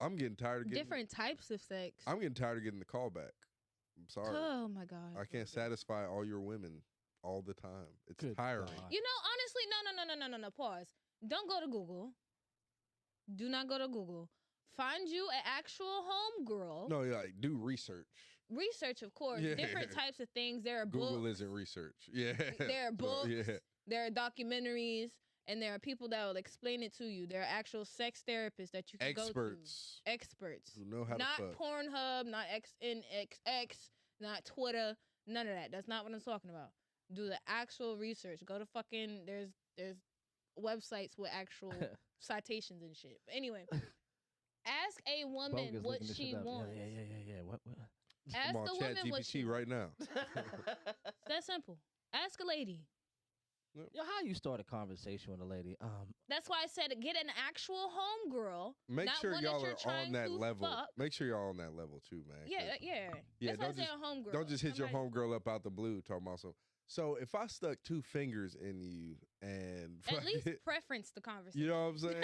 I'm getting tired of getting Different types of sex. I'm getting tired of getting the call back. I'm sorry. Oh my god. I can't satisfy all your women all the time. It's Good tiring. God. You know, honestly, no. Pause. Don't go to Google. Do not go to Google. Find you an actual homegirl. No, yeah, like, do research. Research, of course. Yeah. Different types of things. There are Google books. isn't research. Yeah. There are books. Yeah. There are documentaries. And there are people that will explain it to you. There are actual sex therapists that you can go to. Experts. Who know how Not to fuck. Pornhub, not XNXX, not Twitter, none of that. That's not what I'm talking about. Do the actual research. Go to fucking there's websites with actual citations and shit. But anyway, ask a woman Bogus what looking this she shit up. wants. Yeah. What? Ask Come on, the chat woman what she GPT right now. It's that simple. Ask a lady. Yo, how you start a conversation with a lady? That's why I said get an actual homegirl. Make not sure one y'all that you're are trying on that to level. fuck. Make sure y'all on that level too, man. Yeah. Yeah, That's why I don't say just- a homegirl. Don't just hit your Somebody- homegirl up out the blue talking about some. So if I stuck 2 fingers in you and At least preference the conversation. you know what I'm saying?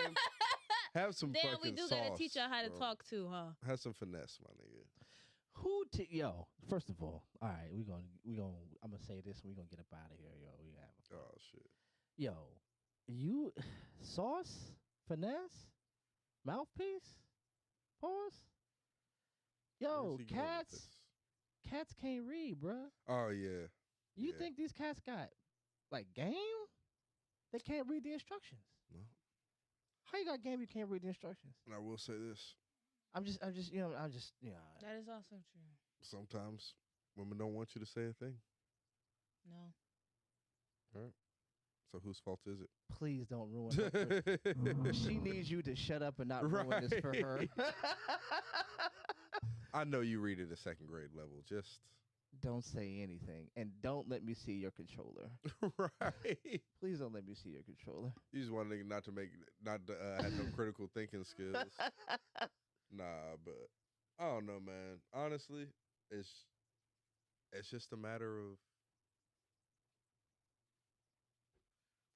Have some Damn, fucking we do sauce, gotta teach y'all how to bro. talk too, huh? Have some finesse, my nigga. Yo, first of all right, I'm gonna say this and we're gonna get up out of here, yo. We have Oh shit. Yo, you sauce, finesse, mouthpiece, pause. Yo, Where's he going with this? cats can't read, bruh. Oh yeah. You Yeah. think these cats got like game? They can't read the instructions. No. How you got game? You can't read the instructions. And I will say this: I'm just. That is also true. sometimes women don't want you to say a thing. No. So whose fault is it? Please don't ruin her. She needs you to shut up and not ruin this for her. I know you read at a second grade level. Just don't say anything, and don't let me see your controller. right. Please don't let me see your controller. You just want a nigga not to have no critical thinking skills. Nah, but I don't know, man. Honestly, it's just a matter of.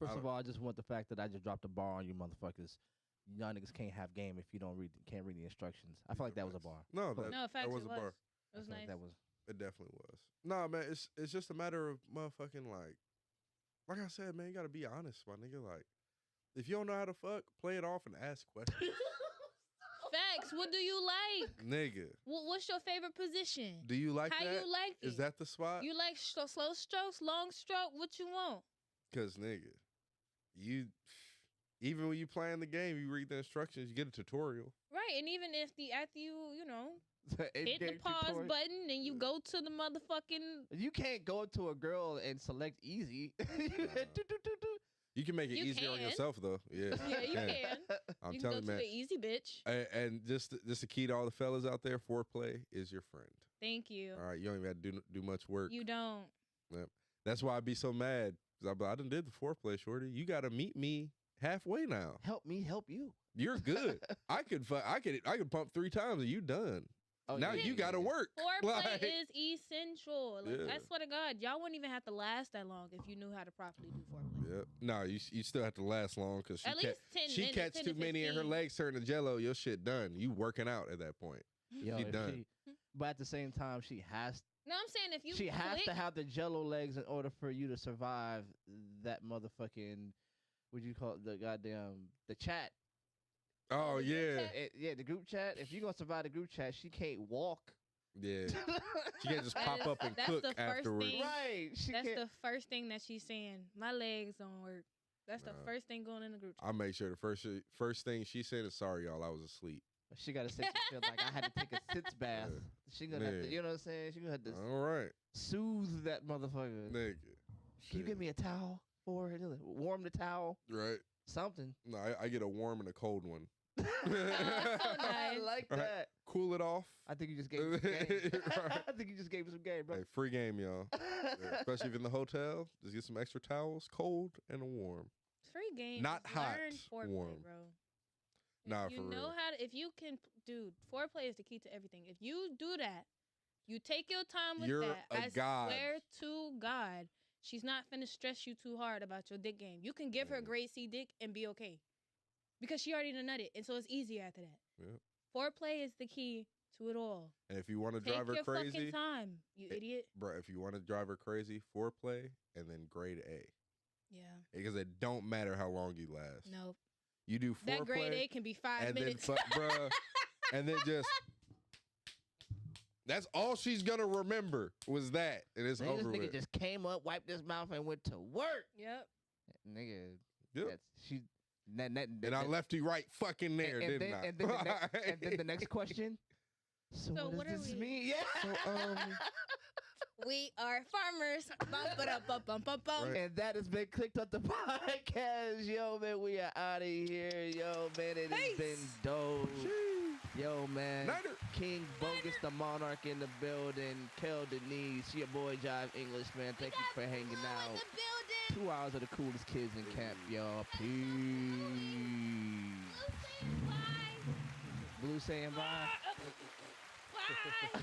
First of all, I just want the fact that I just dropped a bar on you motherfuckers. Y'all niggas can't have game if you can't read the instructions. I feel like that was a bar. No, that was a bar. It was nice. Like that was. It definitely was. Nah, man, it's just a matter of motherfucking like I said, man, you gotta be honest, my nigga. Like, if you don't know how to fuck, play it off and ask questions. Facts. What do you like, nigga? What's your favorite position? Do you like how that? How you like it? Is that the spot? You like slow strokes, long stroke? What you want? Cause nigga, even when you playing the game, you read the instructions, you get a tutorial. Right, and even if after you know. Hit the pause button and you go to the motherfucking. You can't go to a girl and select easy. You can make it easier on yourself though. Yeah, yeah, you can. I'm you telling can go you, to the easy bitch. And just a key to all the fellas out there: foreplay is your friend. Thank you. All right, you don't even have to do much work. You don't. Yep. That's why I'd be so mad. Cause I done did the foreplay, shorty. You got to meet me halfway now. Help me, help you. You're good. I could pump 3 times and you done. Oh, now you got to work. Foreplay is essential. Like, yeah. I swear to God, y'all wouldn't even have to last that long if you knew how to properly do foreplay. Yep. No, you still have to last long because she catch too 10 many and her legs turn to jello. Your shit done. You working out at that point. Yo, she done. But at the same time, she has. No, I'm saying if you. She has to have the jello legs in order for you to survive that motherfucking. What you call it? The goddamn the chat. Oh yeah, the group chat. If you gonna survive the group chat, she can't walk. Yeah, she can't just pop up and cook afterwards. Right? That's the first thing that she's saying. My legs don't work. That's the first thing going in the group chat. I make sure the first thing she said is sorry, y'all. I was asleep. She gotta say she feel like I had to take a sits bath. Yeah. She gonna have to, you know what I'm saying? She gonna have to soothe that motherfucker. Nigga, can you give me a towel for it? Warm the towel. Right. Something. No, I get a warm and a cold one. I like that. Right. Cool it off. I think you just gave me some game. I think you just gave me some game, bro. Hey, free game, y'all. Yeah, especially if you're in the hotel, just get some extra towels, cold and a warm. Free game. Not hot. Foreplay, warm. Bro. Nah, you for know real. if you can, dude, foreplay is the key to everything. If you do that, you take your time with You're that. I swear to God, she's not finna stress you too hard about your dick game. You can give her grade C dick and be okay. Because she already done nutted, and so it's easier after that. Yep. Foreplay is the key to it all. And if you want to drive her Take your crazy, fucking time, you idiot. Bro, if you want to drive her crazy, foreplay and then grade A. Yeah. Because it don't matter how long you last. Nope. You do foreplay. That grade A can be 5 minutes. Then, bruh, and then just. That's all she's gonna remember was that, and it's over with. This nigga just came up, wiped his mouth, and went to work. Yep. Nigga. Yep. She. And I left you right fucking there, didn't I? And then the next question. So what does this mean? Yeah. So, we are farmers. Right. And that has been Clicked Up The Podcast. Yo, man, we are out of here. Yo, man, it has been dope. Yo, man. Nighter. King Bogus, the Monarch in the building. Kel Denise, your boy Jive English, man. Thank you for hanging out. 2 hours of the coolest kids in camp, y'all. Peace. Blue saying bye. Bye.